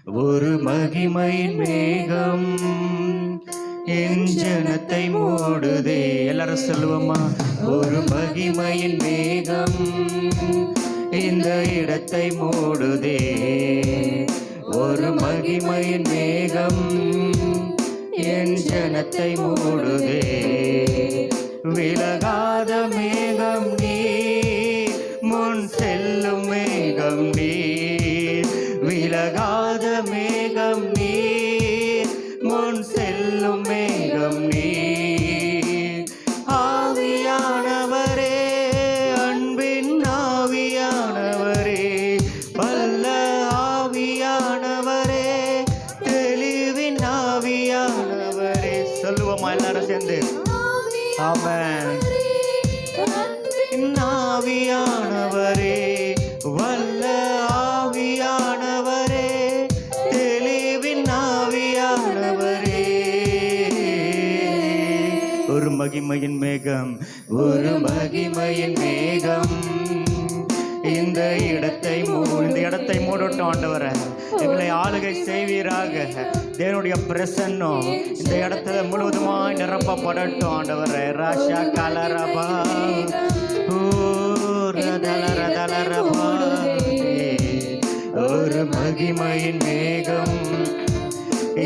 ஒரு மகிமையின் மேகம் என் ஜனத்தை மூடுதே. எல்லாரும் சொல்லுவோமா? ஒரு மகிமையின் மேகம் இந்த இடத்தை மூடுதே. ஒரு மகிமையின் மேகம் என் ஜனத்தை மூடுதே. விலகாத மேகம் நீர், முன் செல்லும் மேகம் நீர். விலகாத மேகம் நீர், முன் செல்லும் மேகம் நீர். ஆவியானவரே, அன்பின் ஆவியானவரே, வல்ல ஆவியானவரே, தெளிவின் ஆவியானவரே. சொல்லுவோமா எல்லாரும் சேர்ந்து? ஆமென். ஆவியானவரே, வல்ல ஆவியானவரே, தெளிவின் ஆவியானவரே. ஒரு மகிமையின் மேகம், ஒரு மகிமையின் மேகம் இந்த இடத்தை மூடட்டும் ஆண்டவரே. எங்களை ஆளுகை செய்வீராக. தேவனுடைய பிரசன்னம் இந்த இடத்துல முழுவதுமாய் நிரப்பப்படட்டும் ஆண்டவரே. ராஷா கலரபா ரதலரதலரபா. ஒரு மகிமையின் மேகம்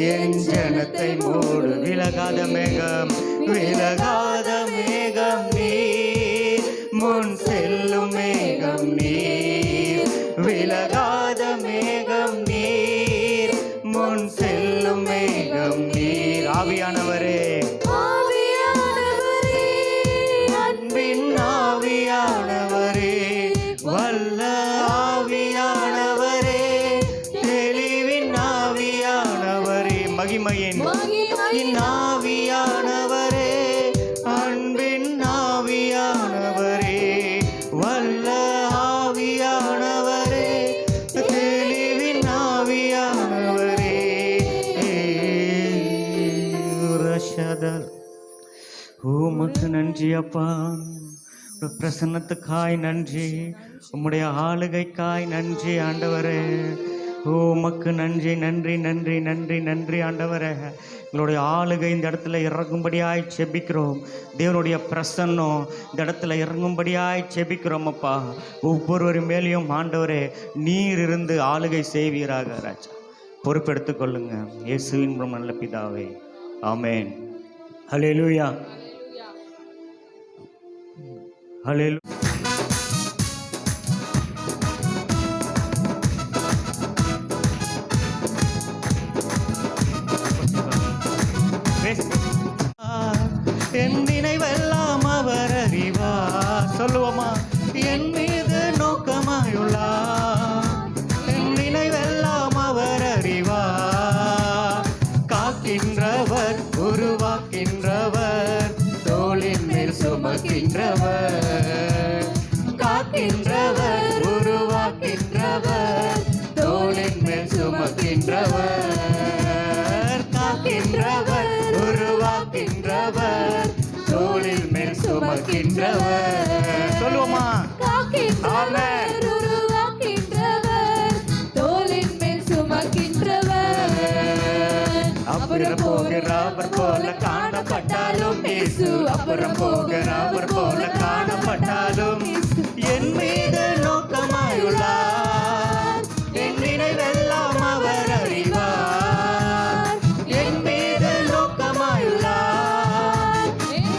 என் ஜனத்தை மூடு. விலகாத மேகம், விலகாத மேகம் நீர், முன் செல்லும் மேகம் நீர். விலகாத மேகம் நீர், முன் செல்லும் மேகம் நீர். ஆவியானவரே, அன்பின் ஆவியானவரே, வல்ல ஆவியானவரே, தெளிவின் ஆவியானவரே. மகிமையின் ஆவியானவரே, அன்பின் ஆவியானவரே, வல்ல ஆவியானவரே, தெளிவின் ஆவியானவரே. உமக்கு நன்றி அப்பா. பிரசன்னத்துக்காய் நன்றி, உம்முடைய ஆளுகைக்காய் நன்றி ஆண்டவரே. உமக்கு நன்றி நன்றி நன்றி நன்றி நன்றி ஆண்டவரே. எங்களுடைய ஆளுகை இந்த இடத்துல இறங்கும்படியாய் செபிக்கிறோம். தேவனுடைய பிரசன்னம் இந்த இடத்துல இறங்கும்படியாய் செபிக்கிறோம் அப்பா. ஒவ்வொருவர் மேலேயும் ஆண்டவரே நீர் இருந்து ஆளுகை செய்வீராக ராஜா. பொறுப்பெடுத்துக் கொள்ளுங்க. இயேசுவின் நல்ல பிதாவே, ஆமென். ஹல்லேலூயா, ஹல்லேலூயா. என் நினைவெல்லாம் அவர் அறிவார். சொல்லுவோமா? என் மீது நோக்கமாயுள்ளார். என் நினைவெல்லாம் அவர் அறிவார். காக்கின்றவர், உருவாக்கின்றவர், தோளின் மேல் சுமக்கின்றவர். காக்கின்றவர், உருவாக்கின்றவர், தோளின் மேல் சுமக்கின்றவர். காக்கின்றவர், உருவாக்கின்றவர், தோளில் மேல் சுமக்கின்றவர். சொல்லுவோமா? காக்கின்றவர், உருவாக்கின்றவர், தோளின் மேல் சுமக்கின்றவர். அப்புறம் போகிறவர் போல காணப்பட்டாலும் இயேசு, அப்புறம் போகிறவர் போல காணப்பட்டாலும் என் மீது நோக்கமாயுள்ளார். என் நினைவெல்லாம் அவர் அறிவார். என் மீது நோக்கமாயுள்ளார்.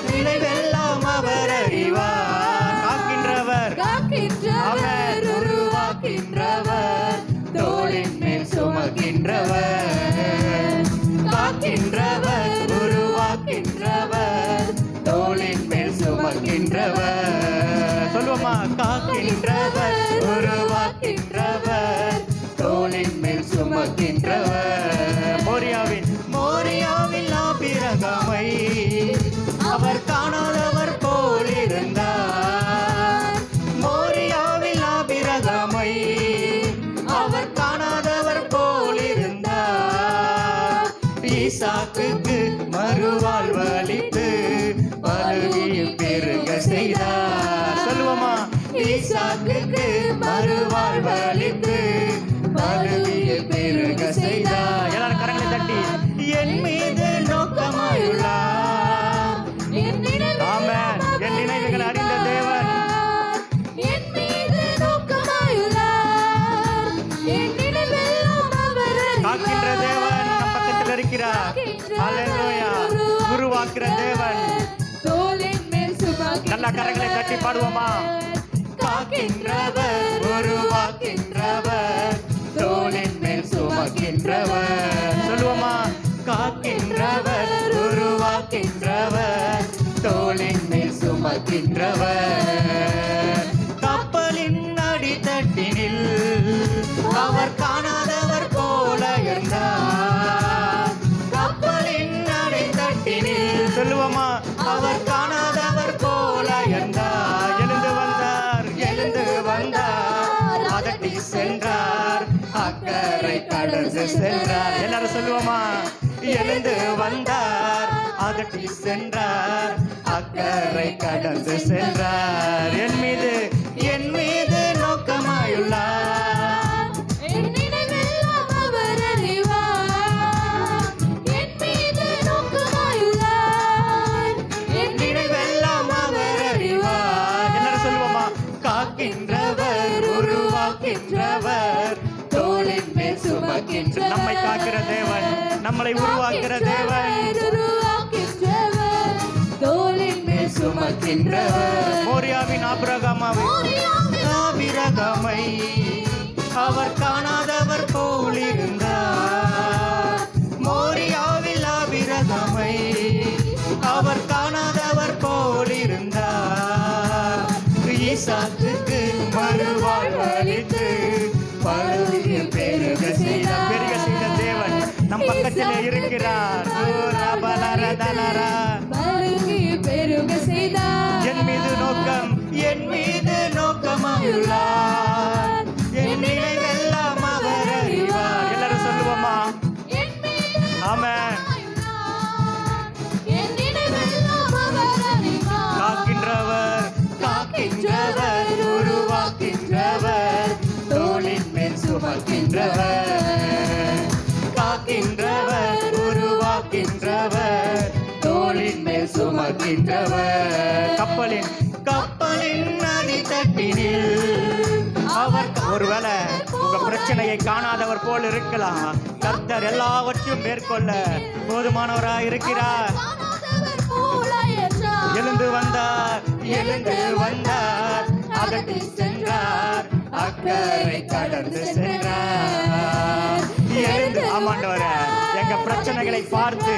நினைவெல்லாம் அவர் அறிவார். காக்கின்றவர், உருவாக்கின்றவர், தோளின் மேல் சுமக்கின்றவர். காக்கின்றவர், உருவாக்கின்றவர், தோளின் மேல் சுமக்கின்றவர். சொல்லுவோமா? காக்கின்றவர், உருவாக்கின்றவர், தோளின் மேல் சுமக்கின்றவர். மோரியாவில் ஆபிரகாமை அவர் காணாதவர் போல் இருந்தார். மோரியாவில் ஆபிரகாமை அவர் காணாதவர் போல் இருந்தார். ஈசாக்குக்கு மறுவாழ்வு அளித்து பலுகியில் பெருக செய்தார். சொல்லுவோமா? ஈசாக்குக்கு மறுவாழ்வு அளித்து பலுகியில் பெருக செய்தார். உருவாக்குற தேவன். தோளின் மேல் சுமக்கின்றவர். நல்ல கரங்களை தட்டி பாடுவோமா? காக்கின்றவர், உருவாக்கின்றவர், தோளின் மேல் சுமக்கின்றவர். சொல்லுவோமா? காக்கின்றவர், உருவாக்கின்றவர், தோளின் மேல் சுமக்கின்றவர். கப்பலின் அடித்தட்டினில் அவர் காணாதவர் போல இருந்தார். கப்பலின் அடித்தட்டினில் சொல்லுவோமா? அவர் காணாதவர் போல இருந்தார். எழுந்து வந்தார், எழுந்து வந்தார், அதட்டி சென்றார், அக்கறை கடந்து சென்றார். எல்லாரும் சொல்லுவோமா? எழுந்து வந்தார், அதட்டி சென்றார், அக்கறை கடந்து சென்றார். என் மீது நோக்கமாயுள்ளார். என் நினைவெல்லாம் அவர் அறிவார். என் மீது நோக்கமாயுள்ளார். என் நினைவெல்லாம் அவர் அறிவார். எல்லாரும் சொல்லுவோமா? காக்கின்றவர், உருவாக்கின்றவர், தோளின் மேல் சுமக்கின்ற நம்மை காக்கிற தேவன், நம்மளை உருவாக்குற தேவன். உருவாக்கின்றவர், தோளின் மேல் சுமக்கின்றவர். மோரியாவின் ஆபிரகாமை அவர் காணாதவர் போல் இருந்தார். மோரியாவில் ஆபிரகாமை அவர் காணாதவர் போல் இருந்தார். ஈசாக்குக்கு மறுவாழ்வு அளித்து பருகிய பெருக செய்த தேவன் நம் பக்கத்திலே இருக்கிறார். பருகிய பெருக செய்தார். என் மீது நோக்கமாயுள்ளார். என் நினைவெல்லாம் அவர் அறிவார். எல்லாரும் சொல்லுவோமா? என் மீது ஆமென். என் நினைவெல்லாம் அவர் அறிவார். காக்கின்றவர், காக்கின்றவர், உருவாக்கின்றவர், தோளின் மேல் சுமக்கின்றவர். காக்கின்றவர், உருவாக்கின்றவர், தோளின் மேல் சுமக்கின்றவர். கப்பலின் அடித்தட்டினில் அவர் ஒருவேளை உங்க பிரச்சனையை காணாதவர் போல் இருக்கலாம். கர்த்தர் எல்லாவற்றையும் மேற்கொள்ள போதுமானவராய் இருக்கிறார். காணாதவர் போல என்றார். எழுந்து வந்தார், அதட்டி சென்றார், அக்கறை கடந்து சென்றார். எழுந்து ஆமாண்டவரே, எங்க பிரச்சனைகளை பார்த்து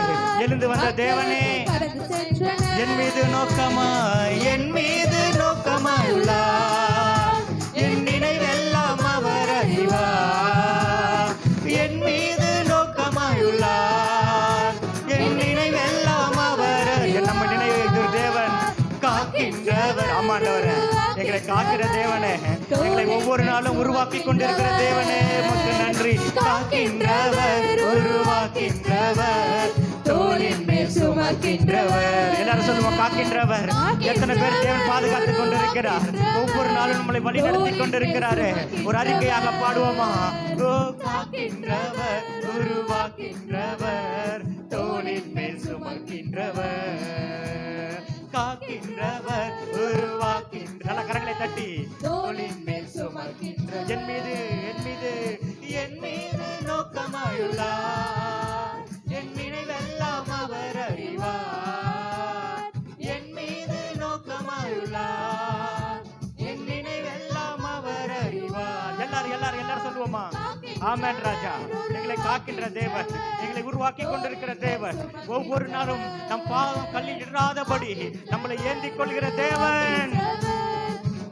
எழுந்து வந்த தேவனே, கடந்து சென்றனர். என் மீது நோக்கமாயுள்ளார். என் நினைவெல்லாம் அவர் அறிவார். என் மீது நோக்கமாயுள்ளார். என் நினைவெல்லாம் அவர் நம்ம நினைவு தேவன் காக்கின்றவர். ஆமாண்டவரே, எங்களை காக்கிற தேவனே, எங்களை ஒவ்வொரு நாளும் உருவாக்கி கொண்டிருக்கிற தேவனே, உமக்கு நன்றி. காக்கின்றவர், உருவாக்கின்றவர், தோளின் மேல் சுமக்கின்றவர். எல்லாரும் சொல்லுவோம், காக்கின்றவர். எத்தனை பேர் தேவன் பாதுகாத்துக் கொண்டிருக்கிறார். ஒவ்வொரு நாளும் நம்மளை வழி நடத்தி கொண்டிருக்கிறாரு. ஒரு அறிக்கையாக பாடுவோமா? ஓ காக்கின்றவர், உருவாக்கின்றவர், தோளின் மேல் சுமக்கின்றவர். காக்கின்றவர், உருவாக்கின்ற நல்ல கரங்களை தட்டி தோளின் மேல் சுமக்கின்ற என் மீது நோக்கமாயுள்ளார். என் நினைவெல்லாம் அவர் அறிவார். என் மீது நோக்கமாயுள்ளார். என் நினைவெல்லாம் அவர் அறிவார். எல்லாரும் சொல்லுவோமா? ஆமென் ராஜா. எங்களை காக்கின்ற தேவன், எங்களை உருவாக்கி கொண்டிருக்கிற தேவன், ஒவ்வொரு நாளும் நம் பாவம் கல்லில் இடாதபடி நம்மளை ஏந்திக் கொள்கிற தேவன்,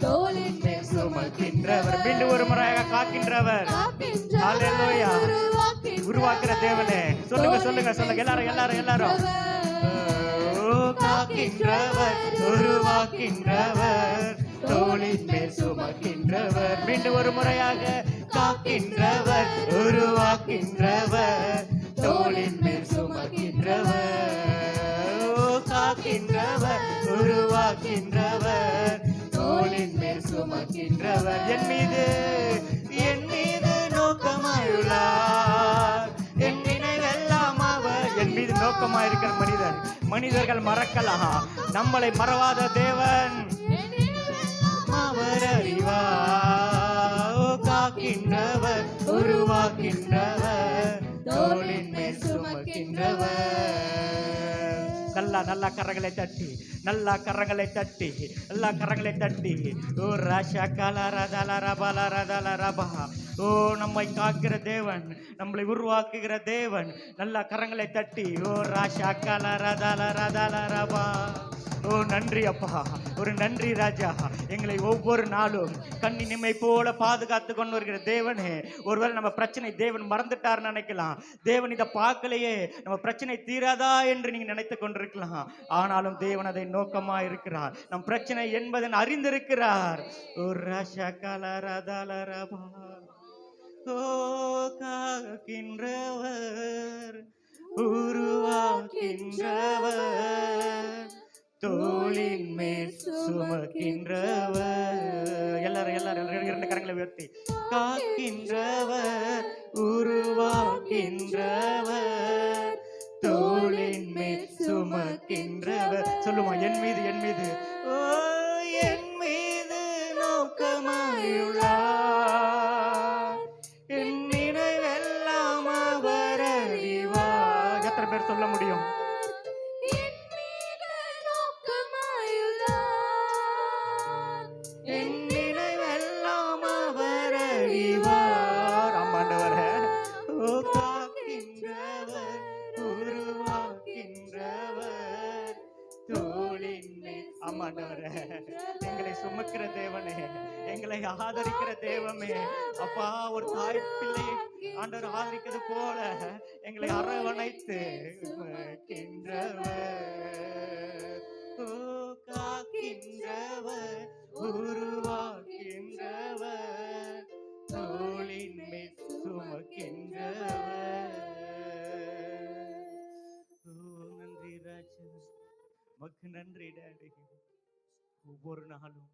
தோளின் மேல் சுமக்கின்றவர், மீண்டும் ஒரு முறையாக காக்கின்றவர். ஹல்லேலூயா. உருவாக்குற தேவனே, சொல்லுங்க எல்லாரும் ஓ காக்கின்றவர், உருவாக்கின்றவர், தோளின் மேல் சுமக்கின்றவர். மீண்டும் ஒரு முறையாக காக்கின்றவர், உருவாக்கின்றவர், தோளின் மேல் சுமக்கின்றவர். ஓ காக்கின்றவர், உருவாக்கின்றவர், தோளின் மேல் சுமக்கின்றவர். என் மீது நோக்கமாயுள்ளார். என் நினைவெல்லாம் அவர் என் மீது நோக்கமாயிருக்கிற மனிதர்கள் மறக்கலாம், நம்மளை மறவாத தேவன் அவர் அறிவார். ஓ காக்கின்றவர், உருவாக்கின்றவர், தோளின் மேல் சுமக்கின்றவர். நல்ல நல்லா கரங்களை தட்டி, நல்லா கரங்களை தட்டி, எல்லா கரங்களை தட்டி. ஓ ராஷா காலா ரதல ரபல ரதல ரபா. ஓ நம்மை காக்கிற தேவன், நம்மளை உருவாக்குகிற தேவன், நல்லா கரங்களை தட்டி. ஓ ராஷா காலா ரதல ரதல ரபா. ஓ நன்றி அப்பா, ஒரு நன்றி ராஜா. எங்களை ஒவ்வொரு நாளும் கண்ணிமை போல பாதுகாத்து கொண்டு வருகிற தேவனே. ஒருவேளை நம்ம பிரச்சனை தேவன் மறந்துட்டார்னு நினைக்கலாம். தேவன் இதை பார்க்கலையே, நம்ம பிரச்சனை தீராதா என்று நீங்க நினைத்து கொண்டிருக்கலாம். ஆனாலும் தேவன் அதை நோக்கமா இருக்கிறார். நம் பிரச்சனை என்பதை அறிந்திருக்கிறார். ஓ ராஷா கலரதலரபா. ஓ காக்கின்றவர், உருவாக்கின்றவர், தோளின் மேல் சுமக்கின்றவர். எல்லாரும் இரண்டு கரங்களை உயர்த்தி. காக்கின்றவர், உருவாக்கின்றவர், தோளின் மேல் சுமக்கின்றவர். சொல்லுமா, என் மீது என் மீது ஓ என் மீது நோக்கமாயுள்ளார், என் நினைவெல்லாம் அவர் அறிவார். எத்தனை பேர் சொல்ல முடியும்? எங்களை சுமக்கிற தேவனே, எங்களை ஆதரிக்கிற தேவமே அப்பா. ஒரு தாய் பிள்ளையை ஆண்டவர் ஆதரிக்கிறது போல எங்களை அரவணைத்து காக்கின்றவர், உருவாக்கின்றவர், தோளின் மேல் சுமக்கின்றவர். நன்றி ராஜா, மக்கு நன்றி டாடி. ஒவ்வொரு நாளும்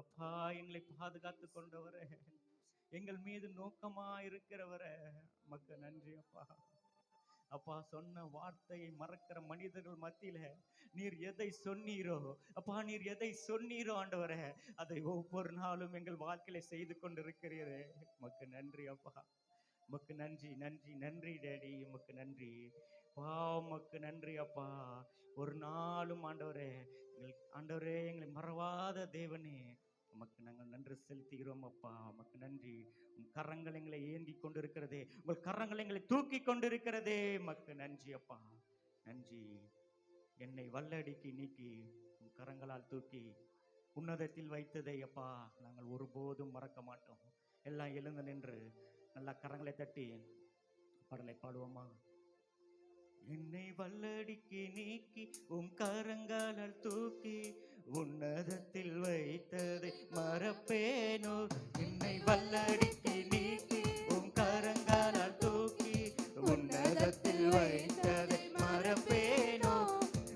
அப்பா எங்களை பாதுகாத்து கொண்டவரே, எங்கள் மீது நோக்கமா இருக்கிறவரே, மக்கு நன்றி அப்பா. அப்பா சொன்ன வார்த்தையை மறக்கிற மனிதர்கள் மத்தியில நீர் எதை சொன்னீரோ அப்பா, நீர் எதை சொன்னீரோ ஆண்டவரே, அதை ஒவ்வொரு நாளும் எங்கள் வாழ்க்கையில செய்து கொண்டிருக்கிறீரே. மக்கு நன்றி அப்பா, மக்கு நன்றி நன்றி நன்றி டேடி, மக்கு நன்றி பா, மக்கு நன்றி அப்பா. ஒரு நாளும் ஆண்டவரே, ஆண்டவரே எங்களை மறவாத தேவனே, உமக்கு நாங்கள் நன்றி செலுத்துகிறோம் அப்பா. உமக்கு நன்றி. உன் கரங்கள் எங்களை ஏந்தி கொண்டிருக்கிறதே, உங்கள் கரங்கள் எங்களை தூக்கி கொண்டிருக்கிறதே, உமக்கு நன்றி அப்பா. நன்றி. என்னை வல்லடிக்கு நீக்கி உன் கரங்களால் தூக்கி உன்னதத்தில் வைத்ததை அப்பா நாங்கள் ஒருபோதும் மறக்க மாட்டோம். எல்லாம் எழுந்து நின்று நல்லா கரங்களை தட்டி பாடலை பாடுவோமா? என்னை வல்லடிக்கு நீக்கி உன் கரங்களால் தூக்கி உன்னதத்தில் வைத்ததை மறப்பேனோ? என்னை வல்லடிக்கு நீக்கி உன் கரங்களால் தூக்கி உன்னதத்தில் வைத்ததை மறப்பேனோ?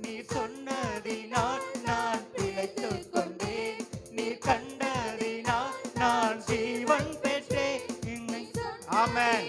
நீ சொன்னதினால் நான் பிழைத்துக் கொண்டேன், நீ கண்டதினால் நான் ஜீவன் பெற்றேன். ஆமென்.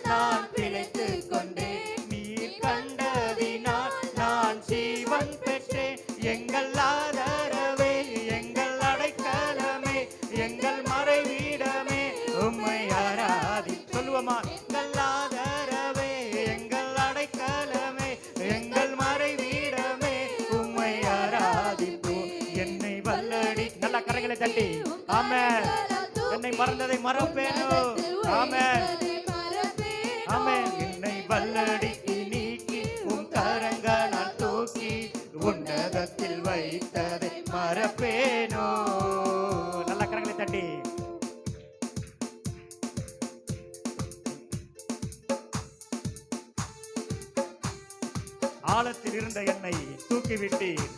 நான் பிழைத்துக் கொண்டேன், நீ கண்டதினால் நான் ஜீவன் பெற்றேன். எங்கள் ஆதரவே, எங்கள் அடைக்கலமே, எங்கள் மறைவிடமே, உம்மை ஆராதி. சொல்லுவோமா? எங்கள் ஆதரவே, எங்கள் அடைக்கலமே, எங்கள் மறைவிடமே, உம்மை ஆராதிப்போம். என்னை வல்லடி. நல்ல கரங்களை தட்டி ஆமென். என்னை மறந்ததை மறப்பேனோ? ஆமென் ஆமென். என்னை வல்லடிக்கு நீக்கி உன் கரங்களால் தூக்கி உன்னதத்தில் வைத்ததை மறப்பேனோ? நல்ல கரங்களை தட்டி ஆழத்தில் இருந்த என்னை தூக்கிவிட்டீர்,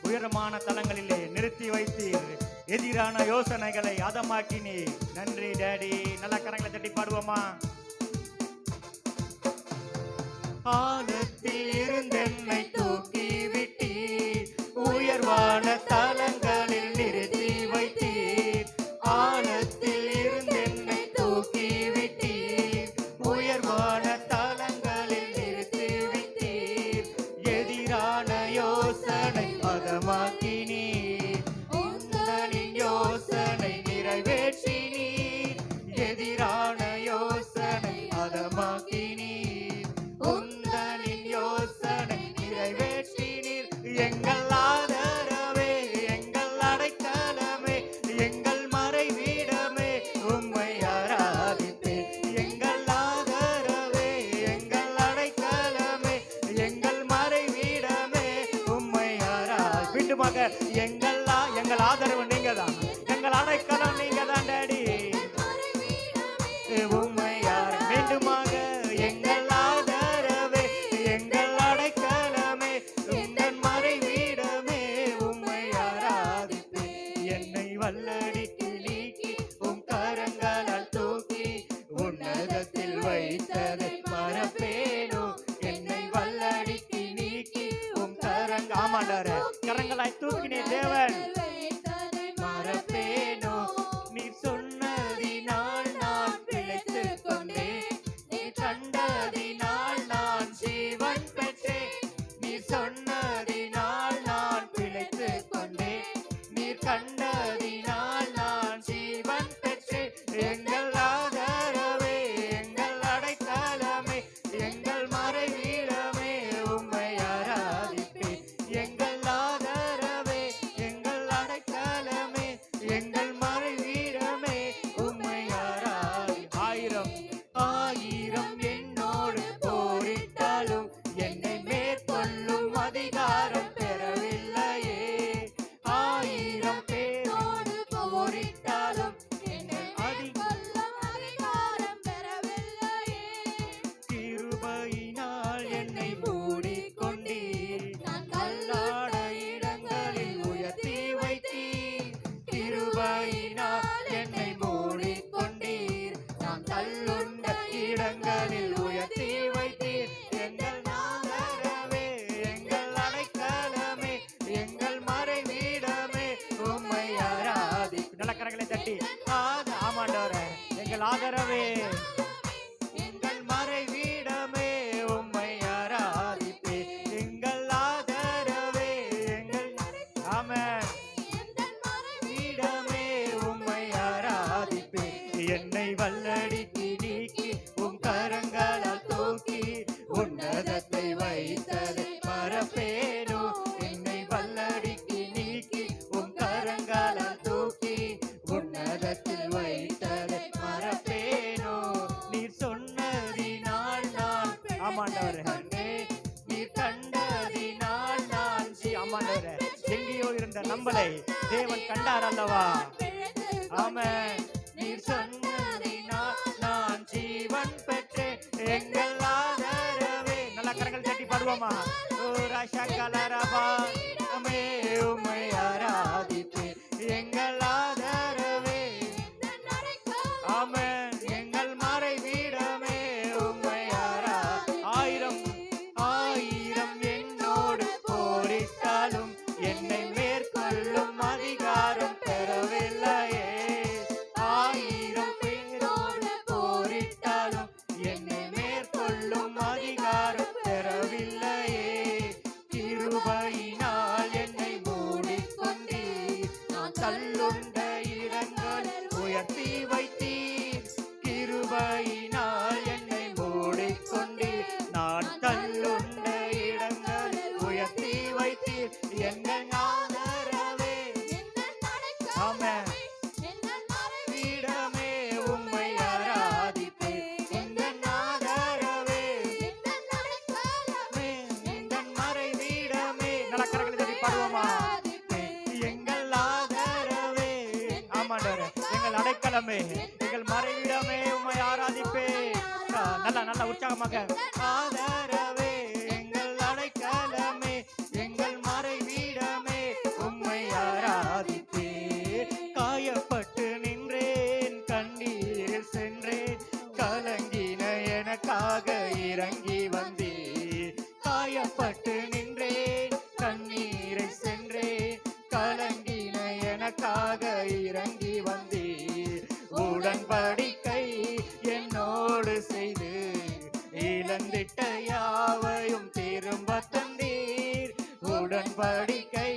உயரமான தலங்களிலே நிறுத்தி வைத்தீர், எதிரான யோசனைகளை அதமாக்கினீர். நன்றி டாடி. நல்ல கரங்களை தட்டி பாடுவோமா? ஆழத்தில் இருந்தென்னை தூக்கி விட்டீர், உயர்வான தலங்களில் நிறுத்தி வைத்தீர். ஆழத்தில் இருந்தென்னை தூக்கி விட்டீர், உயர்வான தலங்களில் நிறுத்தி வைத்தீர், எதிரான யோசனை அதமாக்கினீர், உந்தனின் யோசனை நிறைவேற்றினீர், எதிரான யோசனை அதமாக்கினீர், உந்தனின் யோசனை உம்மையார மீண்டுமாக எங்கள் ஆதரவே எங்கள் அடைக்கலமே உந்தன் மறைவீடமே உம்மை ஆராதிப்பேன் என்னை வல்லடிக்கு நீக்கி உம் கரங்களால் தூக்கி உன்னதத்தில் வைத்ததை மறப்பேனோ என்னை வல்லடிக்கு நீக்கி உம் ஆமாண்டார கரங்களாய் தூக்கினே தேவன் மறப்பேனோ நீ சொன்னதினால் நான் பிழைத்துக் கொண்டேன் நீ கண்டதினால் நான் ஜீவன் பெற்றேன் நீ சொன்னதினால் நான் பிழைத்துக் கொண்டேன் நீ கண்டதினால் நான் ஜீவன் பெற்றேன் எங்கள் ஆதரவே எங்கள் அடைக்கலமே எங்கள் மறைவீடமே உம்மை ஆராதிப்பேன் எங்கள் ஆதரவே எங்கள் அடைக்கலமே எங்கள் மறைவீடமே உம்மை ஆராதி ஆயிரம் ஆயிரம் என்னோடு போரிட்டாலும் என்னை மேற்கொள்ளும் அதிகாரம் பெறவில்லையே ஆயிரம் பேரோடு போரிட்டாலும் என்னை அதிகொள்ளும் அதிகாரம் பெறவில்லையே கிருபையினால் என்னை மூடிக்கொண்டீர் நான் கல்லாட இடங்களில் உயர்த்தி வைத்தீர் கிருபையினால் என்னை மூடிக்கொண்டீர் நான் தள்ளுண்ட இடங்களில் உயர்த்தி வைத்தீர் எங்கள் ஆதரவே எங்கள் அடைக்கலமே எங்கள் மறைவீடமே உம்மை ஆராதி நல்ல கரங்களை தட்டி ஆமாண்டவரே எங்கள் ஆதரவே எங்கள் மறைவீடமே உம்மை ஆராதிப்பே எங்கள் ஆதரவே எங்கள் ஆமென் வீடமே உம்மை ஆராதிப்பே என்னை வல்லடிக்கு நீக்கி உம் கரங்களால் தூக்கி உன்னதத்தை வைத்ததை மறப்பேனோ என்னை வல்லடிக்கு நீக்கி உம் கரங்களால் தூக்கி உன்னதத்தில் வைத்ததை மறப்பேனோ நீர் சொன்னதினால் நான் ஆமாண்டவரே நீர் கண்டதினால் நான் ஆமாண்டவரே எங்கேயோ இருந்த நம்மளை தேவன் கண்டார் அல்லவா ஆமென் நீர் சொன்னதினால் நான் ஜீவன் பெற்றேன் எங்கள் ஆதரவே நல்ல கரங்கள் தட்டி பாடுவோமா ஓ ராஷா கலரபா அமே உம்மை ஆராதிப்பேன் எங்கள் ஆதரவே ஆமென் எங்கள் மறைவீடமே உம்மை ஆயிரம் ஆயிரம் என்னோடு போரிட்டாலும் என்னை மேற்கொள்ளும் அதிகாரம் பெறவில்லையே ஆயிரம் பேரோடு போரிட்டாலும் என்னை மேற்கொள்ளும் அதிகாரம் பெறவில்லையே கிருபையினால் என்னை மூடிக்கொண்டீர் நான் தள்ளுண்ட இடங்களில் உயர்த்தி வைத்தீர் கிருபையினால் என்னை மூடிக்கொண்டீர் நான் தள்ளுண்ட இடங்களில் உயர்த்தி வைத்தீர் எங்கள் ஆதரவே ஆமென் வீடமே உம்மை ஆராதிப்பே எங்கள் ஆதரவே எங்கள் மறைவீடமே நல்ல கரங்களை தட்டி பாடுவோமா எங்கள் ஆதரவே ஆமாண்டவரே எங்கள் அடைக்கலமே எங்கள் மறைவீடமே உம்மை ஆராதிப்பே நல்ல உற்சாகமாக ஆதரவே எங்கள் அடைக்கலமே எங்கள் மறைவீடமே உம்மை ஆராதிப்பே காயப்பட்டு நின்றேன் கண்ணீரில் சென்றேன் கலங்கின எனக்காக இறங்கி வந்தீர் காயப்பட்டு நின்றேன் கண்ணீரை சென்றேன் கலங்கின எனக்காக இறங்கி வந்தீர் உடன்படிக்கை என்னோடு செய்து இழந்திட்ட யாவையும் திரும்ப தந்தீர் உடன்படிக்கை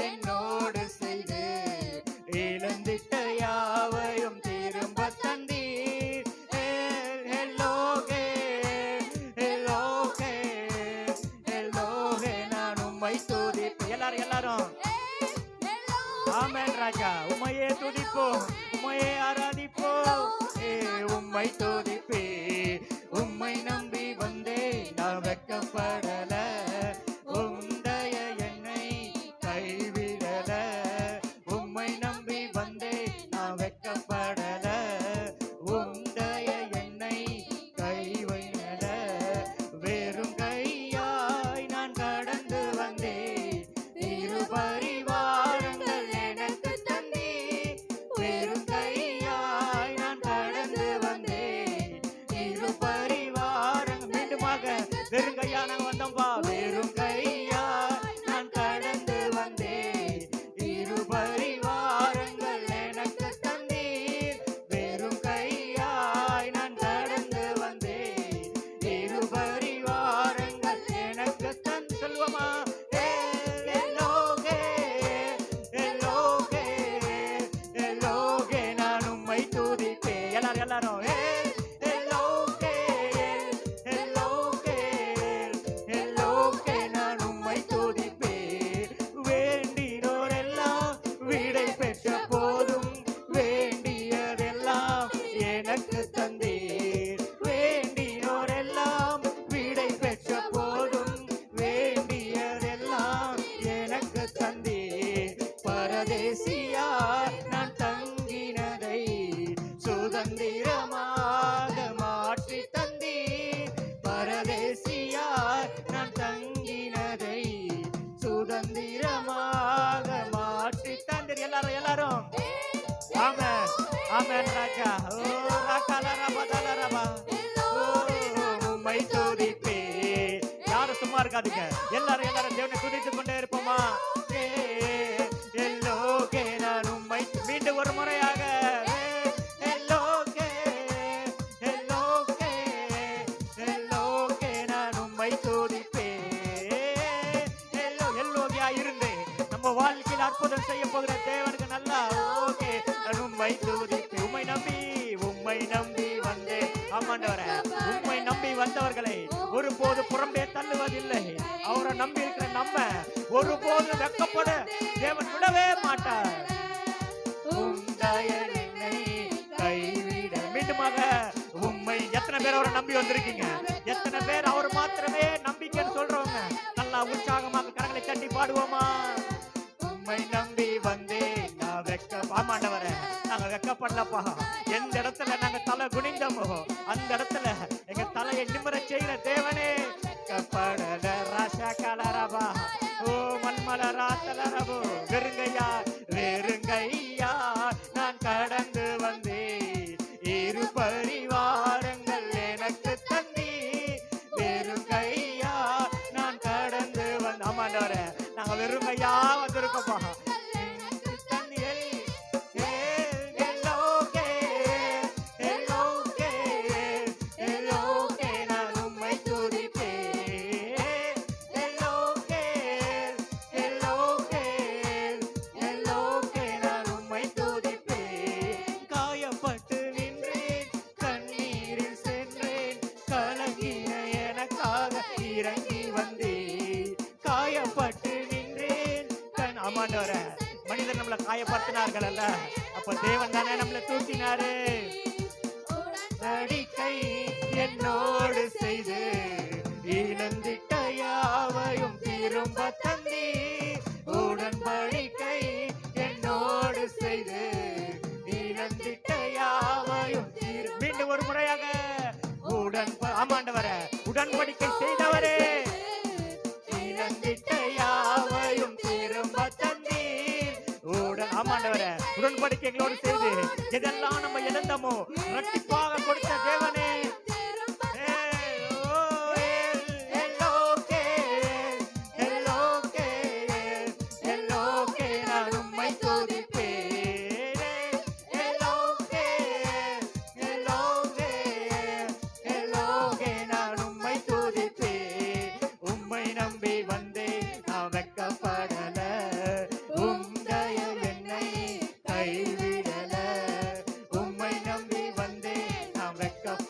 என்னோடு செய்து இழந்திட்ட யாவையும் திரும்ப தந்தீர் எல்லோகே எல்லோகே எல்லோகே நான் உம்மை துதிப்பேன் எல்லாரும் ஆமென் ராஜா உம்மையே துதிப்போம் உம்மையே ஆராதிப்போம் உம்மை துதிப்பே உம்மை நம்பி வந்தே நான் வெட்கப்படல உம்முடைய என்னை கைவிடல உம்மை நம்பி வந்தே நான் வெட்கப்படல உம்முடைய எனக்கு தந்தீர். வேண்டினோரெல்லாம் விடை பெற்ற போதும் வேண்டியதெல்லாம் எனக்கு தந்தீர். பரதேசியாய் நான் தங்கினதை சுதந்திரமாக மாற்றி தந்தீர். பரதேசியாய் நான் தங்கினதை சுதந்திரமாக மாற்றி தந்தீர். எல்லாரும் ஆமென் ஆமென் ராஜா. ஓ ராகலரபதலரபா. ஓ உம்மை துதிப்பே. யாரும் சும்மா இருக்காதீங்க. எல்லாரும் தேவனை துதித்துக் கொண்டே இருப்போமா? எல்லோகே நான் உம்மை மீண்டும் ஒரு முறையாக எல்லோகே எல்லோகே எல்லோகே நான் உம்மை துதிப்பே. எல்லோகியா இருந்து நம்ம வாழ்க்கையில் அற்புதம் செய்ய போகிற தேவனுக்கு நல்லா ஓகே நான் உம்மை துதிப்பே. உம்மை நம்பி வந்தே. ஆமாண்டவரே, உம்மை நம்பி வந்தவர்களை ஒருபோது புறம்பே தள்ளுவதில்லை. அவரை நம்பி இருக்கிற நம்ம ஒருபோது வெட்கப்பட தேவன் விடவே மாட்டார். கைவிட மீண்டுமாக உம்மை எத்தனை பேர் அவரை நம்பி வந்திருக்கீங்க? எத்தனை பேர் அவர் மாத்திரமே நம்பிக்கைன்னு சொல்றவங்க நல்லா உற்சாகமாக கரங்களை தட்டி பாடுவோமா? உம்மை நம்பி வந்தே நான் ஆமாண்டவரே, நாங்க வெக்கப்படலப்பா. எந்த இடத்துல நாங்க தலை குனிந்தோமோ அந்த இடத்துல எங்க தலையை நிமிர செய்கிற தேவனே. கப்படல ராசா கலரபா. ஓ மன்மலரா தலரபோ. வெறுங்கையா நான் கடந்து வந்தேன். இரு பரிவாரங்கள் எனக்கு தந்தி. வெறுங்கையா நான் கடந்து வந்த. ஆமாண்டவரே, நாங்க வெறுங்கையா வந்திருக்கோப்பா. மனிதர் நம்மளை காயப்படுத்தினார்கள் அல்ல, அப்ப தேவன் தானே நம்மளை தூக்கினாரு. உடன்படிக்கை என்னோடு செய்து இழந்திட்ட யாவையும் திரும்ப தந்தி. உடன்படிக்கை என்னோடு செய்து இழந்திட்ட யாவையும் மீண்டும் ஒரு முறையாக ஆமாண்டவரே, உடன்படிக்கை செய்தவரே இழந்திட்ட யாவையும் திரும்ப தந்தீர். ஆமாண்டவரே, உடன்படிக்கைகளோடு செய்து எதெல்லாம் நம்ம இழந்தோமோ இரட்டிப்பாக கொடுத்த தேவனே. நான் உம்மை துதிப்பேன். நான் உம்மை துதிப்பேன். உம்மை நம்பி வந்தே நான் வெட்கப்படல. கைவிடல. உம்மை நம்பி வந்தே நான் வெட்கப்படல.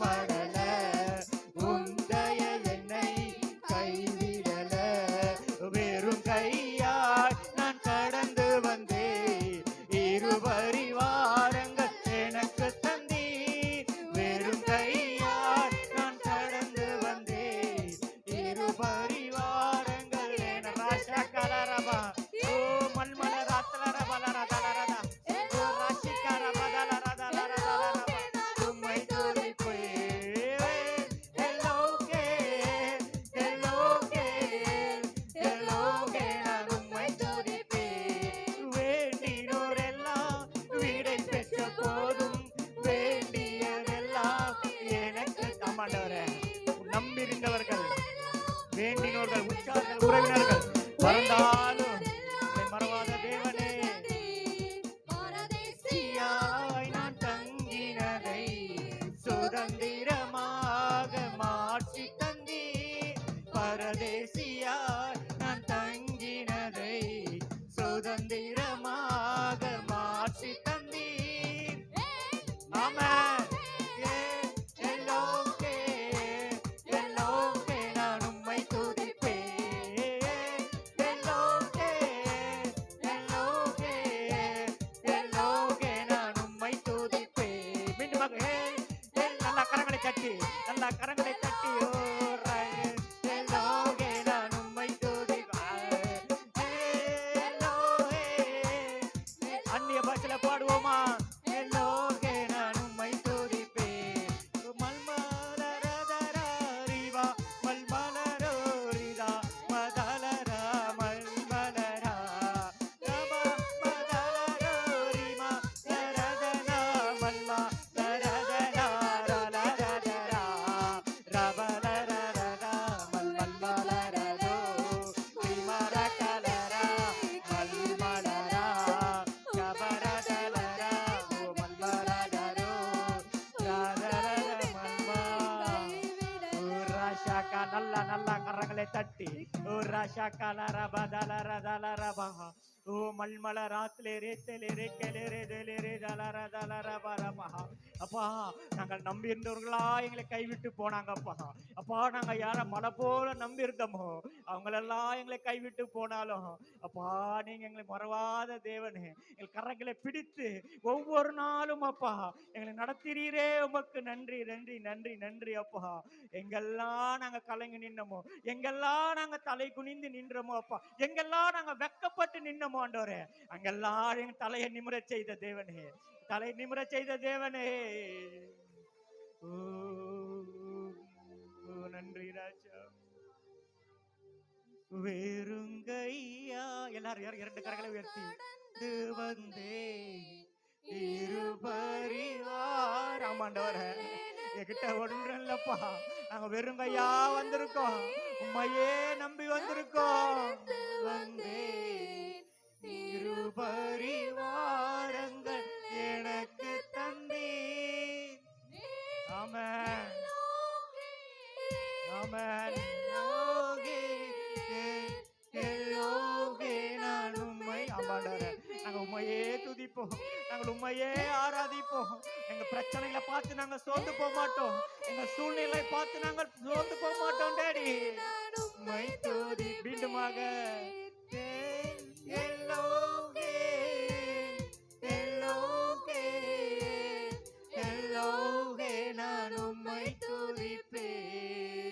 நல்லா கரங்களை தட்டி ஓ எல்லோகே நான் உம்மை துதிப்பேன். எல்லோகே. அந்நிய பாஷையில பாடுவோமா? எல்லோகே நான் உம்மை துதிப்பேன். மல்மலரதரா ரிவா மல்மலரோ ரிதா மதலரா மல்மலரா ரபா மதலரோ ரிமா லரதனா மல்மா லரதனா ரலரதரா ரபலரதரா மல்மலரதோ ரிமரகலரா மல்மலரா கபரதலரா ஓ மல்மலரதோ ரதரத மல்மா ஊராஷாக்கா. நல்லா நல்லா கரங்களை தட்டி ஊராஷாக்கா ஓ மல்மல ராத்லே ரேத்தலே ரேக்கலே ரேதலே ரேதலர தலர பரபா. அப்பா நாங்கள் நம்பி இருந்தவர்களா எங்களை கைவிட்டு போனாங்கப்பா. அப்பா நாங்க யார மலை போல நம்பி இருந்தோமோ அவங்களெல்லாம் எங்களை கைவிட்டு போனாலும் அப்பா நீங்க எங்களை மறவாத தேவனே. எங்கள் கரங்களை பிடித்து ஒவ்வொரு நாளும் அப்பா எங்களை நடத்துறீரே. உமக்கு நன்றி நன்றி நன்றி நன்றி அப்பா. எங்கெல்லாம் நாங்க கலங்கி நின்னமோ, எங்கெல்லாம் நாங்க தலை குனிந்து நின்றோமோ அப்பா, எங்கெல்லாம் நாங்க வெக்கப்பட்டு நின்னமோ ஆண்டவரே, அங்கெல்லாம் எங்க தலையை நிமிரச் செய்த தேவனே, தலை நிமிரச் செய்த தேவனே. ஓ ஓ, நன்றி ராஜா. வேறுங்கையா எல்லாரும் இரண்டு கரங்களை உயர்த்தி வந்தே இருபரிவார். ஆமாண்டவரே என்கிட்ட ஒன்று இல்லப்பா, நாங்க வெறுங்கையா வந்திருக்கோம், உண்மையே நம்பி வந்திருக்கோம். வந்தே இருபரிவாரங்கள் எனக்கு தந்தீர். ஆமென் ஆமென். எல்லோகே எல்லோகே நான் உம்மை. ஆமாண்டவரே நாங்க உண்மையே துதிப்போம், நாங்கள் உண்மையே ஆராதிப்போம். எங்க பிரச்சனைகளை பார்த்து நாங்க சோர்ந்து போக மாட்டோம், எங்க சூழ்நிலை பார்த்து நாங்கள் சோர்ந்து போக மாட்டோம். டேடி உம்மை துதி. மீண்டுமாக எல்லோகே எல்லோகே எல்லோகே நான் உம்மை துதிப்பேன்.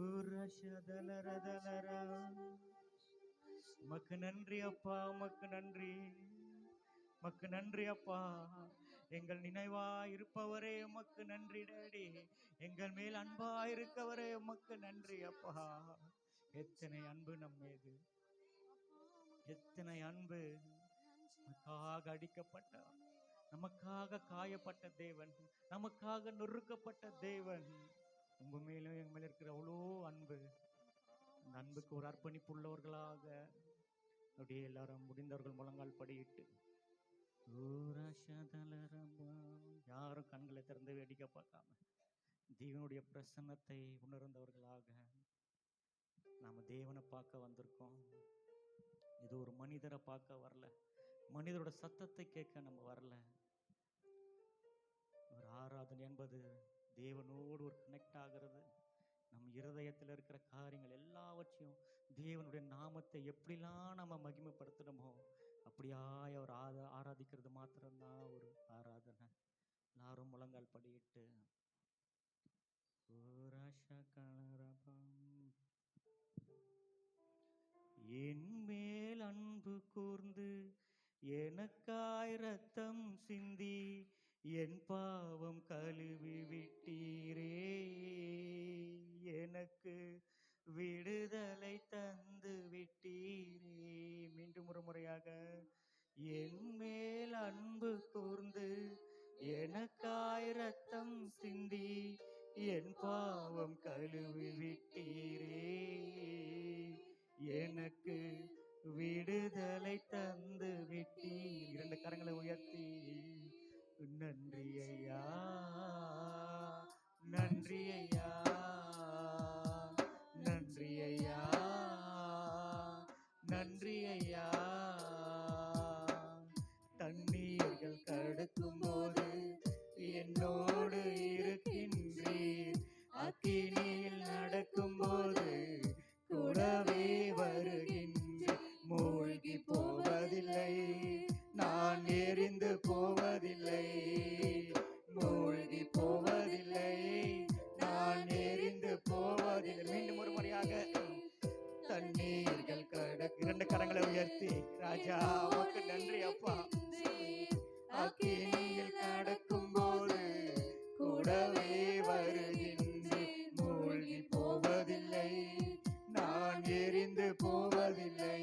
உரஷதலரதலரா. உமக்கு நன்றி அப்பா, உமக்கு நன்றி, உமக்கு நன்றி அப்பா. எங்கள் நினைவா இருப்பவரே உமக்கு நன்றி டேடி. எங்கள் மேல் அன்பா இருக்கவரே உமக்கு நன்றி அப்பா. எத்தனை அன்பு நம் மீது, எத்தனை அன்பு. நமக்காக அடிக்கப்பட்ட, நமக்காக காயப்பட்ட தேவன், நமக்காக நொறுக்கப்பட்ட தேவன். உங்க மேலும் எங்க மேல இருக்கிற அவ்வளோ அன்பு. அந்த அன்புக்கு ஒரு அர்ப்பணிப்பு உள்ளவர்களாக அப்படியே எல்லாரும் முடிந்தவர்கள் முழங்கால் படியிட்டு யாரும் கண்களை திறந்து வேடிக்கை பார்க்காம தேவனுடைய பிரசன்னத்தை உணர்ந்தவர்களாக நாம தேவனை பார்க்க வந்திருக்கோம். இது ஒரு மனிதரை பார்க்க வரல, மனிதரோட சத்தத்தை கேட்க நம்ம வரல. ஒரு ஆராதனை என்பது தேவனோடு ஒரு கனெக்ட் ஆகிறது. நம் இருதயத்தில் இருக்கிற காரியங்கள் எல்லாவற்றையும் தேவனுடைய நாமத்தை எப்படிலாம் நம்ம மகிமைப்படுத்தணுமோ அப்படியாய் அவர் ஆராதிக்கிறது மாத்திரம்தான் ஒரு ஆராதனை. எல்லாரும் முழங்கால் படியிட்டு என் மேல் அன்பு கூர்ந்து எனக்காய் ரத்தம் சிந்தி என் பாவம் கழுவி விட்டீரே, எனக்கு விடுதலை தந்து விட்டீரே. மீண்டும் ஒரு முறையாக என் மேல் அன்பு கூர்ந்து எனக்காய் ரத்தம் சிந்தி என் பாவம் கழுவி விட்டீரே, எனக்கு விடுதலை தந்து விட்டீர். இரண்டு கரங்களை உயர்த்தி நன்றி ஐயா, நன்றி ஐயா, நன்றி ஐயா, நன்றி ஐயா. தண்ணீர்கள் கடக்கும் போது என்னோடு இருக்கின்றீர், அக்கினியில் நடக்கும் போது கூடவே வருகின்றீர். மூழ்கி போவதில்லை, நான் எரிந்து போவதில்லை, மூழ்கி ராஜா உமக்கு நன்றி அப்பா. அக்கினியில் நடக்கும் போது கூடவே வருகின்றேன். மூழ்கி போவதில்லை, நான் எரிந்து போவதில்லை,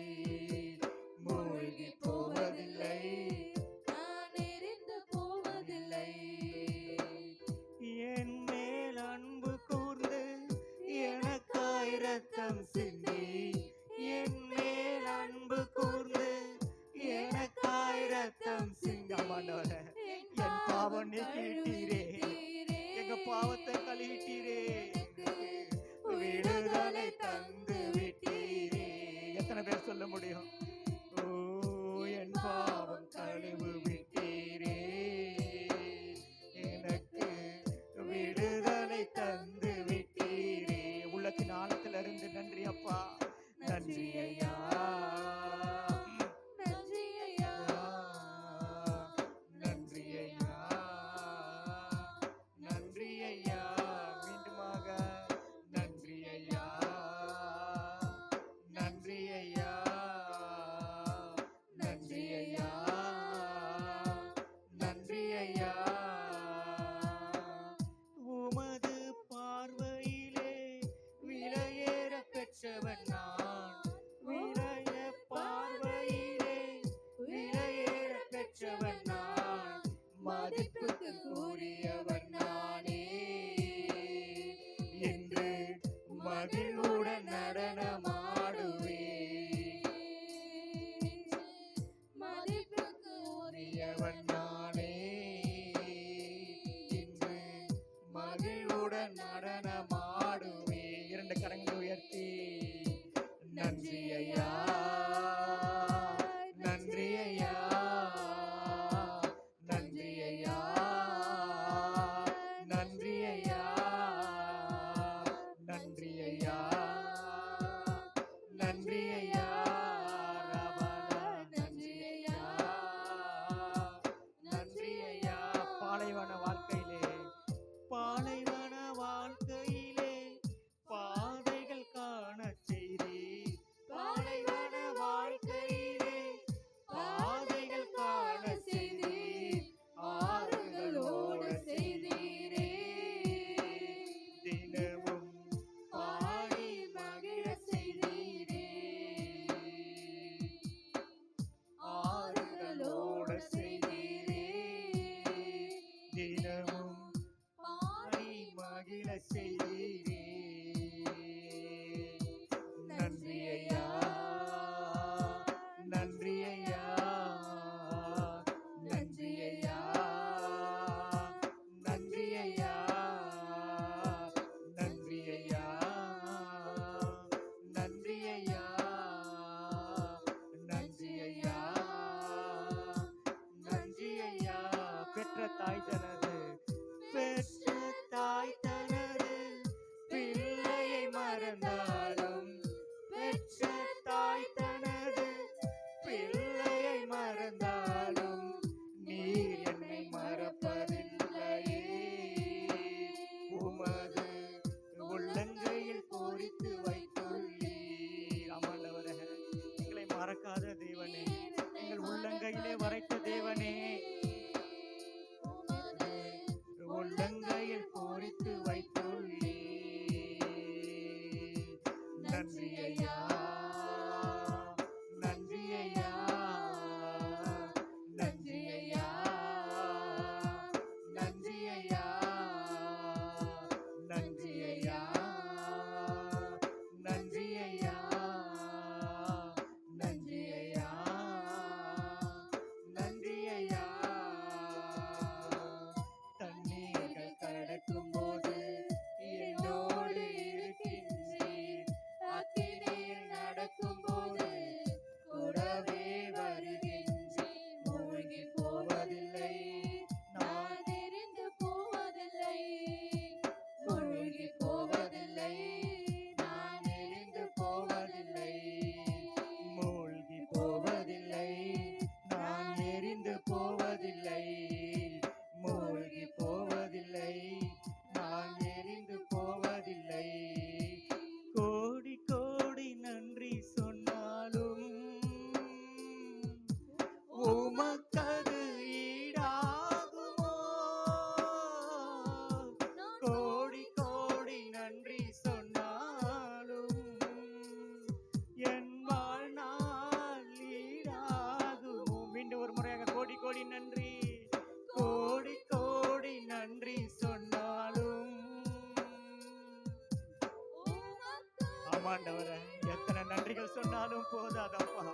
மூழ்கி போவதில்லை, நான் எரிந்து போவதில்லை. என் மேல் அன்பு கூர்ந்து எனக்காய் இரத்தம் சிந்தி, என் மேல் அன்பு கூர்ந்து எனக்காய் இரத்தம் சிந்தி. ஆமாண்டவரே, என் பாவம் நீக்கிட்டீரே, எங்க பாவத்தை கழுவிட்டீரே, விடுதலை தந்து விட்டீரே. எத்தனை பேர் சொல்ல முடியும்? ஓ என் பாவம் கழுவு விட்டீரே, எனக்கு விடுதலை தந்து விட்டீரே. உள்ளத்தின் ஆழத்திலிருந்து நன்றி அப்பா, நன்றி ஐயா, நன்றி ஐயா, நன்றி ஐயா, நன்றி ஐயா. மீண்டுமாக நன்றி ஐயா, நன்றி ஐயா, நன்றி ஐயா, நன்றி ஐயா. உமது பார்வையிலே விலையேற பெற்றவன் நான், விலைய பார்வையிலே விலையேற பெற்றவன் நான், மதிப்புக்கு கூறியவன் நானே என்று மகிழ்வுடன் நடனமாடுவே. மதிப்புக்கு கூறியவன் நானே இன்று மகிழ்வுடன் நடனமாடுவே. இரண்டு கரங்களை உயர்த்தி நன்றி ஐயா, நன்றி ஐயா, நன்றி ஐயா, நன்றி ஐயா, நன்றி ஐயா, நன்றி ஐயா, நன்றி ஐயா, நன்றி ஐயா. பாலைவன வாழ்க்கையிலே, பாலைவன வாழ்க்கையிலே பாதைகள் காண செய்தி, பாலைவன வாழ்க்கையிலே பாதைகள் காண செய்தி, ஆறுகளோடு செய்தீரே. தினமும் பாடி மகிழ செய்தீரே, ஆறுகளோடு செய்தீரே. தினமும் பாடி மகிழ செய்தீரே. நன்றி ஐயா, நன்றி ஐயா, நன்றி ஐயா, நன்றி ஐயா, நன்றி ஐயா, நன்றி ஐயா, நன்றி ஐயா, நன்றி ஐயா. பெற்ற தாய் தனது, பெற்ற தாய் தனது பிள்ளையை மறந்தாலும், பெற்ற தாய் தனது பிள்ளையை மறந்தாலும், நீர் என்னை மறப்பதில்லையே. உமது உள்ளங்கையில் பொறித்து வைத்துள்ளீர். ஆமாண்டவரே, எங்களை மறக்காத தேவனே, எங்கள் உள்ளங்கையிலே வரைத்த தேவனே, உள்ளங்கையில் பொறித்து வைத்துள்ளீர். நன்றி ஐயா, நன்றி ஐயா, நன்றி ஐயா, நன்றி ஐயா, நன்றி ஐயா, நன்றி ஐயா, நன்றி ஐயா, நன்றி ஐயா. தண்ணீர்கள் கடக்கும் போது ஆண்டவரே, எத்தனை நன்றிகள் சொன்னாலும் போதாதப்பா.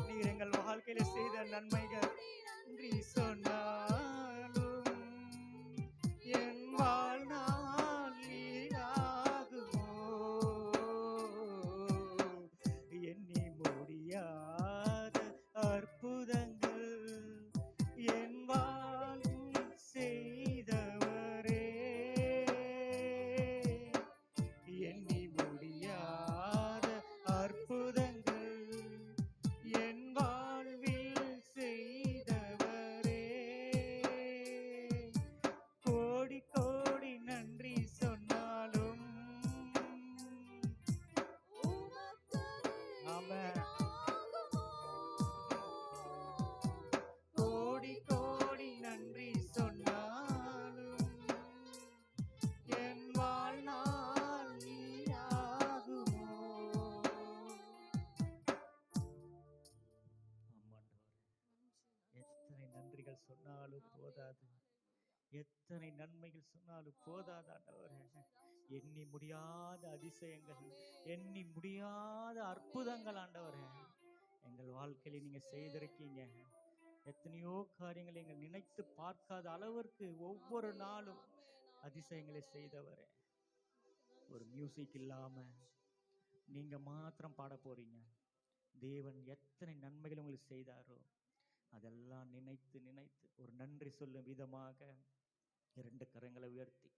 நீர் எங்கள் வாழ்க்கையில செய்த நன்மைகள் நன்றி சொன்னாலும் என் வாழ்நாள் ஈடாகுமோ? எண்ணி முடியாத அற்புதங்கள் என் வாழ்வில் செய்தவரே, எண்ணி முடியாத அற்புதங்கள் என் வாழ்வில் செய்தவரே, கோடி கோடி நன்றி சொன்னாலும் ஆமென். கோடி கோடி நன்றி சொன்னாலும் என் வாழ்நாள் ஈடாகுமோ? எத்தனை நன்றிகள் சொன்னாலும் போதாது, எத்தனை நன்மைகள் சொன்னாலும் போதாது ஆண்டவரே. எண்ணி முடியாத அதிசயங்கள், எண்ணி முடியாத அற்புதங்கள் ஆண்டவரே எங்கள் வாழ்க்கையில நீங்க செய்திருக்கீங்க. எத்தனையோ காரியங்களை எங்கள் நினைத்து பார்க்காத அளவிற்கு ஒவ்வொரு நாளும் அதிசயங்களை செய்தவரே. ஒரு மியூசிக் இல்லாம நீங்க மாத்திரம் பாட போறீங்க. தேவன் எத்தனை நன்மைகள் உங்களுக்கு செய்தாரோ அதெல்லாம் நினைத்து நினைத்து ஒரு நன்றி சொல்லும் விதமாக இரண்டு கரங்களை உயர்த்தி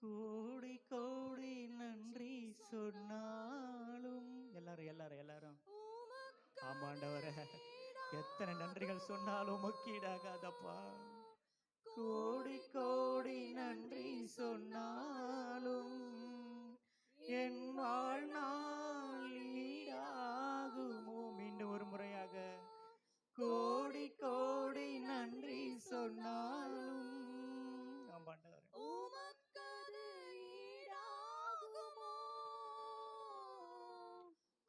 கோடி கோடி நன்றி சொன்னாலும் எல்லாரும் எல்லாரும் எல்லாரும் ஆமாண்டவரே, எத்தனை நன்றிகள் சொன்னாலும் உமக்கு ஈடாகாதப்பா. கோடி கோடி நன்றி சொன்னாலும் என் வாழ்நாள் ஈடாகுமோ? மீண்டும் ஒரு முறையாக கோடி கோடி நன்றி சொன்னாலும் ஆமாண்டவரே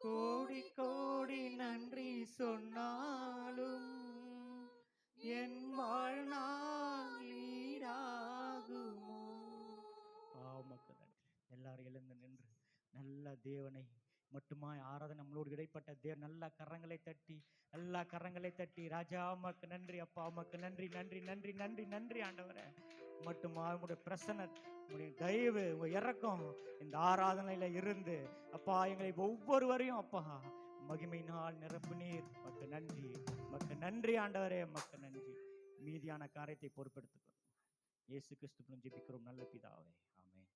கோடி கோடி நன்றி சொன்னாலும் என் வாழ்நாள் ஈடாகுமோ? ஆமக்கு நன்றி. எல்லாரும் எழுந்து நின்று நல்ல தேவனை மட்டுமாய் ஆராதனை நம்மளோடு இடைப்பட்ட தேவன் நல்ல கரங்களை தட்டி, எல்லா கரங்களை தட்டி, ராஜா உமக்கு நன்றி, அப்பா உமக்கு நன்றி நன்றி நன்றி நன்றி நன்றி ஆண்டவரே. மட்டுமா உங்களுடைய பிரசன்ன, உங்களுடைய தயவு, உங்க இறக்கம் இந்த ஆராதனையில இருந்து அப்பா எங்களை ஒவ்வொருவரையும் அப்பா மகிமையினால் நிரப்புனீர். மக்கு நன்றி, மக்கு நன்றி ஆண்டவரே, மக்கு நன்றி. மீதியான காரியத்தை பொறுப்பெடுத்துக்கிறோம். இயேசு கிறிஸ்துவின் ஜெபிக்கிறோம் நல்ல பிதாவே, ஆமென்.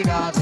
God.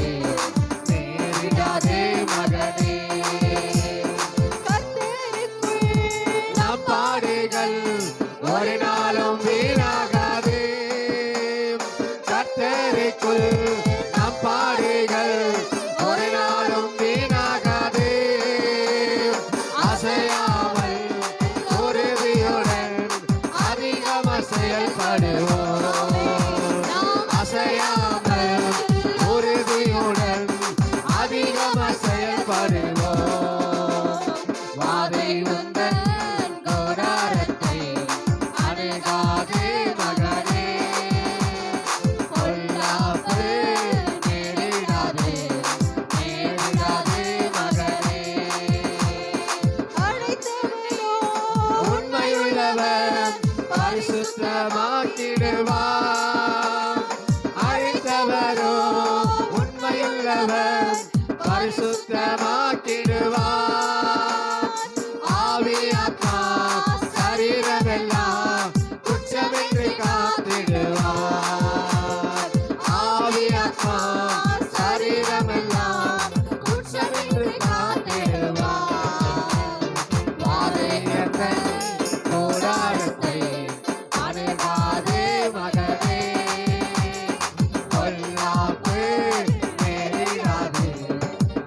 வல்லவர் பரிசுத்தமாக்கிடுவார். ஆவி ஆத்மா சரீரமெல்லாம் குற்றமின்றி காத்திடுவார். ஆவி ஆத்மா சரீரமெல்லாம் குற்றமின்றி காத்திடுவார். வாதையங்கள் கூடாரத்தை அணுகாதே மகனே, பொல்லாப்பு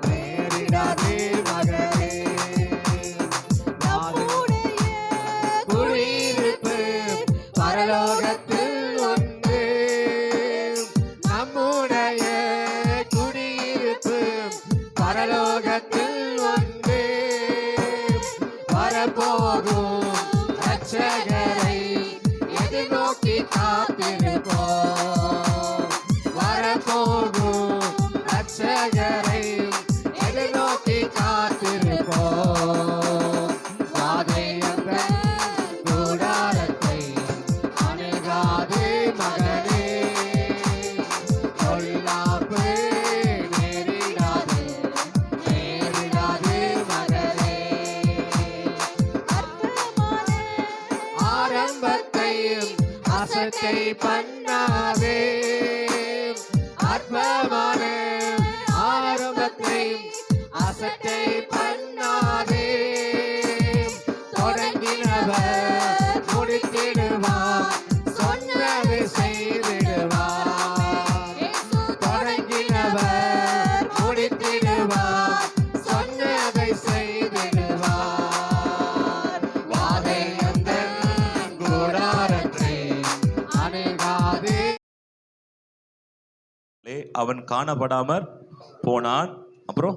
நேரிடாதே மகனே. நம்முடைய குடியிருப்பு பரலோகத்தில் உண்டு. நம்முடைய குடியிருப்பு பரலோகத்தில் உண்டு. வரப்போகும் இரட்சகரை எதிர்நோக்கி காத்திருப்போம். வரப்போகும் இரட்சகரை எதிர்நோக்கி காத்திருப்போம். வாதையங்கள் கூடாரத்தை அணுகாதே மகனே, பொல்லாப்பு நேரிடாதே மகனே. ஆரம்பத்தையும் அசட்டை பண்ணாதே. அற்பமான ஆரம்பத்தையும் அசட்டை பண்ணாதே. தொடங்கினவர் முடித்திடுவார், சொன்னதை செய்திடுவார். தொடங்கினவர் முடித்திடுவார், சொன்னதை செய்திடுவார். வாதையங்கள் கூடாரத்தை அணுகாதே. அவன் காணப்படாமற் போனான். அப்புறம்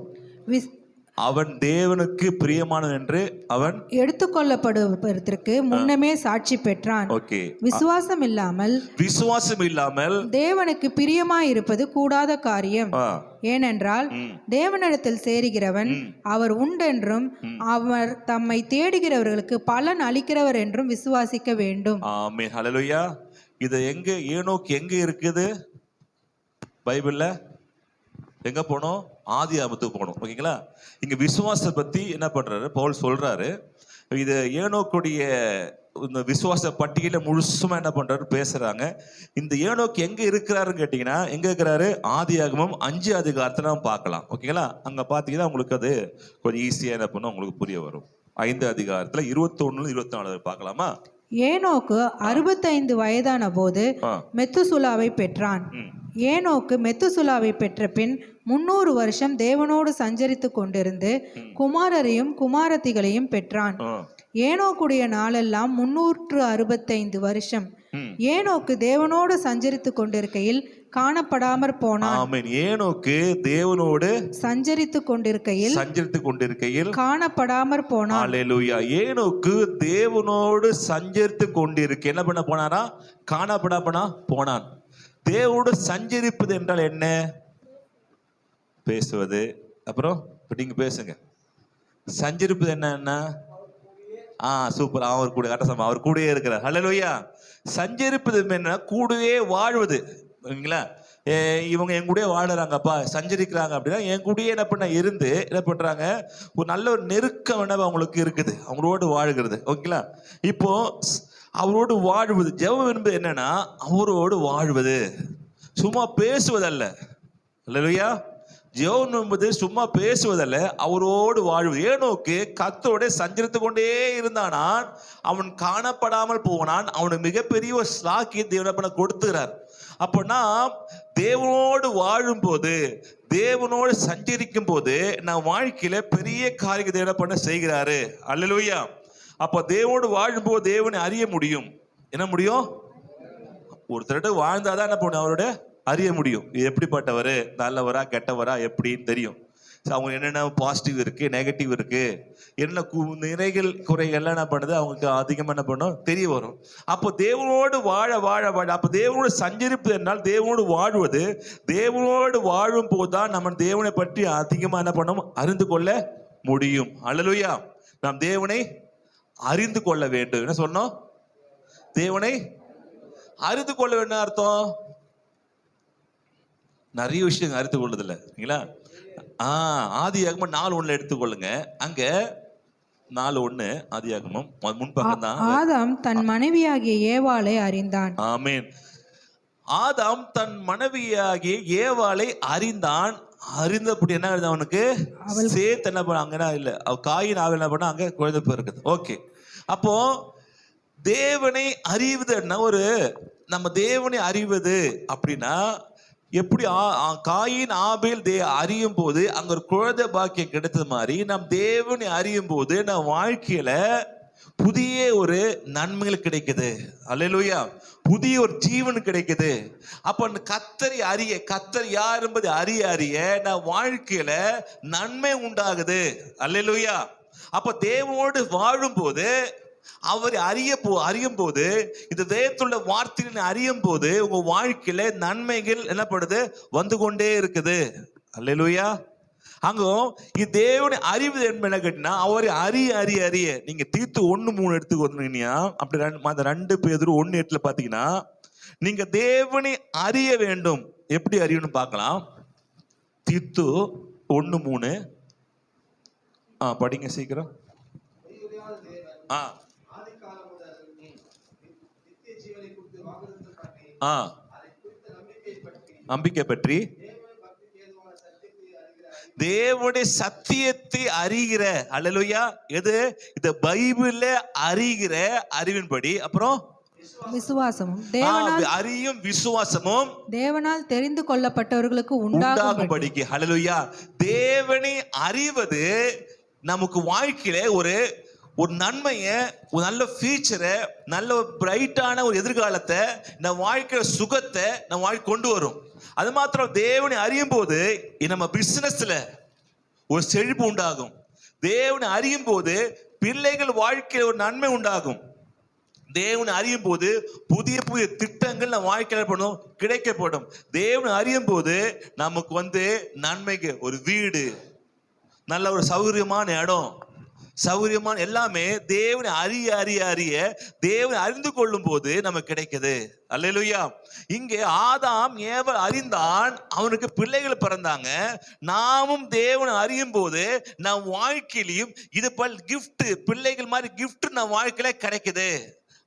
விஸ்- அவன் தேவனுக்கு பிரியமானவன் என்று அவன் எடுத்துக்கொள்ளப்படுவதற்கு முன்னமே சாட்சி பெற்றான். ஓகே, விசுவாசம் இல்லாமல் விசுவாசம் இல்லாமல் தேவனுக்கு பிரியமாயிருப்பது கூடாத காரியம். ஆ, ஏனென்றால் ம், தேவனிடத்தில் சேருகிறவன் அவர் உண்டென்றும் அவர் தம்மை தேடுகிறவர்களுக்கு பலன் அளிக்கிறவர் என்றும் விசுவாசிக்க வேண்டும். ஆமென், ஹல்லேலூயா. இது எங்க ஏனோக்கு எங்க இருக்குது பைபிள்ல? எங்க போனோம்? ஆதியாகமத்துக்கு போகணும். ஓகேங்களா? இங்க விசுவாசத்தை பத்தி என்ன பண்றாரு பவுல் சொல்றாரு. இது ஏனோக்குடைய இந்த விசுவாச பட்டியல முழுசுமா என்ன பண்றாரு பேசுறாங்க. இந்த ஏனோக்கு எங்க இருக்கிறாருன்னு கேட்டீங்கன்னா எங்க இருக்கிறாரு? ஆதியாகமம் 5 அதிகாரத்தை நம்ம பார்க்கலாம். ஓகேங்களா? அங்க பாத்தீங்கன்னா உங்களுக்கு அது கொஞ்சம் ஈஸியா என்ன பண்ணும் உங்களுக்கு புரிய வரும். 5 அதிகாரத்துல 21 24 பார்க்கலாமா? ஏனோக்கு 65 வயதான போது ஆ, மெத்துசுலாவை பெற்றான். ம், ஏனோக்கு மெத்துசுலாவை பெற்ற பின் 300 வருஷம் தேவனோடு சஞ்சரித்து கொண்டிருந்து குமாரரையும் குமாரத்திகளையும் பெற்றான். ஆ, ஏனோக்குடைய நாளெல்லாம் 365 வருஷம். ம். ஏனோக்கு தேவனோடு சஞ்சரித்து கொண்டிருக்கையில் காணப்படாமற் போனான். ஆமென். ஏனோக்கு தேவனோடு சஞ்சரித்து கொண்டிருக்கையில் சஞ்சரித்து கொண்டிருக்கையில் காணப்படாமற் போனான். அல்லேலூயா. ஏனோக்கு தேவனோடு சஞ்சரித்து கொண்டிருக்க என்ன பண்ண போனாரா? காணப்படாம போனான். தேவனோடு சஞ்சரிப்பது என்றால் என்ன? பேசுவது. அப்புறம் இப்ப நீங்க பேசுங்க. சஞ்சரிப்பது என்னன்னா சூப்பர். அவர் கூட கரெக்டா அவர் கூடயே இருக்கிறார். அல்லேலூயா. சஞ்சரிப்பது என்ன? கூடவே வாழ்வது. ஓகேங்களா? இவங்க என் கூடயே வாழறாங்கப்பா, சஞ்சரிக்கிறாங்க அப்படின்னா என் கூடயே என்ன பண்ண இருந்து என்ன பண்றாங்க? ஒரு நல்ல ஒரு நெருக்கம் என்ன அவங்களுக்கு இருக்குது, அவங்களோடு வாழ்கிறது. ஓகேங்களா? இப்போ அவரோடு வாழ்வது, ஜெபம் என்பது என்னன்னா அவரோடு வாழ்வது, சும்மா பேசுவதல்ல. அல்லேலூயா. ஜெபம் என்பது சும்மா பேசுவதல்ல, அவரோடு வாழ்வது. ஏனோக்கு கர்த்தரோட சஞ்சரித்து கொண்டே இருந்தானான். அவன் காணப்படாமல் போனான். அவனுக்கு மிகப்பெரிய ஒரு ஸ்லாக்கியத்தை தேவன் கொடுத்துகிறார். அப்போனா தேவனோடு வாழும் போது, தேவனோடு சஞ்சரிக்கும் போது நான் வாழ்க்கையில பெரிய காரியத்தை தேவன் பண்ண செய்கிறாரு. அல்லேலூயா. அப்ப தேவனோடு வாழும் போது தேவனை அறிய முடியும். என்ன முடியும்? ஒருத்தர்கிட்ட வாழ்ந்தாதான் என்ன பண்ணும்? அவரோட அறிய முடியும். இது எப்படிப்பட்டவர், நல்லவரா கெட்டவரா எப்படின்னு தெரியும். அவங்க என்னென்ன பாசிட்டிவ் இருக்கு, நெகட்டிவ் இருக்கு, என்ன நிறைகள் குறைகள்லாம் என்ன பண்ணுது அவங்களுக்கு அதிகமாக என்ன பண்ணும் தெரிய வரும். அப்போ தேவனோடு வாழ வாழ வாழ, அப்போ தேவனோடு சஞ்சரிப்பு என்றால் தேவனோடு வாழ்வது. தேவனோடு வாழும் போதுதான் நம்ம தேவனை பற்றி அதிகமாக என்ன பண்ணணும் அறிந்து கொள்ள முடியும். அல்லேலூயா. நாம் தேவனை அறிந்து கொள்ள வேண்டும். என்ன சொன்னோம்? தேவனை அறிந்து கொள்ள வேண்டும். அர்த்தம் நிறைய விஷயம் அறிந்து கொள்ளுதில்ல சரிங்களா. ஆதியாகமம் 4:1 எடுத்துக்கொள்ளுங்க. அங்க 4:1 ஆதியாகமம் முன்பக்கம் தான். ஆதாம் தன் மனைவியாகிய ஏவாளை அறிந்தான். ஆமென். ஆதாம் தன் மனைவியாகிய ஏவாளை அறிந்தான். அறிந்தபடி என்ன ஆகுது அவனுக்கு? சேத் என்ன பண்ண அங்கன்னா இல்ல, காயின் ஆவல் என்ன பண்ண அங்க குழந்தை இருக்குது. ஓகே, அப்போ தேவனை அறிவதுன்னா நம்ம தேவனை அறிவது அப்படின்னா எப்படி காயின் ஆபேல் அறியும் போது அங்க ஒரு குழந்தை பாக்கியம் கிடைத்தது மாதிரி நம் தேவனை அறியும் போது நம் வாழ்க்கையில புதிய ஒரு நன்மைகள் கிடைக்குது. அல்லேலூயா. புதிய ஒரு ஜீவன் கிடைக்குது. அப்ப கர்த்தர் யார் என்பது அறிய நம் வாழ்க்கையில நன்மை உண்டாகுது. அல்லேலூயா. அப்ப தேவனோடு வாழும் போது அவரை அறியும் போது இந்த தேவத்துள்ள வார்த்தைகளை அறியும் போது உங்க வாழ்க்கையில நன்மைகள் என்னப்படுது? வந்து கொண்டே இருக்குது. அல்லேலூயா. அங்க தேவனை அறிவது என்ன கேட்டீங்கன்னா அவரை அறிய நீங்க தீத்து 1:3 எடுத்துக்கோங்க. அப்படி அந்த 2 பேதுரு 1:8 பாத்தீங்கன்னா நீங்க தேவனை அறிய வேண்டும். எப்படி அறியணும் பார்க்கலாம். தீத்து 1:3 படிங்க சீக்கிரம். நம்பிக்கை பற்றி தேவனுடைய சத்தியத்தை அறிகிற. அல்லேலூயா. எது? இந்த பைபிள்ல அறிகிற அறிவின்படி அப்புறம் விசுவாசமும் அறியும் விசுவாசமும் தேவனால் தெரிந்து கொள்ளப்பட்டவர்களுக்கு உண்டாகும்படிக்கு. அல்லேலூயா. தேவனை அறிவது நமக்கு வாழ்க்கையில ஒரு நன்மைய, ஒரு நல்ல ஃபியூச்சரை, நல்ல பிரைட்டான ஒரு எதிர்காலத்தை, நம்ம வாழ்க்கையில சுகத்தை நம்ம வாழ்க்கை கொண்டு வரும். அது மாத்திரம் தேவனை அறியும் போது நம்ம பிசினஸ்ல ஒரு செழிப்பு உண்டாகும். தேவனை அறியும் போது பிள்ளைகள் வாழ்க்கையில ஒரு நன்மை உண்டாகும். தேவனை அறியும் போது புதிய புதிய திட்டங்கள் நம்ம வாழ்க்கையில பண்ணும் கிடைக்கப்படும். தேவனை அறியும் போது நமக்கு நன்மைக்கு ஒரு வீடு, நல்ல ஒரு சௌகரியமான இடம், சௌகரியமான எல்லாமே தேவனை அறிய தேவனை அறிந்து கொள்ளும் போது நமக்கு கிடைக்குது. அல்லேலூயா. இங்கே ஆதாம் ஏவல் அறிந்தான், அவனுக்கு பிள்ளைகள் பிறந்தாங்க. நாமும் தேவனை அறியும் போது நம் வாழ்க்கையிலையும் இது போல் கிஃப்ட், பிள்ளைகள் மாதிரி கிஃப்ட் நம் வாழ்க்கையில கிடைக்குது.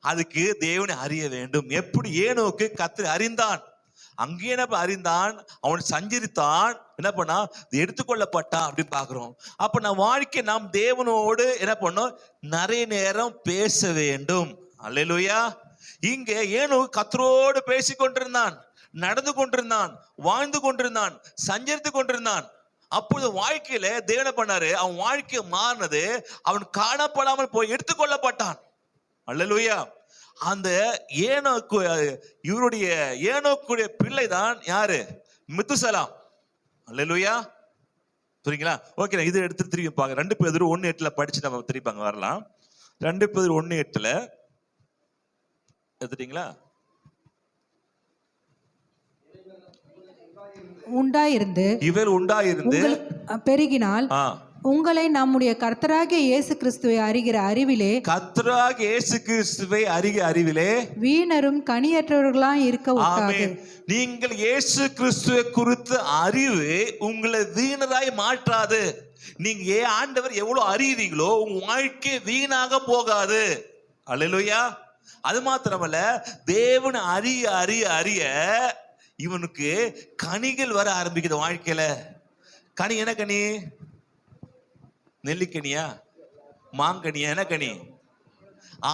அதுக்கு தேவனை அறிய வேண்டும். எப்படி? ஏனோக்கு கர்த்தரை அறிந்தான். அங்கே என்ன அறிந்தான்? அவன் சஞ்சரித்தான். என்ன பண்ணா? எடுத்துக்கொள்ளப்பட்டான் அப்படின்னு பாக்குறோம். அப்ப நம்ம வாழ்க்கை நாம் தேவனோடு என்ன பண்ணோம்? நிறைய நேரம் பேச வேண்டும். அல்லேலூயா. இங்கே ஏனோக்கு கர்த்தரோடு பேசிக் கொண்டிருந்தான், நடந்து கொண்டிருந்தான், வாழ்ந்து கொண்டிருந்தான், சஞ்சரித்து கொண்டிருந்தான். அப்பொழுது வாழ்க்கையில தேவனை பண்ணாரு, அவன் வாழ்க்கை மாறினது. அவன் காணப்படாமல் போய் எடுத்துக்கொள்ளப்பட்டான். அல்லேலூயா. அந்த ஏனோக்குடைய பிள்ளை தான் யாரு? மெத்துசலாம். அல்லேலூயா. சரிங்களா? ஓகே, இது எடுத்து திரும்பி பாக்க 2 பேதுரு 1:8 படிச்சு நம்ம திருப்பாங்க வரலாம். 2 பேதுரு 1:8 எடுத்துட்டீங்களா? உண்டாயிருந்து பெருகினால் உங்களை நம்முடைய கர்த்தராகிய இயேசு கிறிஸ்துவை அறிகிற அறிவிலே வீணரும் கனியற்றவர்களாய் இருக்க விட்டாது. நீங்கள் இயேசு கிறிஸ்துவை குறித்த அறிவு உங்களை வீணராய் மாற்றாது. நீங்க ஆண்டவர் எவ்வளவு அறியறீங்களோ உங்க வாழ்க்கை வீணாக போகாது. அல்லேலூயா. அது மாத்திரமல்ல, தேவனை அறிய இவனுக்கு கனிகள் வர ஆரம்பிக்குது வாழ்க்கையில. கனி என்ன கனி? நெல்லிக்கனியா, மாங்கனியா? என்ன கனி?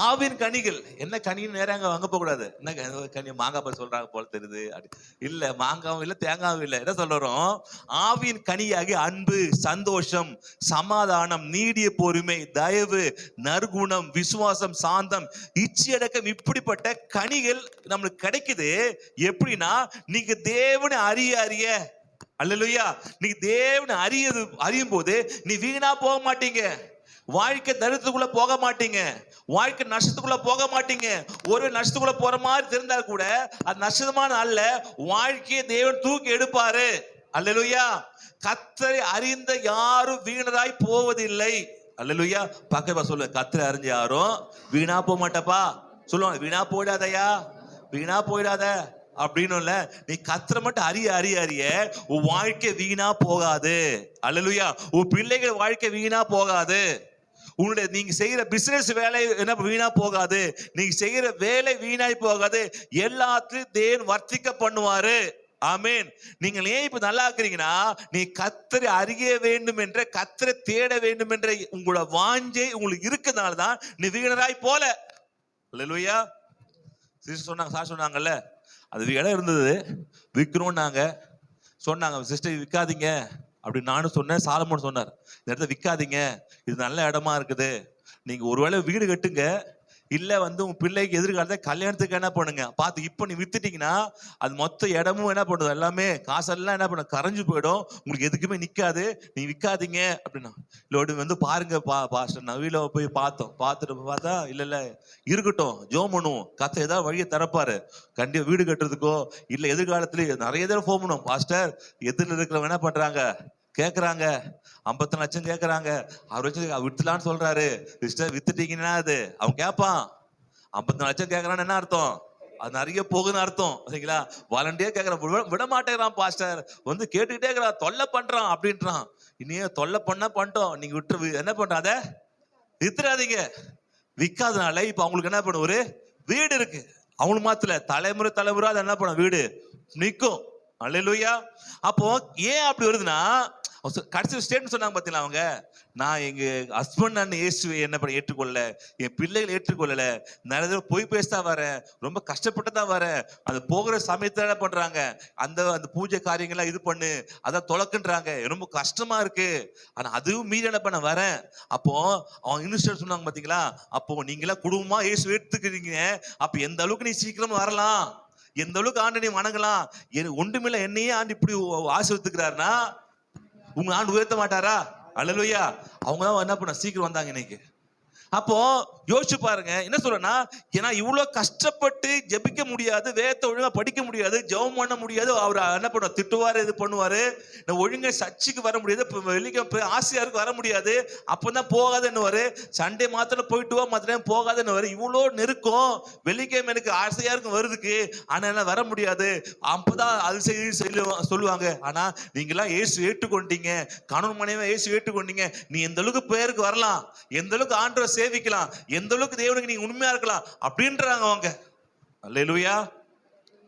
ஆவின் கனிகள். என்ன கனின்னு நேரம் வாங்க போக கூடாது. என்ன கனி? மாங்காய் சொல்றாங்க போல தெரியுது. இல்ல, மாங்காவும் இல்ல, தேங்காவும் இல்ல. என்ன சொல்றோம்? ஆவின் கனியாகி அன்பு, சந்தோஷம், சமாதானம், நீடிய பொறுமை, தயவு, நற்குணம், விசுவாசம், சாந்தம், இச்சையடக்கம், இப்படிப்பட்ட கனிகள் நம்மளுக்கு கிடைக்குது. எப்படின்னா நீங்க தேவனை அறிய அல்லேலூயா. நீ தேவனை அறியும் போது நீ வீணா போக மாட்டீங்க. வாழ்க்கை தரித்திரத்துக்குள்ள போக மாட்டீங்க. வாழ்க்கை நஷ்டத்துக்குள்ள போக மாட்டீங்க. ஒரு நஷ்டத்துக்குள்ள போற மாதிரி தெரிந்தா கூட அது நஷ்டமான அல்ல. வாழ்க்கையை தேவன் தூக்கி எடுப்பாரு. அல்லேலூயா. கர்த்தரை அறிந்த யாரும் வீணராய் போவதில்லை. அல்லேலூயா. பக்கத்துல சொல்லு, கர்த்தரை அறிஞ்ச யாரும் வீணா போக மாட்டப்பா சொல்லுவாங்க. வீணா போயிடாதயா, வீணா போயிடாத. அப்படின்னு நீ கத்தரை மட்டும் அறிய அறிய அறிய உன் வாழ்க்கை வீணா போகாது. அல்லேலூயா. உன் பிள்ளைகள் வாழ்க்கை வீணா போகாது. உன்னுடைய நீங்க செய்யற பிசினஸ் வேலை என்ன வீணா போகாது. நீங்க செய்யற வேலை வீணாய் போகாது. எல்லாத்தையும் தேவன் வர்த்திக்க பண்ணுவாரு. ஆமென். நீங்கள் ஏன் இப்ப நல்லா இருக்கிறீங்கன்னா, நீ கத்தரை அறிய வேண்டும் என்ற, கத்தரை தேட வேண்டும் என்ற உங்களோட வாஞ்சை உங்களுக்கு இருக்கிறதுனால தான் நீ வீணராய் போல. அல்லேலூயா. சிஸ்டர் சொன்னாங்க, சார் சொன்னாங்கல்ல, அது இடம் இருந்தது விற்கணும்னாங்க. சொன்னாங்க, சிஸ்டர் விற்காதீங்க அப்படின்னு நானும் சொன்னேன். சாலமோன் சொன்னார், இந்த இடத்த விற்காதீங்க, இது நல்ல இடமா இருக்குது, நீங்க ஒருவேளை வீடு கட்டுங்க, இல்ல உங்க பிள்ளைக்கு எதிர்காலத்தை கல்யாணத்துக்கு என்ன பண்ணுங்க பார்த்து. இப்ப நீ வித்துட்டீங்கன்னா அது மொத்த இடமும் என்ன பண்ணுது, எல்லாமே காசெல்லாம் என்ன பண்ண கரைஞ்சு போயிடும், உங்களுக்கு எதுக்குமே நிக்காது, நீ விற்காதீங்க அப்படின்னா. இல்ல பாருங்க பாஸ்டர், நான் வீட்டுல போய் பார்த்துட்டு பார்த்தா இல்ல இருக்கட்டும், ஜோம் பண்ணுவோம், கத்தை ஏதாவது வழியை திறப்பாரு, கண்டிப்பா வீடு கட்டுறதுக்கோ இல்ல எதிர்காலத்துல நிறைய தடவை ஃபோன் பண்ணுவோம். பாஸ்டர் எதிரில் இருக்கிறவங்க என்ன பண்றாங்க கேக்குறாங்க, 50 லட்சம் கேக்குறாங்க, அவர் வச்சு வித்துலான்னு சொல்றாரு. வித்துட்டீங்கன்னா அது அவன் கேட்பான். 50 லட்சம் கேக்குறான்னு என்ன அர்த்தம், அது நிறைய போகுதுன்னு அர்த்தம். சரிங்களா? வாலண்டியர் கேக்குறான், விட மாட்டேங்கிறான் பாஸ்டர், கேட்டுக்கிட்டே இருக்கிறான், தொல்லை பண்றான் அப்படின்றான். இனியே தொல்லை பண்ணிட்டோம், நீங்க விட்டு என்ன பண்ற, அதை வித்துறாதீங்க. விற்காதனால இப்ப அவங்களுக்கு என்ன பண்ண, ஒரு வீடு இருக்கு. அவங்களுக்கு மாத்திர தலைமுறை அதை என்ன பண்ண, வீடு நிற்கும். அல்லேலூயா. அப்போ ஏன் அப்படி வருதுன்னா, கடைசி ஸ்டேட்மெண்ட் சொன்னாங்க பாத்தீங்களா அவங்க, நான் எங்க ஹஸ்பண்ட் நான் இயேசுவை என்ன பண்ண ஏற்றுக்கொள்ள, என் பிள்ளைகள் ஏற்றுக்கொள்ளல, நிறைய தடவை போய் பேசதான் வரேன், ரொம்ப கஷ்டப்பட்டு தான் வரேன், அது போகிற சமயத்துல என்ன பண்றாங்க, அந்த பூஜை காரியங்கள்லாம் இது பண்ணு, அதான் தொலைக்குன்றாங்க, ரொம்ப கஷ்டமா இருக்கு, ஆனா அதுவும் மீறி என்ன பண்ண வரேன். அப்போ அவங்க இன்ஸ்டன்ட் சொன்னாங்க பாத்தீங்களா, அப்போ நீங்களா குடும்பமா இயேசு ஏற்றுக்கிறீங்க, அப்ப எந்த அளவுக்கு நீ சீக்கிரமா வரலாம், எந்த அளவுக்கு ஆண்டு நீ வணங்கலாம். ஒன்றுமில்ல, என்னையே ஆண்டு இப்படி ஆசீர்வதிக்கிறாருன்னா உங்க ஆண்டு உயர்த்த மாட்டாரா? அல்லேலூயா. அவங்க தான் என்ன பண்ண சீக்கிரம் வந்தாங்க இன்னைக்கு. அப்போ யோசிச்சு பாருங்க, என்ன சொல்றேன்னா, ஏன்னா இவ்வளவு கஷ்டப்பட்டு ஜெபிக்க முடியாது, வேதத்தை ஒழுங்கா படிக்க முடியாது, ஜெபம் பண்ண முடியாது, அவர் என்ன பண்ணுவார், திட்டுவாரு, இது பண்ணுவாரு, ஒழுங்கா சர்ச்சுக்கு வர முடியாது, வெள்ளிக்கிழமை ஆசியாருக்கு வர முடியாது, அப்பதான் போகாதுன்னு, சண்டே மாத்திரம் போயிட்டு வா, மாத்திரம் போகாதுன்னு, இவ்வளோ நெருக்கம், வெள்ளிக்கிழமை எனக்கு ஆசையாருக்கும் வருதுக்கு, ஆனா என்ன வர முடியாது, அப்பதான் அது சொல்லுவாங்க. ஆனா நீங்களாம் இயேசு ஏற்றுக்கொண்டீங்க, கணவன் மனைவி இயேசு ஏற்றுக்கொண்டீங்க, நீ எந்த அளவுக்கு பேருக்கு வரலாம், எந்த அளவுக்கு ஆண்டவரை சேவிக்கலாம், எந்த அளவுக்கு தேவனுக்கு நீங்க உண்மையா இருக்கலாம் அப்படின்றாங்க அவங்க. அல்லேலூயா,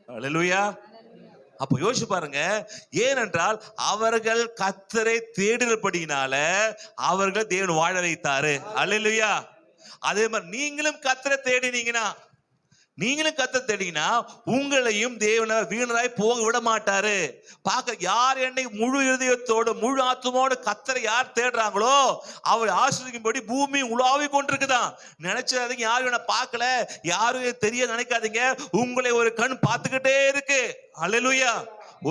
அல்லேலூயா. அப்ப யோசிச்சு பாருங்க, ஏனென்றால் அவர்கள் கர்த்தரை தேடுறபடியினால அவர்கள் தேவன் வாழ வைத்தாரு. அல்லேலூயா. அதே மாதிரி நீங்களும் கர்த்தரை தேடினீங்கன்னா, உங்களையும் தேவனை வீணராய் போக விட மாட்டாரு. பார்க்க யார் என்னை முழு இருதயத்தோடு முழு ஆத்துமோடு கர்த்தரை யார் தேடுறாங்களோ அவர் ஆசீர்வதிக்கும்படி பூமி உலாவி கொண்டிருக்குதான். நினைச்சாதீங்க, யாரும் என்ன பார்க்கல, யாரும் தெரிய நினைக்காதீங்க, உங்களை ஒரு கண் பார்த்துக்கிட்டே இருக்கு. அல்லேலூயா.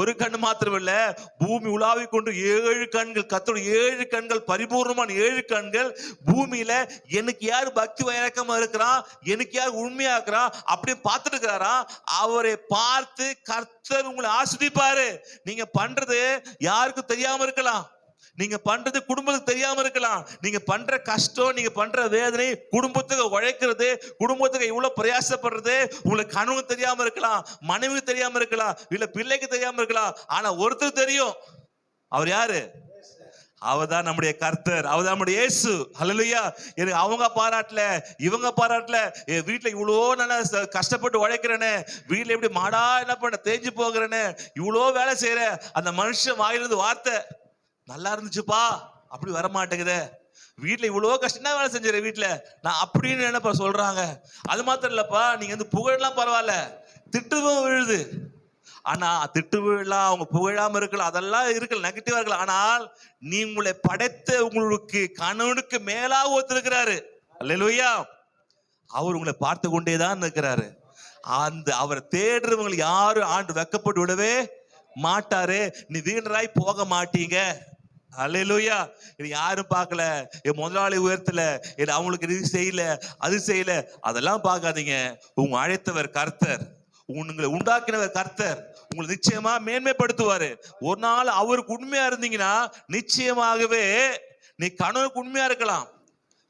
ஒரு கண் மாத்திரம் இல்ல, பூமி உலாவி கொண்டு 7 கண்கள், கர்த்தருடைய 7 கண்கள், பரிபூர்ணமான 7 கண்கள் பூமியில எனக்கு யார் பக்தி வைரக்கமா இருக்கிறான், எனக்கு யார் உண்மையா இருக்கிறான் அப்படி பார்த்துட்டு இருக்கிறாரா. அவரை பார்த்து கர்த்தர் உங்களை ஆசீர்வதிப்பாரு. நீங்க பண்றது யாருக்கும் தெரியாம இருக்கலாம், நீங்க பண்றது குடும்பத்துக்கு தெரியாம இருக்கலாம், நீங்க பண்ற கஷ்டம், நீங்க பண்ற வேதனை, குடும்பத்துக்கு உழைக்கிறது, குடும்பத்துக்கு இவ்வளவு பிரயாசப்படுறது உங்களுக்கு கனவு தெரியாம இருக்கலாம், மனைவி தெரியாம இருக்கலாம், இல்ல பிள்ளைக்கு தெரியாம இருக்கலாம், ஆனா ஒருத்தர் தெரியும். அவர் யாரு? அவர்தான் நம்முடைய கர்த்தர், அவர்தான் நம்முடைய இயேசு. அல்லேலூயா. எனக்கு அவங்க பாராட்டல, இவங்க பாராட்டல, என் வீட்டுல இவ்வளோ நல்லா கஷ்டப்பட்டு உழைக்கிறேன்னு, வீட்டுல எப்படி மாடா என்ன பண்ண தேஞ்சு போகிறேன்னு, இவ்வளோ வேலை செய்யற அந்த மனுஷன் வாயிலிருந்து வார்த்தை நல்லா இருந்துச்சுப்பா அப்படி வர மாட்டேங்குது, வீட்டுல இவ்வளவு கஷ்டம் வேலை செஞ்சிட வீட்டுல நான் அப்படின்னு என்னப்பா சொல்றாங்க. அது மாத்திரம் இல்லப்பா, நீங்க புகழெல்லாம் பரவாயில்ல, திட்டுவும் விழுது, ஆனா திட்டு விழலாம், அவங்க புகழாம இருக்கலாம், அதெல்லாம் இருக்கல, நெகட்டிவா இருக்கலாம், ஆனால் நீ உங்களை படைத்த உங்களுக்கு கணவனுக்கு மேலாக ஒருத்தருக்கிறாரு. அல்லேலூயா. அவர் உங்களை பார்த்து கொண்டேதான் இருக்கிறாரு. அவரை தேடுறவங்களை யாரும் ஆண்டு வெக்கப்பட்டு விடவே மாட்டாரு. நீ வீணராய் போக மாட்டீங்க. அல்லேலூயா. இது யாரும் பார்க்கல, என் முதலாளி உயர்த்தல, அவங்களுக்கு இது செய்யல அது செய்யல, அதெல்லாம் பார்க்காதீங்க. உங்க அழைத்தவர் கர்த்தர், உங்களை உண்டாக்கினவர் கர்த்தர், உங்களை நிச்சயமா மேன்மைப்படுத்துவாரு. ஒரு நாள் அவருக்கு உண்மையா இருந்தீங்கன்னா நிச்சயமாகவே நீ கணவனுக்கு உண்மையா இருக்கலாம்.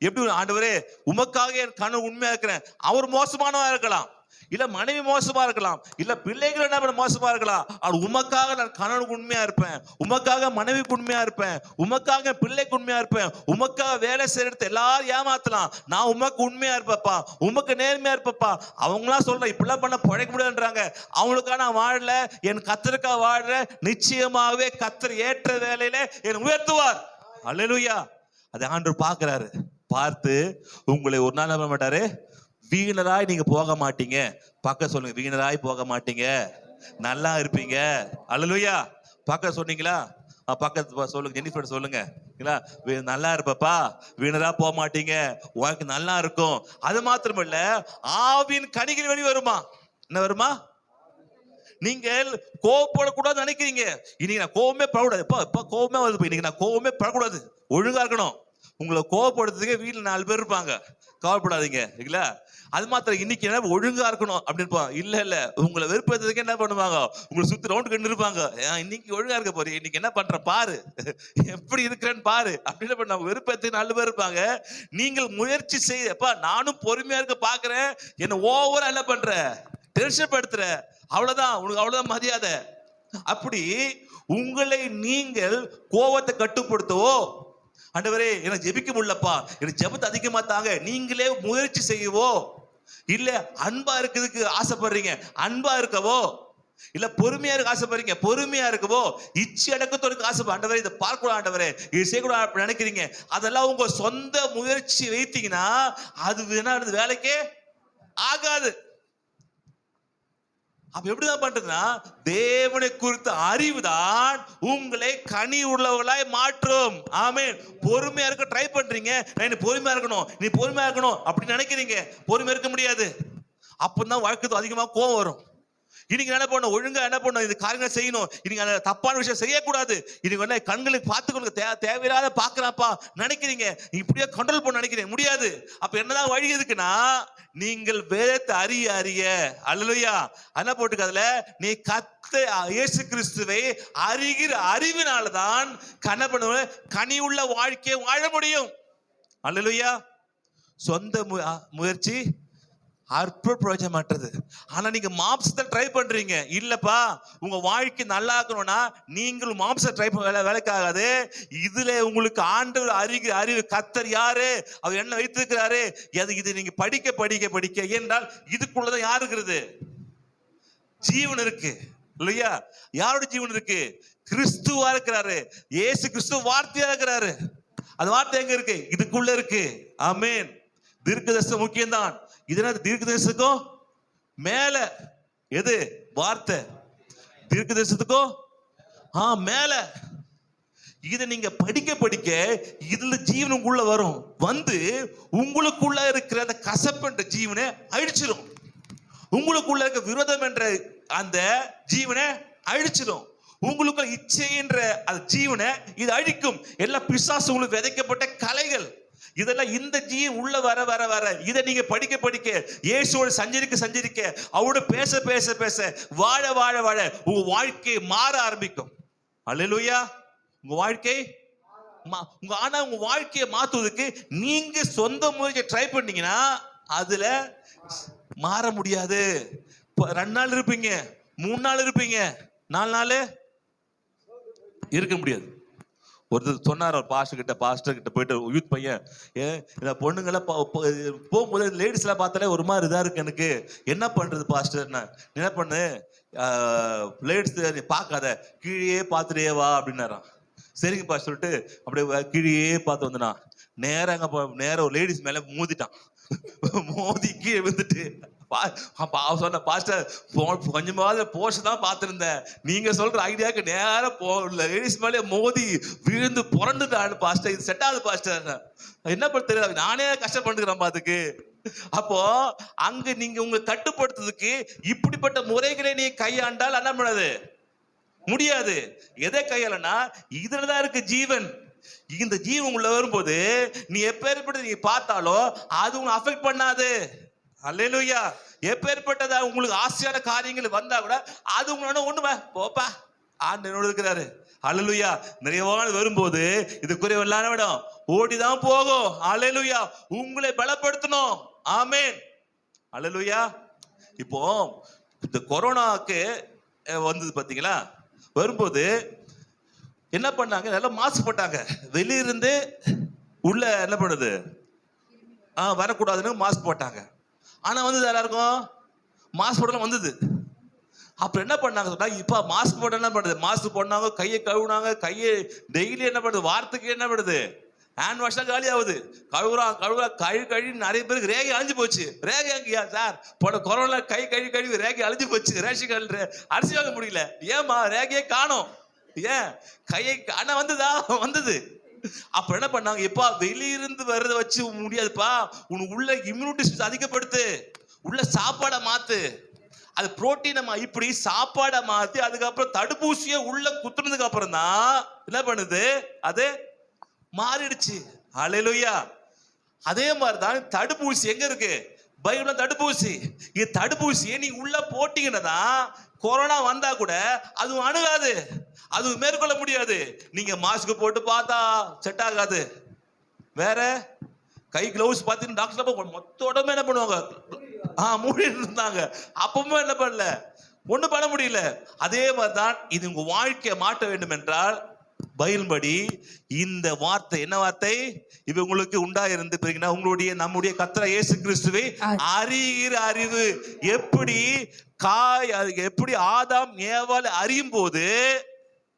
எப்படி ஆண்டவரே உமக்காக என் கணவன் உண்மையா இருக்கிறேன், அவர் மோசமானவா இருக்கலாம், இல்ல மனைவி மோசமா இருக்கலாம், இல்ல பிள்ளைகள் என்ன பண்ண மோசமா இருக்கலாம். ஆனால் உமக்காக நான் கணவனுக்கு உண்மையா இருப்பேன், உமக்காக மனைவிக்கு உண்மையா இருப்பேன், உமக்காக பிள்ளைக்கு உண்மையா இருப்பேன், உமக்காக வேலை செய்யறது எல்லாரும் ஏமாத்தலாம், நான் உமக்கு உண்மையா இருப்பப்பா, உமக்கு நேர்மையா இருப்பப்பா. அவங்களாம் சொல்றேன் இப்படிலாம் பண்ண பழைக்க முடியாதுன்றாங்க. அவங்களுக்காக நான் வாழல, என் கர்த்தருக்காக வாழ்ற, நிச்சயமாகவே கர்த்தர் ஏற்ற வேலையில என்னை உயர்த்துவார். அல்லேலூயா. அதை ஆண்டவர் பார்க்கிறாரு. பார்த்து உங்களை ஒரு நாள் நம்ப மாட்டாரு, வீணராய் நீங்க போக மாட்டீங்க. பக்க சொல்லுங்க, வீணராய் போக மாட்டீங்க, நல்லா இருப்பீங்க. அல்லேலூயா. பக்க சொன்னீங்களா? பக்கத்து சொல்லுங்க, ஜெனிஃபர் சொல்லுங்க, நல்லா இருப்பப்பா, வீணரா போக மாட்டீங்க, உனக்கு நல்லா இருக்கும். அது மாத்திரமல்ல, ஆவின் கனிகள் வெளி வருமா? என்ன வருமா? நீங்கள் கோவப்படக்கூடாது நினைக்கிறீங்க. இன்னைக்கு நான் கோவமே படக்கூடாது, இப்ப கோவமே வருது, இன்னைக்கு நான் கோவமே படக்கூடாது, ஒழுங்கா இருக்கணும். உங்களை கோவப்படுறதுக்கு வீட்டுல 4 பேர் இருப்பாங்க, கவலைப்படாதீங்க. இல்லைங்களா? அது மாத்திரம் இன்னைக்கு என்ன ஒழுங்கா இருக்கணும் அப்படின்னு இல்ல உங்களை வெறுப்பதுக்கு என்ன பண்ணுவாங்க, உங்களை சுத்தி ரவுண்ட் கண்டு இருப்பாங்க. இன்னைக்கு ஒழுங்கா இருக்க போறீங்க, இன்னைக்கு என்ன பண்ற பாரு, எப்படி இருக்கிறேன்னு பாரு அப்படின்னு பண்ண வெறுப்பதுக்கு 4 பேர் இருப்பாங்க. நீங்கள் முயற்சி செய்யப்பா, நானும் பொறுமையா இருக்க பாக்குறேன், என்ன ஓவரா என்ன பண்ற, டென்ஷன் படுத்துற, அவ்வளவுதான் உனக்கு, அவ்வளவுதான் மரியாதை. அப்படி உங்களை நீங்கள் கோவத்தை கட்டுப்படுத்தவோ, ஆண்டவரே எனக்கு ஜெபிக்க முடியலப்பா, எனக்கு ஜெபத்தை அதிகமா தாங்க, நீங்களே முயற்சி செய்யவோ, இல்ல அன்பா இருக்கிறதுக்கு ஆசைப்படுறீங்க, அன்பா இருக்கவோ, இல்ல பொறுமையா இருக்க ஆசைப்படுறீங்க, பொறுமையா இருக்கவோ, இச்சி அடக்கத்தோடு ஆசை, ஆண்டவரே இதை பார்க்கக்கூடாது, ஆண்டவரே இது செய்யக்கூடாது நினைக்கிறீங்க, அதெல்லாம் உங்க சொந்த முயற்சி வைத்தீங்கன்னா அது வேலைக்கே ஆகாது. அப்ப எப்படிதான் பண்றதுன்னா, தேவனை குறித்த அறிவுதான் உங்களை கனி உள்ளவர்களாய் மாற்றும். ஆமென். பொறுமையா இருக்க ட்ரை பண்றீங்க, நான் பொறுமையா இருக்கணும், நீ பொறுமையா இருக்கணும் அப்படின்னு நினைக்கிறீங்க, பொறுமையா இருக்க முடியாது. அப்பதான் வாழ்க்கை அதிகமா கோவம் வரும். இன்னைக்கு என்ன பண்ணணும், ஒழுங்கா என்ன பண்ணணும், இந்த காரியங்களை செய்யணும், இன்னைக்கு அந்த தப்பான விஷயம் செய்யக்கூடாது, இன்னைக்கு என்ன கண்களுக்கு பார்த்துக்கொள்ளுங்க, தேவையில்லாத பாக்குறாப்பா நினைக்கிறீங்க, இப்படியே கண்ட்ரோல் பண்ண நினைக்கிறீங்க, முடியாது. அப்ப என்னதான் வழி இருக்குன்னா, நீங்கள் வேதத்தை அறிய அறிய, அல்லேலூயா, என்ன போட்டுக்க, அதுல நீ இயேசு கிறிஸ்துவை அறிகிற அறிவினால்தான் கனி உள்ள வாழ்க்கையை வாழ முடியும். அல்லேலூயா. சொந்த முயற்சி அற்ப பிரயோஜனமற்றது. ஆனா நீங்க மாம்சத்தை ட்ரை பண்றீங்க, இல்லப்பா உங்க வாழ்க்கை நல்லா இருக்கணும்னா நீங்கள் மாம்சத்தை ட்ரை பண்ண வேலைக்காகாது. இதுல உங்களுக்கு ஆண்டவர் அறிவு கர்த்தர் யாரு, அவர் என்ன வைத்திருக்கிறாரு, இது நீங்க படிக்க படிக்க படிக்க, என்றால் இதுக்குள்ளதான் யாரு இருக்கிறது, ஜீவன் இருக்கு. இல்லையா? யாரோட ஜீவன் இருக்கு? கிறிஸ்துவா இருக்கிறாரு, இயேசு கிறிஸ்து வார்த்தையா இருக்கிறாரு. அந்த வார்த்தை எங்க இருக்கு? இதுக்குள்ள இருக்கு. ஆமென். தீர்க்கதரிசனம் முக்கியம்தான். இதனால தீர்க்கதரிசனத்துக்கும் மேல எது? வார்த்தை. தீர்க்கதரிசனத்துக்கும் மேல. இதை நீங்க படிக்க படிக்க இதுல ஜீவன் உங்களுக்குள்ள வரும், வந்து உங்களுக்குள்ள இருக்கிற அந்த கசப்புன்ற ஜீவனை அழிச்சிடும், உங்களுக்குள்ள இருக்க விரோதம் என்ற அந்த ஜீவனை அழிச்சிடும், உங்களுக்குள்ள இச்சை என்ற அந்த ஜீவனை இது அழிக்கும். எல்லாம் பிசாசு உங்களுக்கு விதைக்கப்பட்ட கலைகள். இதெல்லாம் இந்த ஜீவன் உள்ள வர வர வர இதை நீங்க படிக்க படிக்க, இயேசுவோட சஞ்சரிக்க அவரோட பேச பேச பேச, வாழ வாழ வாழ உங்க வாழ்க்கை மாற ஆரம்பிக்கும். அல்லேலூயா. உங்க வாழ்க்கை ஆனா உங்க வாழ்க்கையை மாத்துவதற்கு நீங்க சொந்த முயற்சி ட்ரை பண்ணீங்கன்னா அதுல மாற முடியாது. 2 நாள் இருப்பீங்க, 3 நாள் இருப்பீங்க, 4 நாள் இருக்க முடியாது. ஒருத்தர் சொன்னார், ஒரு பாஸ்டர் கிட்ட போயிட்டு, யூத் பையன், இந்த பொண்ணுங்கெல்லாம் போகும்போது லேடிஸ் எல்லாம் பார்த்தாலே ஒரு மாதிரி இதா இருக்கு, எனக்கு என்ன பண்றது பாஸ்டர், என்ன பண்ணு, லேடிஸ் நீ பார்க்காத, கீழே பார்த்துட்டே வா அப்படின்னாராம். சரிங்க பாஸ்டர் சொல்லிட்டு அப்படியே கீழே பார்த்து வந்தனா, நேரம் ஒரு லேடிஸ் மேல மோதிட்டான். மோதி கீழே விழுந்துட்டு சொன்ன, பாஸ்டர் கொஞ்சமாவது போஸ்ட் தான் பார்த்திருந்தேன், நீங்க சொல்ற ஐடியாவுக்கு நேரம் லேடிஸ் மேலே மோதி விழுந்து புரண்டுதான் பாஸ்டர், இது செட் ஆகுது பாஸ்டர், என்ன பண்ண நானே கஷ்டப்பட்டுக்கிறேன் பாத்துக்கு. அப்போ அங்க நீங்க உங்க கட்டுப்படுத்துறதுக்கு இப்படிப்பட்ட முறைகளை நீ கையாண்டால் என்ன பண்ணாது, முடியாது. எதை கையாளனா, இதுலதான் இருக்கு ஜீவன். இந்த ஜீவன் உள்ள வரும்போது நீ எப்பேற்பட்ட நீ பார்த்தாலும் அது உங்களை அஃபெக்ட் பண்ணாது. அல்லேலூயா. எப்பேற்பட்டதா உங்களுக்கு ஆசையான காரியங்கள் வந்தா கூட அது உங்களோட ஒண்ணுமே போப்பா, ஆண்டவரோடு இருக்கிறாரு. அல்லேலூயா. நிறைவான வரும்போது இது குறைவில்லாத விடம் ஓடிதான் போகும். அல்லேலூயா. உங்களை பலப்படுத்தணும். ஆமென். அல்லேலூயா. இப்போ இந்த கொரோனாக்கு வந்தது பாத்தீங்களா, வரும்போது என்ன பண்ணாங்க, நல்லா மாஸ்க் போட்டாங்க. வெளியிருந்து உள்ள என்ன பண்ணுது, வரக்கூடாதுன்னு மாஸ்க் போட்டாங்க. ஆனா வந்து எல்லாருக்கும் மாஸ்க் போடலாம் வந்தது. அப்புறம் என்ன பண்ணாங்க சொன்னா, இப்ப மாஸ்க் போட என்ன பண்ணுது, மாஸ்க் போட்டாங்க, கையை கழுவுனாங்க, கையை டெய்லி என்ன பண்ணுது, வாரத்துக்கு என்ன பண்ணுது, ஹேண்ட் வாஷ் தான் காலி ஆகுது. கழுவி நிறைய பேருக்கு ரேகை அழிஞ்சு போச்சு. ரேகை எங்கயா சார், போன கொரோனா கழுவி ரேகை அழிஞ்சு போச்சு. ரேஷன் அரிசி வாங்க முடியல. ஏமா ரேகையே காணோம்? ஏன் கையை ஆனா வந்தது. அப்ப என்ன பண்ணாங்க, எப்பா வெளியிருந்து வர்றதை வச்சு முடியாதுப்பா, உனக்கு உள்ள இம்யூனிட்டி சிஸ்டம் அதிகப்படுத்து, உள்ள சாப்பாடை மாத்து, அது புரோட்டீனை இப்படி சாப்பாடை மாத்தி அதுக்கப்புறம் தடுப்பூசியை உள்ள குத்துனதுக்கு அப்புறம் தான் என்ன பண்ணுது, அது மாறிடுச்சு. ஹல்லேலூயா. அதே மாதிரிதான் தடுப்பூசி எங்க இருக்கு, பைபிள்ல தடுப்பூசி. இது தடுப்பூசியை நீ உள்ள போட்டீங்கன்னா கொரோனா வந்தா கூட அதுவும் அணுகாது, அது மேற்கொள்ள முடியாது. நீங்க மாஸ்க் போட்டு பார்த்தா செட் ஆகாது. வேற கை கிளவுஸ் பார்த்தீங்கன்னா டாக்டர் மொத்த உடம்பு என்ன பண்ணுவாங்க, மூடி இருந்தாங்க. அப்பவும் என்ன பண்ணல, ஒண்ணும் பண்ண முடியல. அதே மாதிரிதான் இது உங்க வாழ்க்கையை மாற்ற வேண்டும் என்றால் பைபிள் படி இந்த வார்த்தை என்ன வார்த்தை, இது உங்களுக்கு உண்டாயிருந்து பிறகுனா உங்களுடைய நம்முடைய கர்த்தர் இயேசு கிறிஸ்துவை அறிகிற அறிவு. எப்படி ஆதாம் ஏவாள் அறியும் போது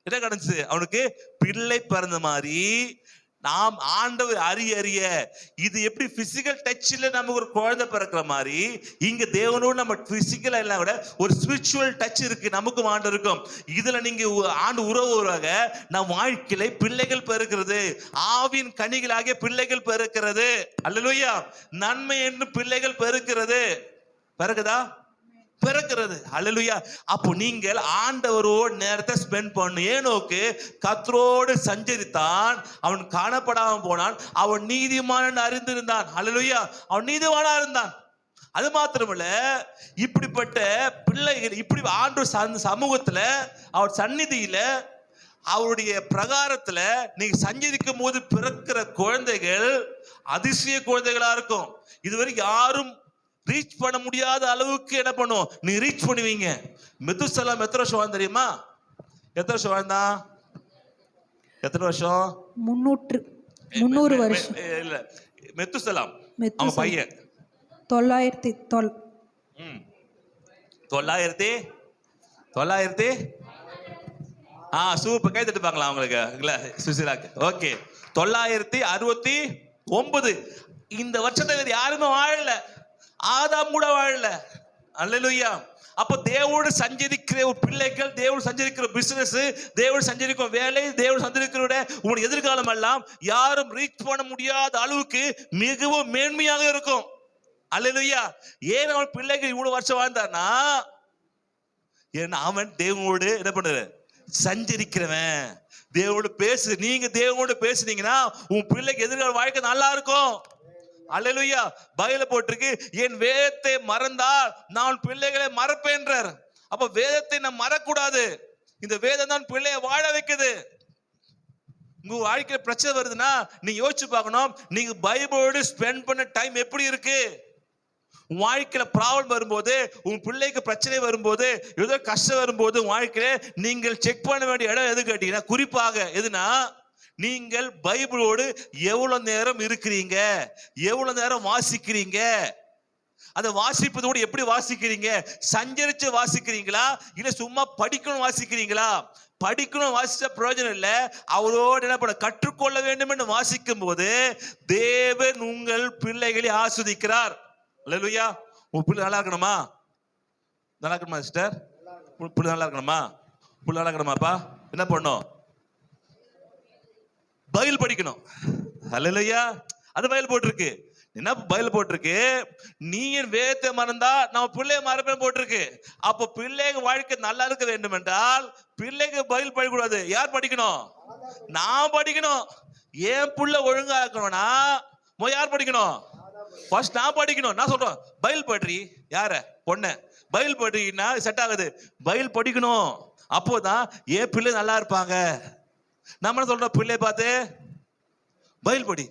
என்ன நடந்துச்சு, அவனுக்கு பிள்ளை பிறந்த மாதிரி நாம் ஆண்டவர் அறிய இது எப்படி பிசிக்கல் டச்ல நமக்கு ஒரு குழந்தை பிறக்கிற மாதிரி இங்க தேவனோடு நம்ம பிசிக்கலா எல்லாம் விட ஒரு ஸ்பிரிச்சுவல் டச் இருக்கு நமக்கும் ஆண்டவருக்கும். இதுல நீங்க ஆண்டு உறவுறாக நம் வாழ்க்கையில பிள்ளைகள் பிறக்கிறது, ஆவின் கனிகளாகிய பிள்ளைகள் பிறக்கிறது. அல்லேலூயா. நன்மை என்று பிள்ளைகள் பிறக்கிறது. பிறக்கிறது. அல்லேலூயா. அப்போ நீங்கள் ஆண்டவரோடு நேரத்தை ஸ்பெண்ட் பண்ணு. ஏனோக்கு கர்த்தரோடு சஞ்சரித்தான், அவன் காணப்படாம போனான், அவன் நீதிமான் அறிந்திருந்தான். அல்லேலூயா. அவன் நீதிமானா இருந்தான். அது மாத்திரமல்ல, இப்படிப்பட்ட பிள்ளைகள் இப்படி ஆண்டவர் சமூகத்துல அவர் சந்நிதியில அவருடைய பிரகாரத்துல நீங்க சஞ்சரிக்கும் போது பிறக்கிற குழந்தைகள் அதிசய குழந்தைகளா இருக்கும். இதுவரை யாரும் ரீச் பண்ண முடியாத அளவுக்கு என்ன பண்ணும், நீ ரீச் பண்ணுவீங்க. மெத்துசலாம் எத்தனை வருஷம் வாழ்ந்தான் தெரியுமா? எத்தனை வருஷம் வாழ்ந்தான்? எத்தனை வருஷம்? 300 வருஷம். இல்ல, மெத்துசலாம் அவன் பையன் 900 சூப்பர், கை தட்டுப்பாங்களா அவங்களுக்கு இல்ல சுசிலாக்கு. ஓகே, 969. இந்த வருஷத்தை வேறு யாருமே வாழல, ஆதாம் கூட வாழல. அல்லேலூயா. அப்போ தேவோடு சஞ்சரிக்கிற ஒரு பிள்ளைகள், தேவோடு சஞ்சரிக்கிற பிசினஸ், தேவோடு சஞ்சரிக்கிற வேலை, தேவோடு சஞ்சரிக்கிற உங்களுடைய எதிர்காலம் எல்லாம் யாரும் ரீச் பண்ண முடியாத அளவுக்கு மிகவும் மேன்மையாக இருக்கும். அல்லேலூயா. ஏன் அவன் பிள்ளைகள் இவ்வளவு வருஷம் வாழ்ந்தானா, ஏன்னா அவன் தேவனோடு என்ன பண்ணுற சஞ்சரிக்கிறவன். தேவோடு பேசு. நீங்க தேவோடு பேசுனீங்கன்னா உன் பிள்ளைக்கு எதிர்கால வாழ்க்கை நல்லா இருக்கும். அல்லேலூயா. பைபிள்ல போட்டிருக்கு, என் வேதத்தை மறந்தால் நான் பிள்ளைகளை மறப்பேன்றார். அப்ப வேதத்தை நான் மறக்கூடாது. இந்த வேதம் தான் பிள்ளைய வாழ வைக்குது. உங்க வாழ்க்கையில பிரச்சனை வருதுன்னா நீங்க யோசிச்சு பார்க்கணும், நீங்க பைபிளோடு ஸ்பெண்ட் பண்ண டைம் எப்படி இருக்கு. உன் வாழ்க்கையில ப்ராப்ளம் வரும்போது, உன் பிள்ளைக்கு பிரச்சனை வரும்போது, ஏதோ கஷ்டம் வரும்போது உன் வாழ்க்கையில நீங்கள் செக் பண்ண வேண்டிய இடம் எது கேட்டீங்கன்னா, குறிப்பாக எதுனா நீங்கள் பைபிளோடு எவ்வளவு நேரம் இருக்கிறீங்க, எவ்வளவு நேரம் வாசிக்கிறீங்க. அதை வாசிப்பதோடு எப்படி வாசிக்கிறீங்க, சஞ்சரிச்சு வாசிக்கிறீங்களா இல்ல சும்மா படிக்கணும் வாசிக்கிறீங்களா? படிக்கணும் வாசிச்ச பிரயோஜனம் இல்ல, அவரோடு என்ன பண்ண கற்றுக்கொள்ள வேண்டும் என்று வாசிக்கும் போது தேவன் உங்கள் பிள்ளைகளை ஆஸ்வதிக்கிறார். அல்லேலூயா. உன் பிள்ளை நல்லா இருக்கணுமா? நல்லா இருக்கணுமா சிஸ்டர்? பிள்ளை நல்லா இருக்கணுமா? பிள்ளை நல்லா இருக்கணுமாப்பா? என்ன பண்ணும்? பைபிள் படிக்கணும். அல்லேலூயா. அது பைபிள் போட்டிருக்கு. என்ன பைபிள் போட்டிருக்கு, நீ என் வேதத்தை மறந்தா நம்ம பிள்ளைய மறப்பேன் போட்டிருக்கு. அப்போ பிள்ளைங்க வாழ்க்கை நல்லா இருக்க வேண்டும் என்றால் பிள்ளைங்க பைபிள் படிக்கக்கூடாது. யார் படிக்கணும்? நான் படிக்கணும். ஏன் புள்ள ஒழுங்கா இருக்கணும்னா யார் படிக்கணும்? ஃபர்ஸ்ட் நான் படிக்கணும். நான் சொல்றேன், பைபிள் படி. யார பொண்ணு பைபிள் படினா செட் ஆகுது. பைபிள் படிக்கணும். அப்போதான் ஏன் பிள்ளை நல்லா இருப்பாங்க. நம்ம என்ன சொல்றோம், பிள்ளை பார்த்து பைபிள் படி.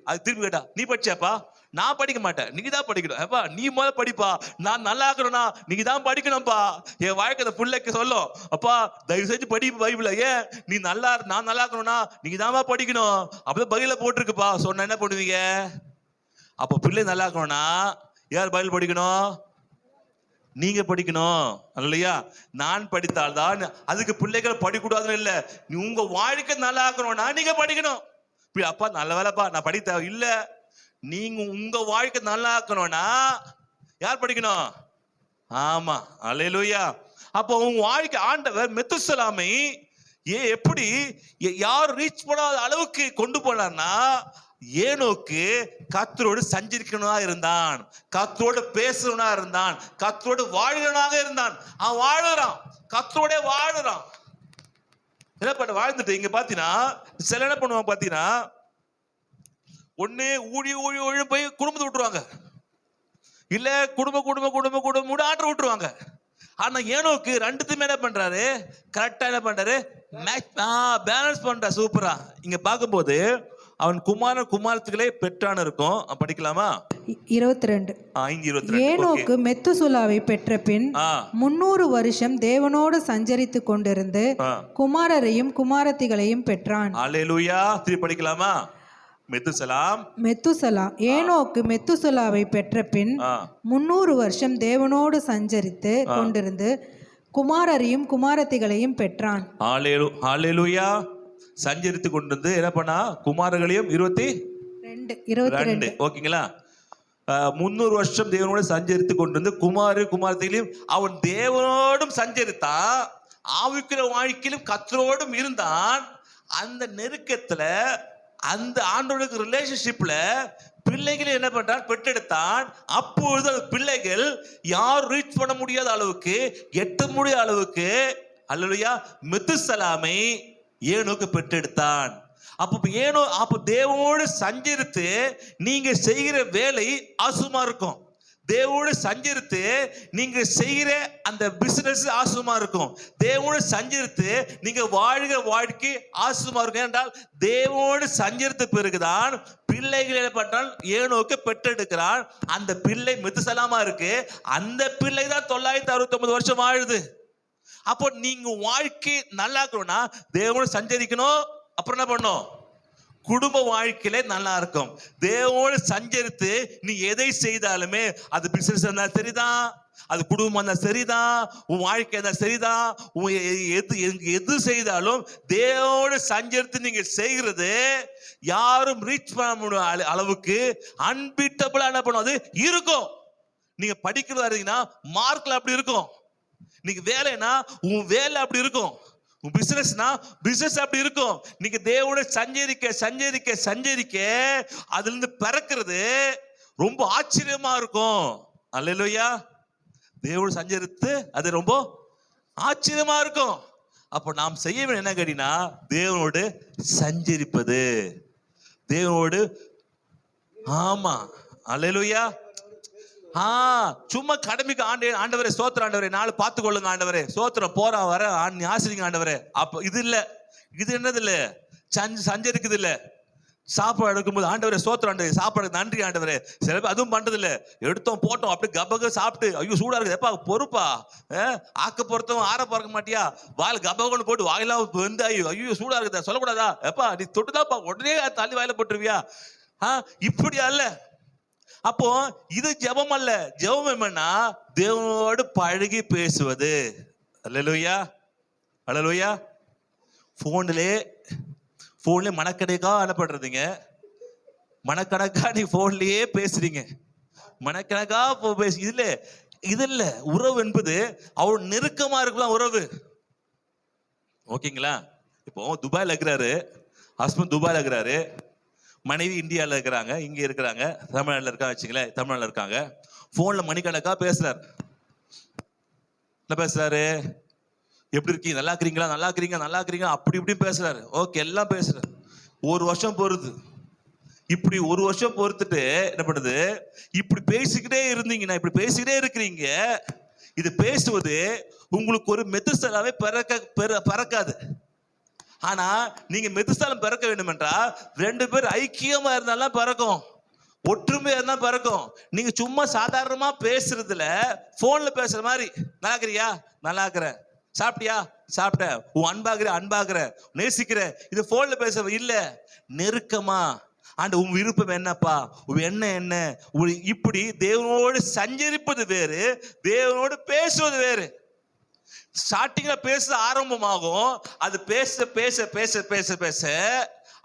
அது திரும்பி கேட்டா, நீ படிச்சாப்பா? நான் படிக்க மாட்டேன், நீங்க தான் படிக்கணும். அப்பா நீ முதல்ல படிப்பா, நான் நல்லா இருக்கணும்னா நீங்க தான் படிக்கணும்ப்பா. என் வாழ்க்கை அந்த பிள்ளைக்கு சொல்லும், அப்பா தயவு செஞ்சு படி பைபிள, ஏன் நீ நான் நல்லா இருக்கணும்னா நீங்க தான் படிக்கணும். அப்பதான் பைபிள போட்டிருக்குப்பா சொன்ன என்ன பண்ணுவீங்க? அப்போ பிள்ளை நல்லா இருக்கணும்னா யார் பைபிள் படிக்கணும்? நீங்க படிக்கணும் இல்லையா? நான் படித்தால்தான், அதுக்கு பிள்ளைகள் படிக்கூடாதுன்னு இல்லை, நீ உங்க வாழ்க்கை நல்லா இருக்கணும்னா நீங்க படிக்கணும். அப்பா நல்ல வேலைப்பா நான் படித்த இல்ல, நீங்க உங்க வாழ்க்கை நல்லா இருக்கணும்னா யார் படிக்கணும்? ஆமா, அல்லேலூயா. அப்போ உங்க வாழ்க்கை ஆண்டவர் மெத்துசலாமை எப்படி யார் ரீச் பண்ணாத அளவுக்கு கொண்டு போனார்னா, ஏனோக்கு கர்த்தரோடு சஞ்சரிக்கணுமா இருந்தான், கர்த்தரோடு பேசணும்னா இருந்தான், கர்த்தரோடு வாழ்கிறவனாக இருந்தான். அவன் வாழுறான், கர்த்தரோட வாழுறான். என்ன பண்ண வாழ்ந்துட்டு இங்க பாத்தீங்கன்னா சில என்ன பண்ணுவாங்க பாத்தீங்கன்னா, ஒண்ணு ஊழி போய் குடும்பத்தை விட்டுருவாங்க, இல்ல குடும்ப ஆர்டர் விட்டுருவாங்க. ஆனா ஏனோக்கு ரெண்டுத்துமே என்ன பண்றாரு? கரெக்டா என்ன பண்றாரு? பேலன்ஸ் பண்ற சூப்பரா. இங்க பார்க்கும்போது அவன் குமாரத்திலே பெற்றான் இருக்கும். படிக்கலாமா? 22. ஏனோக்கு மெத்துசுலாவை பெற்ற பின் 300 வருஷம் தேவனோடு சஞ்சரித்து கொண்டிருந்து குமாரரையும் குமாரத்திகளையும் பெற்றான். அல்லேலூயா. திருப்பி படிக்கலாமா? மெத்துசலா ஏனோக்கு மெத்துசுலாவை பெற்ற பின் 300 வருஷம் தேவனோடு சஞ்சரித்து கொண்டிருந்து குமாரரையும் குமாரத்திகளையும் பெற்றான். அல்லேலூயா. சஞ்சரித்து கொண்டிருந்து என்ன பண்ணா? குமாரர்களையும் 22. ஓகேங்களா? 300 வருஷம் தேவனோடு சஞ்சரித்து கொண்டிருந்து குமாரத்தையும் அவன் தேவனோடும் சஞ்சரித்தான், ஆவிக்கிற வாழ்க்கையிலும் கர்த்தரோடும் இருந்தான். அந்த நெருக்கத்துல, அந்த ஆண்டவனுக்கு ரிலேஷன்ஷிப்ல பிள்ளைகளை என்ன பண்றான்? பெற்றெடுத்தான். அப்பொழுது அந்த பிள்ளைகள் யார் ரீச் பண்ண முடியாத அளவுக்கு, எட்ட முடியாத அளவுக்கு அல்லேலூயா மெத்துசலாமை ஏனோக்கு பெற்றெடுத்தான். அப்போ தேவனோடு சஞ்சரித்து நீங்க செய்கிற வேலை ஆசுமா இருக்கும். தேவனோடு சஞ்சரித்து நீங்க செய்கிற அந்த பிசினஸ் ஆசுமா இருக்கும். தேவனோடு சஞ்சரித்து நீங்க வாழ்கிற வாழ்க்கை ஆசுமா இருக்கும். என்றால் தேவனோடு சஞ்சரித்த பிறகுதான் பிள்ளைகள் என்ன பண்றான்? ஏனோக்கு பெற்றெடுக்கிறான். அந்த பிள்ளை மெத்துசலாமா இருக்கு. அந்த பிள்ளை தான் 969 வருஷம் வாழுது. அப்போ நீங்க வாழ்க்கை நல்லா இருக்கணும்னா தேவனோடு சஞ்சரிக்கணும். அப்புறம் என்ன பண்ணும்? குடும்ப வாழ்க்கையில நல்லா இருக்கும். தேவனோடு சஞ்சரித்து நீ எதை செய்தாலுமே, அது பிசினஸ் இருந்தா சரிதான், அது குடும்பம் இருந்தா சரிதான், உன் வாழ்க்கை இருந்தா சரிதான், எது செய்தாலும் தேவனோடு சஞ்சரித்து நீங்க செய்கிறது யாரும் ரீச் பண்ண முடியும் அளவுக்கு அன்பீட்டபிளா என்ன பண்ணும்? அது இருக்கும். நீங்க படிக்கிறதா இருந்தீங்கன்னா மார்க்ல அப்படி இருக்கும். நீங்க வேலைனா உன் வேலை அப்படி இருக்கும். உன் பிசினஸ்னா பிசினஸ் அப்படி இருக்கும். நீங்க தேவனோட சஞ்சரிக்க அதுல இருந்து பிறக்கிறது ரொம்ப ஆச்சரியமா இருக்கும். அல்லேலூயா. தேவனோட சஞ்சரித்து அது ரொம்ப ஆச்சரியமா இருக்கும். அப்போ நாம் செய்ய வேண்டிய என்ன கேட்டீங்கன்னா, தேவனோடு சஞ்சரிப்பது. தேவனோடு ஆமா. அல்லேலூயா. சும்மா கடமைக்கு ஆண்டவரே சோத்திரம் ஆண்டவரே, நாலு பார்த்து கொள்ளுங்க ஆண்டவரே, சோத்திரம் போறான் வர ஆசிரிங்க ஆண்டவரே. அப்ப இது இல்ல, இது என்னது இல்ல, சஞ்சரிக்குது இல்ல. சாப்பாடு எடுக்கும்போது ஆண்டவரே சோத்திரம் ஆண்டவரே, சாப்பாடு நன்றி ஆண்டவரே. சில பேர் அதுவும் பண்றது இல்ல, எடுத்தோம் போட்டோம் அப்படி கபக சாப்பிட்டு, ஐயோ சூடா இருக்குது எப்பா பொறுப்பா, ஆக்க பொறுத்தவன் ஆற பறக்க மாட்டியா, வாயில் கபகன்னு போட்டு வாயிலாம் வந்து ஐயோ சூடா இருக்குதா சொல்லக்கூடாதா, எப்பா நீ தொட்டுதாப்பா உடனே தள்ளி வாயில போட்டுருவியா? இப்படி அல்ல. அப்போ இது ஜெபம் அல்ல. ஜெபம் என்னன்னா தேவனோடு பழகி பேசுவது. அல்லேலூயா. அல்லேலூயா. போன்ல மனக்கணக்கா அனுப்பிடுறீங்க, மனக்கணக்கா நீ போன்லயே பேசுறீங்க, மனக்கணக்கா பேசு. இது இல்ல உறவு என்பது அவள் நெருக்கமா இருக்கலாம் உறவு. ஓகேங்களா? இப்போ துபாயில இருக்கிறாரு ஹஸ்பண்ட், துபாயில இருக்கிறாரு, மனைவி இந்தியாவில் இருக்கிறாங்க, இங்கே இருக்கிறாங்க, தமிழ்நாட்டில் இருக்கா வச்சுங்களேன், தமிழ்நாட்டில் இருக்காங்க. ஃபோனில் மணிக்கணக்கா பேசுறாரு. என்ன பேசுறாரு? எப்படி இருக்கீங்க, நல்லா இருக்கிறீங்களா, நல்லா இருக்கிறீங்க அப்படி இப்படி பேசுறாரு. ஓகே எல்லாம் பேசுறாரு. 1 வருஷம் பொறுத்து, இப்படி 1 வருஷம் பொறுத்துட்டு என்ன பண்ணுது? இப்படி பேசிக்கிட்டே இருந்தீங்கன்னா, இப்படி பேசிக்கிட்டே இருக்கிறீங்க, இது பேசுவது உங்களுக்கு ஒரு மெத்துசலாவே பறக்காது. ஆனா நீங்க மெத்துசலம் பிறக்க வேண்டும் என்றால் 2 பேர் ஐக்கியமா இருந்தாலும் பிறக்கும். ஒற்றுமையா தான் பிறக்கும். நீங்க சும்மா சாதாரணமா பேசுறதுல போன்ல பேசுற மாதிரி, நல்லா இருக்கிறியா, நல்லா இருக்கிற, சாப்பிட்டியா, சாப்பிட்ட, உன் அன்பாகிற, அன்பாகிற, நேசிக்கிற, இது போன்ல பேசுற இல்ல. நெருக்கமா ஆண்டு உன் விருப்பம் என்னப்பா, உன் எண்ணம் என்ன, இப்படி தேவனோடு சஞ்சரிப்பது வேறு, தேவனோடு பேசுவது வேறு. ஸ்டார்டிங்ல பேச ஆரம்பமாகும், அது பேச பேச பேச பேச பேச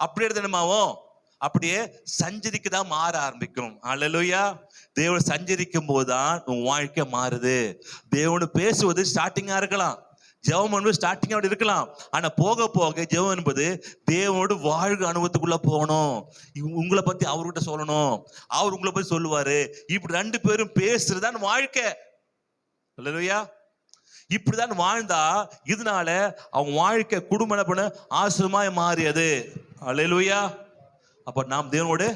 அப்படி என்னமாவும், அப்படியே சஞ்சரிக்க தான் மாற ஆரம்பிக்கும். அல்லேலூயா. தேவனோடு சஞ்சரிக்கும் போதுதான் உன் வாழ்க்கை மாறுது. தேவனோடு பேசுவது ஸ்டார்டிங்கா இருக்கலாம், ஜெபம் என்பது ஸ்டார்டிங் அப்படி இருக்கலாம். ஆனா போக போக ஜெபம் என்பது தேவனோடு வாழ்க அனுபவத்துக்குள்ள போகணும். உங்களை பத்தி அவர்கிட்ட சொல்லணும், அவர் உங்களை பத்தி சொல்லுவாரு. இப்படி 2 பேரும் பேசுறதுதான் வாழ்க்கை. அல்லேலூயா. இப்படிதான் வாழ்ந்தா இதனால அவங்க வாழ்க்கை குடும்பம் என்ன பண்ண ஆசீர்வாதமாய் மாறியது. அல்லேலூயா. அப்ப நாம் தேவனோடு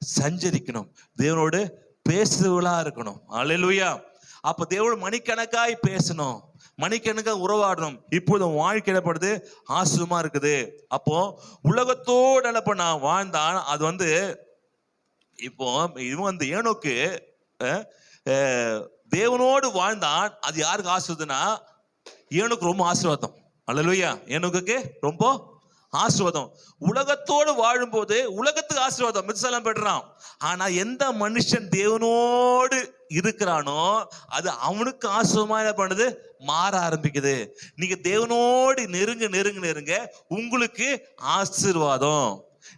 சஞ்சரிக்கணும், தேவனோடு பேசுறவளா இருக்கணும். அல்லேலூயா. அப்ப தேவனோடு மணிக்கணக்காய் பேசணும், மணிக்கணக்காக உறவாடணும். இப்போது வாழ்க்கை என்னப்படுது ஆசீர்வாதமா இருக்குது. அப்போ உலகத்தோடு என்ன பண்ண வாழ்ந்தான், அது இப்போ இவன் ஏனோக்கு தேவனோடு வாழ்ந்தான். அது யாருக்கு ஆசீர்வாதம்னா ஏனோக்கு ரொம்ப ஆசீர்வாதம். அல்லேலூயா. ஏனோக்கு ரொம்ப ஆசீர்வாதம். உலகத்தோடு வாழும்போது உலகத்துக்கு ஆசீர்வாதம் மித்சலாம் பெற்றான். ஆனா எந்த மனுஷன் தேவனோடு இருக்கிறானோ அது அவனுக்கு ஆசீர்வாதமா என்ன பண்ணுது, மாற ஆரம்பிக்குது. நீங்க தேவனோடு நெருங்க நெருங்க நெருங்க உங்களுக்கு ஆசீர்வாதம்.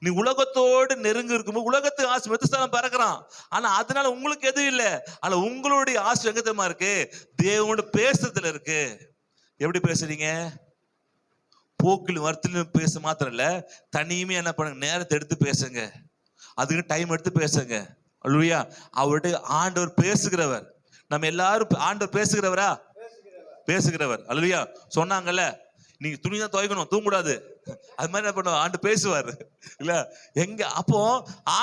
நீ உலகத்தோடு நெருங்க இருக்கும்போது உலகத்துக்கு ஆசை மெத்துஸ்தானம் பறக்கிறான். ஆனா அதனால உங்களுக்கு எதுவும் இல்லை. ஆனா உங்களுடைய ஆசை எங்கத்தமா இருக்கு, தேவனோடு பேசுறதுல இருக்கு. எப்படி பேசுறீங்க, போக்கிலும் வருத்திலும் பேச மாத்திரம் இல்ல, தனியுமே என்ன பண்ணுங்க, நேரத்தை எடுத்து பேசுங்க, அதுக்கு டைம் எடுத்து பேசுங்க. அல்லேலூயா. அவருடைய ஆண்டவர் பேசுகிறவர். நம்ம எல்லாரும் ஆண்டவர் பேசுகிறவரா, பேசுகிறவர். அல்லேலூயா. சொன்னாங்கல்ல, நீங்க துணி தான் துவைக்கணும், தூங்கக்கூடாது, அது மாதிரி என்ன பண்ணுவோம், ஆண்டு பேசுவார் இல்ல எங்க. அப்போ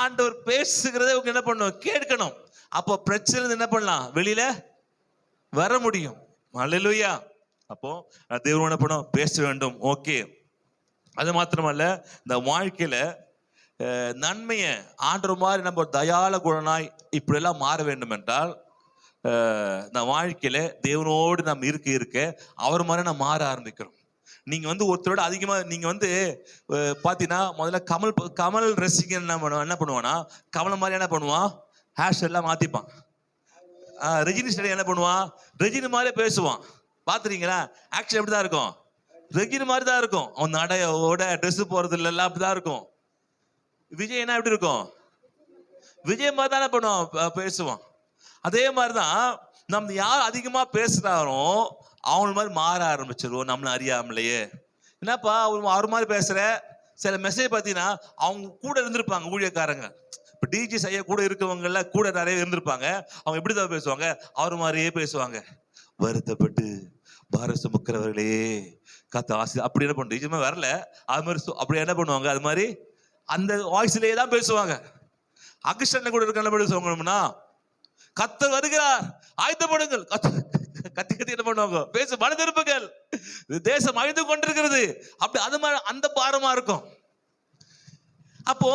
ஆண்டவர் பேசுகிறத உங்க என்ன பண்ணும், கேட்கணும். அப்போ பிரச்சனை என்ன பண்ணலாம், வெளியில வர முடியும். அல்லேலூயா. அப்போ தேவன் என்ன பண்ணும், பேச வேண்டும். ஓகே. அது மாத்திரமல்ல, இந்த வாழ்க்கையில நன்மையை ஆண்டவர் மாதிரி நம்ம தயால குணனாய் இப்படி எல்லாம் மாற வேண்டும் என்றால் இந்த வாழ்க்கையில தேவனோடு நம்ம இருக்க அவர் மாதிரி நம்ம மாற ஆரம்பிக்கிறோம். நீங்க ஒருத்தரோட அதிகமா நீங்க பாத்தீங்கன்னா முதல்ல கமல் ரசிகன் என்ன பண்ணுவான்னா, கமல் மாதிரி என்ன பண்ணுவான், ஹேர் ஸ்டைல் எல்லாம் மாத்திப்பான். ரஜினி ஸ்டைல் என்ன பண்ணுவான், ரஜினி மாதிரியே பேசுவான். பாத்துறீங்களா, ஆக்ஷன் எப்படிதான் இருக்கும், ரஜினி மாதிரி தான் இருக்கும். அவன் நடையோட ட்ரெஸ் போறது எல்லாம் அப்படிதான் இருக்கும். விஜய் என்ன எப்படி இருக்கும், விஜய் மாதிரி தானே பண்ணுவான், பேசுவான். அதே மாதிரிதான் நம்ம யார் அதிகமா பேசுறாரோ அவன் மாதிரி மாற ஆரம்பிச்சிருவோம் நம்மள அறியாமலையே. என்னப்பா அவர் மாதிரி பேசுற, சில மெசேஜ் பார்த்தீங்கன்னா அவங்க கூட இருந்திருப்பாங்க ஊழியக்காரங்க. இப்போ டிஜி செய்ய கூட இருக்கவங்கள கூட நிறைய இருந்திருப்பாங்க. அவங்க எப்படி தான் பேசுவாங்க, அவர் மாதிரியே பேசுவாங்க. வருத்தப்பட்டு பாரத சுமக்கிறவர்களே கத்த ஆசை அப்படி என்ன பண்ணும், நிஜமா வரல அது மாதிரி அப்படி என்ன பண்ணுவாங்க, அது மாதிரி அந்த வாய்ஸ்லயே தான் பேசுவாங்க. அகிஷன் கூட இருக்க பேசுவாங்கன்னா, கத்தர் வருகிறார் ஆயத்தப்படுங்கள், கத்தி கத்தி என்ன பண்ணுவாங்க, பேச மனதிருப்புகள், தேசம் அழிந்து கொண்டிருக்கிறது, அப்படி அது மாதிரி அந்த பாரமா இருக்கும். அப்போ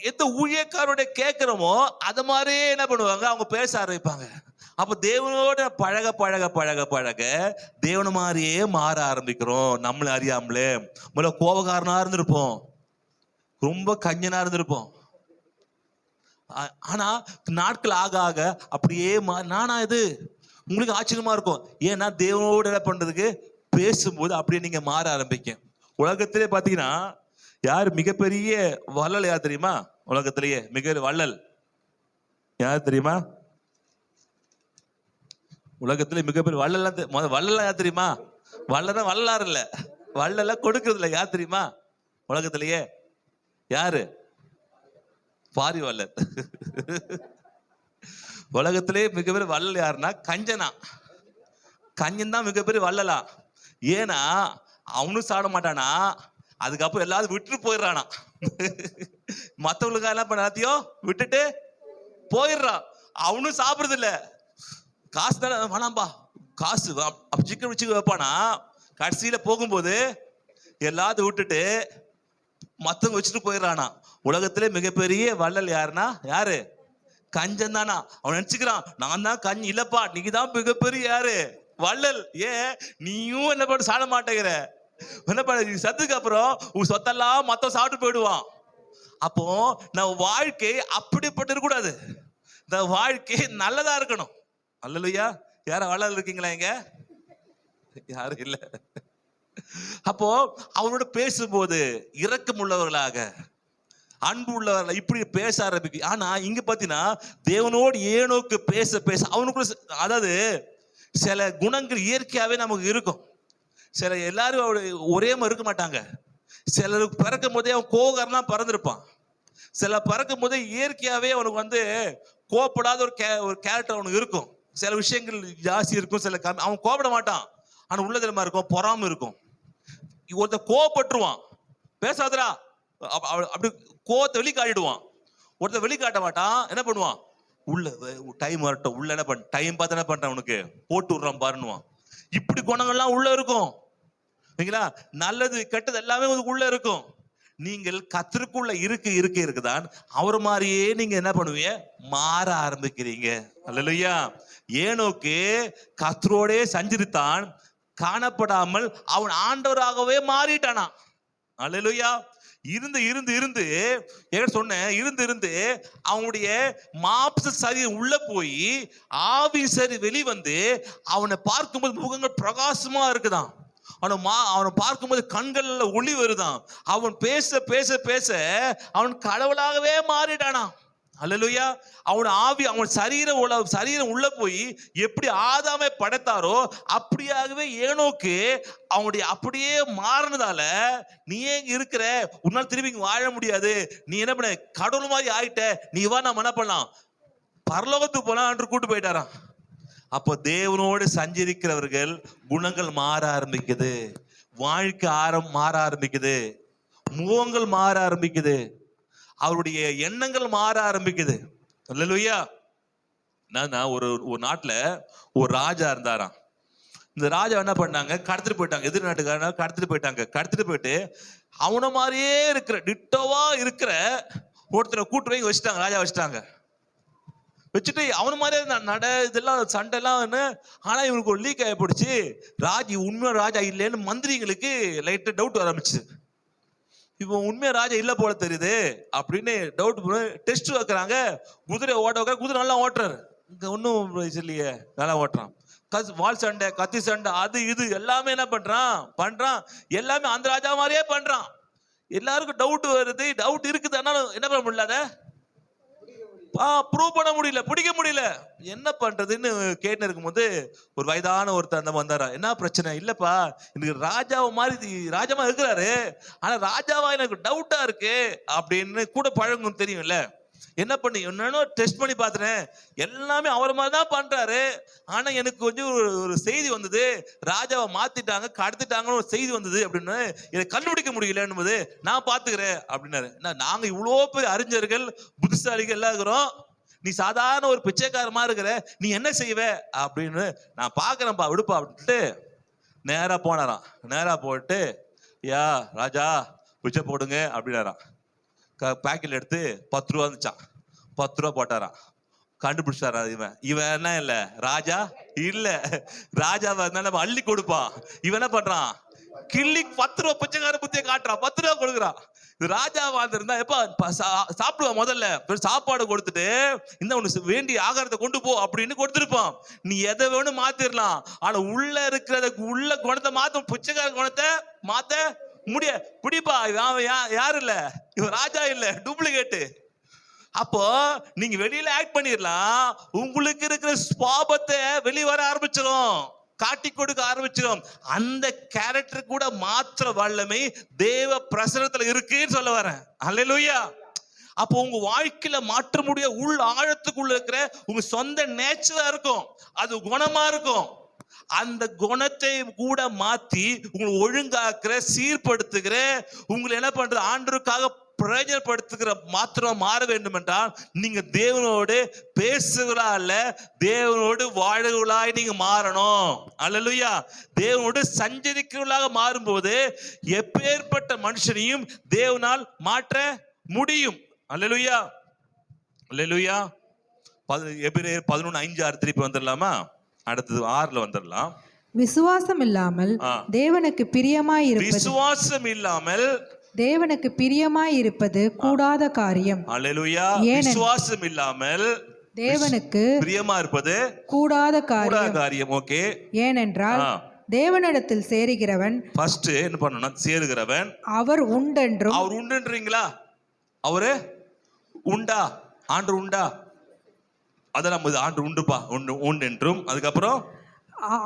எந்த ஊழியக்காரோட கேட்கிறோமோ அது மாதிரியே என்ன பண்ணுவாங்க, அவங்க பேச ஆரம்பிப்பாங்க. அப்போ தேவனோட பழக பழக பழக பழக தேவன மாதிரியே மாற ஆரம்பிக்கிறோம். நம்மள அறியாமலே முதல்ல கோபக்காரனா இருந்திருப்போம், ரொம்ப கஞ்சனா இருந்திருப்போம். ஆனா நாட்கள் ஆக ஆக அப்படியே நானா இது உங்களுக்கு ஆச்சரியமா இருக்கும். ஏன்னா தேவனோட என்ன பண்றதுக்கு பேசும்போது அப்படியே நீங்க மாற ஆரம்பிக்க. உலகத்திலே பாத்தீங்கன்னா யார் மிகப்பெரிய வள்ளல் யார் தெரியுமா, உலகத்திலேயே மிக வள்ளல் யார் தெரியுமா, உலகத்திலே மிகப்பெரிய வள்ளல் யார் தெரியுமா, வள்ளல் வள்ளலார் இல்ல, வள்ளல கொடுக்கறது இல்ல, யார் தெரியுமா உலகத்திலேயே, யாரு, பாரி வள்ளல். உலகத்திலே மிகப்பெரிய வள்ளல் யாருன்னா கஞ்சனா. கஞ்சன் தான் மிகப்பெரிய வள்ளலா. ஏன்னா அவனும் சாப்பிட மாட்டானா, அதுக்கப்புறம் எல்லாரும் விட்டுட்டு போயிடுறானா. மற்றவங்களுக்காக என்ன பண்ண எல்லாத்தையும் விட்டுட்டு போயிடுறான். அவனும் சாப்பிடுறது இல்ல, காசு தானே வேணாம்பா, காசு சிக்கன் வச்சு வைப்பானா. கடைசியில போகும்போது எல்லாத்தையும் விட்டுட்டு மத்தவங்க வச்சுட்டு போயிடறானா. உலகத்திலே மிகப்பெரிய வள்ளல் யாருன்னா யாரு? கஞ்சன் தானா. அவன் நினைச்சுக்கிறான் நான் தான் கஞ்சி. இல்லப்பா, நீங்க தான் மிகப்பெரிய யாரு? வள்ளல். ஏன் நீயும் என்ன பண்ண சாட மாட்டேங்கிற? என்ன பண்ண? நீ சத்துக்கு அப்புறம் உன் சொத்தெல்லாம் மொத்தம் சாப்பிட்டு போயிடுவான். அப்போ நம்ம வாழ்க்கை அப்படிப்பட்டு இருக்கக்கூடாது. இந்த வாழ்க்கை நல்லதா இருக்கணும். அல்லேலூயா. யார வள்ளல் இருக்கீங்களா இங்க? யாரும் இல்ல. அப்போ அவனோட பேசும்போது இரக்கம் உள்ளவர்களாக, அன்பு உள்ளவர்கள் இப்படி பேச ஆரம்பிக்கும். ஆனா இங்க பாத்தீங்கன்னா தேவனோடு ஏனோக்கு பேச பேச அவனுக்குள்ள அதாவது சில குணங்கள் இயற்கையாவே நமக்கு இருக்கும். சில எல்லாரும் ஒரே மாதிரி இருக்க மாட்டாங்க. சிலருக்கு பிறக்கும் போதே அவன் கோகர்லாம் பறந்துருப்பான். சில பிறக்கும் போதே இயற்கையாவே அவனுக்கு வந்து கோபப்படாத ஒரு கேரக்டர் அவனுக்கு இருக்கும். சில விஷயங்கள் ஜாஸ்தி இருக்கும், சில கம்மி. அவன் கோபப்பட மாட்டான், ஆனா உள்ளதுல இருக்கும், பொறாம இருக்கும். ஒருத்த கோவப்பட்டுருவான், பேசாதரா அப்படி கோவத்தை வெளிக்காட்டிடுவான். ஒருத்த வெளிக்காட்ட மாட்டான், என்ன பண்ணுவான்? உள்ள டைம் வரட்டும், உள்ள என்ன பண்ண டைம் பார்த்து என்ன பண்றான், உனக்கு போட்டு விடுறான் பாருன்னுவான். இப்படி குணங்கள்லாம் உள்ள இருக்கும். நல்லது கெட்டது எல்லாமே உள்ள இருக்கும். நீங்கள் கர்த்தருக்குள்ள இருக்குதான் அவர் மாதிரியே நீங்க என்ன பண்ணுவீங்க? மாற ஆரம்பிக்கிறீங்க. அல்லேலூயா. ஏனோக்கு கர்த்தரோடே சஞ்சரித்தான், காணப்படாமல் அவன் ஆண்டவராகவே மாறிட்டானா. அல்லேலூயா. இருந்து இருந்து இருந்து சொன்னேன், இருந்து இருந்து அவனுடைய மாம்ச சரீரம் உள்ள போய் ஆவி சரி வெளிவந்து அவனை பார்க்கும்போது முகங்கள் பிரகாசமா இருக்குதான். அவனை பார்க்கும்போது கண்கள்ல ஒளி வருதான். அவன் பேச பேச பேச அவன் கடவுளாகவே மாறிட்டானா. அல்லேலூயா. அவன் ஆவி அவன் சரீரம் உள்ள போய் எப்படி ஆதாமை படைத்தாரோ அப்படியாகவே ஏனோக்கு அவனுடைய அப்படியே மாறினதால நீ ஏன் இருக்கிற, உன்னால் திரும்பி வாழ முடியாது, நீ என்ன பண்ண கடவுள் மாதிரி ஆயிட்ட, நீ வா நம்ம என்ன பண்ணலாம், பரலோகத்துக்கு போலாம் என்று கூட்டு போயிட்டாராம். அப்போ தேவனோடு சஞ்சரிக்கிறவர்கள் குணங்கள் மாற ஆரம்பிக்குது, வாழ்க்கை மாற ஆரம்பிக்குது, முகங்கள் மாற ஆரம்பிக்குது, அவருடைய எண்ணங்கள் மாற ஆரம்பிக்குது. அல்லேலூயா. ஒரு நாட்டுல ஒரு ராஜா இருந்தாராம். இந்த ராஜா என்ன பண்ணாங்க, கடத்திட்டு போயிட்டாங்க. எதிர் நாட்டுக்காரங்க கடத்திட்டு போயிட்டாங்க. கடத்திட்டு போயிட்டு அவனை மாதிரியே இருக்கிற டிட்டோவா இருக்கிற ஒருத்தரை கூட்டு போய் வச்சுட்டாங்க. ராஜா வச்சுட்டாங்க. வச்சுட்டு அவனு மாதிரியே இதெல்லாம் சண்டைலாம். ஆனா இவனுக்கு ஒரு லீக் ஆகிப்போடுச்சு. உண்மையா ராஜா இல்லைன்னு மந்திரிங்களுக்கு லைட்டா டவுட் ஆரம்பிச்சு. இவன் உண்மையா ராஜா இல்ல போல தெரியுது அப்படின்னு டவுட் டெஸ்ட் வைக்கிறாங்க. குதிரை ஓட்ட குதிரை நல்லா ஓட்டுறாரு. இங்க ஒன்னும் இல்லையே, நல்லா ஓட்டுறான். வால் சண்டை, கத்தி சண்டை, அது இது எல்லாமே என்ன பண்றான் எல்லாமே அந்த ராஜா மாதிரியே பண்றான். எல்லாருக்கும் டவுட் வருது. டவுட் இருக்குது, ஆனாலும் என்ன பண்ண முடியல, அதை ப்ரூவ் பண்ண முடியல, பிடிக்க முடியல. என்ன பண்றதுன்னு கேட்டு இருக்கும்போது ஒரு வயதான ஒருத்தர் அந்த வந்தாரா. என்ன பிரச்சனை? இல்லப்பா, எனக்கு ராஜாவை மாதிரி ராஜாவா இருக்கிறாரு, ஆனா ராஜாவா எனக்கு டவுட்டா இருக்கு அப்படின்னு கூட பழகும் தெரியும்ல. என்ன பண்ணி என்னன்னு டெஸ்ட் பண்ணி பார்த்துறேன், எல்லாமே அவர் மாதிரி தான் பண்றாரு. ஆனா எனக்கு கொஞ்சம் ஒரு செய்தி வந்தது, ராஜாவை மாத்திட்டாங்க, கடத்திட்டாங்கன்னு ஒரு செய்தி வந்தது அப்படின்னு எனக்கு கண்டுபிடிக்க முடியல என்பது நான் பாத்துக்கிறேன் அப்படின்னாரு. நாங்க இவ்வளோ பேர் அறிஞர்கள் புத்திசாலிகள் எல்லாம் இருக்கிறோம், நீ சாதாரண ஒரு பிச்சைக்காரமா இருக்கிற, நீ என்ன செய்வ அப்படின்னு நான் பாக்குறேன்ப்பா, விடுப்பா அப்படின்ட்டு நேரா போனாராம். நேரா போட்டு யா ராஜா பிச்சை போடுங்க அப்படின்னாராம். பேக்கெட் எடுத்து 10 ரூபா இருந்துச்சான். 10 ரூபா போட்டாராம். கண்டுபிடிச்சாரா இவன் என்ன இல்ல ராஜா இல்ல, ராஜாவை நம்ம அள்ளி கொடுப்பான். இவன் என்ன பண்றான், கிள்ளி 10 ரூபா பிச்சைக்கார புத்திய காட்டுறான். 10 ரூபா கொடுக்குறான். ராஜாவா இருந்தா எப்ப சாப்பிடுவா, முதல்ல சாப்பாடு கொடுத்துட்டு இந்த உனக்கு வேண்டிய ஆகாரத்தை கொண்டு போ அப்படின்னு கொடுத்துருப்பான். நீ எதை வேணும் மாத்திரலாம், ஆனா உள்ள இருக்கிறத உள்ள குணத்தை மாத்த, பிச்சைக்கார குணத்தை மாத்த முடிய பிடிப்பா. யாரு இல்ல, இவன் ராஜா இல்ல, டூப்ளிகேட். அப்போ நீங்க வெளியில ஆக்ட் பண்ணிடலாம், உங்களுக்கு இருக்கிற பாபத்தை வெளியே வர ஆரம்பிச்சிடும், காட்டி கொடுக்க ஆரம்பிச்சிடும். அந்த கேரக்டர் கூட மாற்ற வல்லமை தேவ பிரசன்னத்துல இருக்குன்னு சொல்ல வரேன். அல்லேலூயா. அப்போ உங்க வாழ்க்கையில மாற்ற முடிய உள் ஆழத்துக்குள்ள இருக்கிற உங்க சொந்த நேச்சரா இருக்கும், அது குணமா இருக்கும். அந்த குணத்தை கூட மாத்தி உங்களை ஒழுங்காக்குற, சீர்படுத்துகிற, உங்களை என்ன பண்றது, ஆண்டவருக்காக பிரயோஜனப்படுத்துகிற மாத்திரம் மாற வேண்டும் என்றால் நீங்க தேவனோடு பேசுகிறா அல்ல, தேவனோடு வாழுகளாய் நீங்க மாறணும். அல்லேலூயா. தேவனோடு சஞ்சரிக்கிறவர்களாக மாறும்போது எப்பேற்பட்ட மனுஷனையும் தேவனால் மாற்ற முடியும். அல்லேலூயா. அல்லேலூயா. எபிரேயர் 11:5-6 திருப்பி வந்துடலாமா? அடுத்தது 6ல வந்துடலாம். விசுவாசம் இல்லாமல் தேவனுக்கு பிரியமாயிருப்பது விசுவாசம் இல்லாமல் தேவனுக்கு பிரியமாயிருப்பது கூடாத காரியம். அல்லேலூயா. விசுவாசம் இல்லாமல் தேவனுக்கு பிரியமா இருப்பது கூடாத காரியம். காரியம். ஓகே. ஏனென்றால் தேவனிடத்தில் சேருகிறவன் ஃபர்ஸ்ட் என்ன பண்ணணும்? சேருகிறவன் அவர் உண்டென்றும். அவர் உண்டுன்றீங்களா? அவரு உண்டா? ஆண்டு உண்டா? அத நம்ம ஆண்டு உண்டுப்பா, உண்டு என்றும். அதுக்கப்புறம்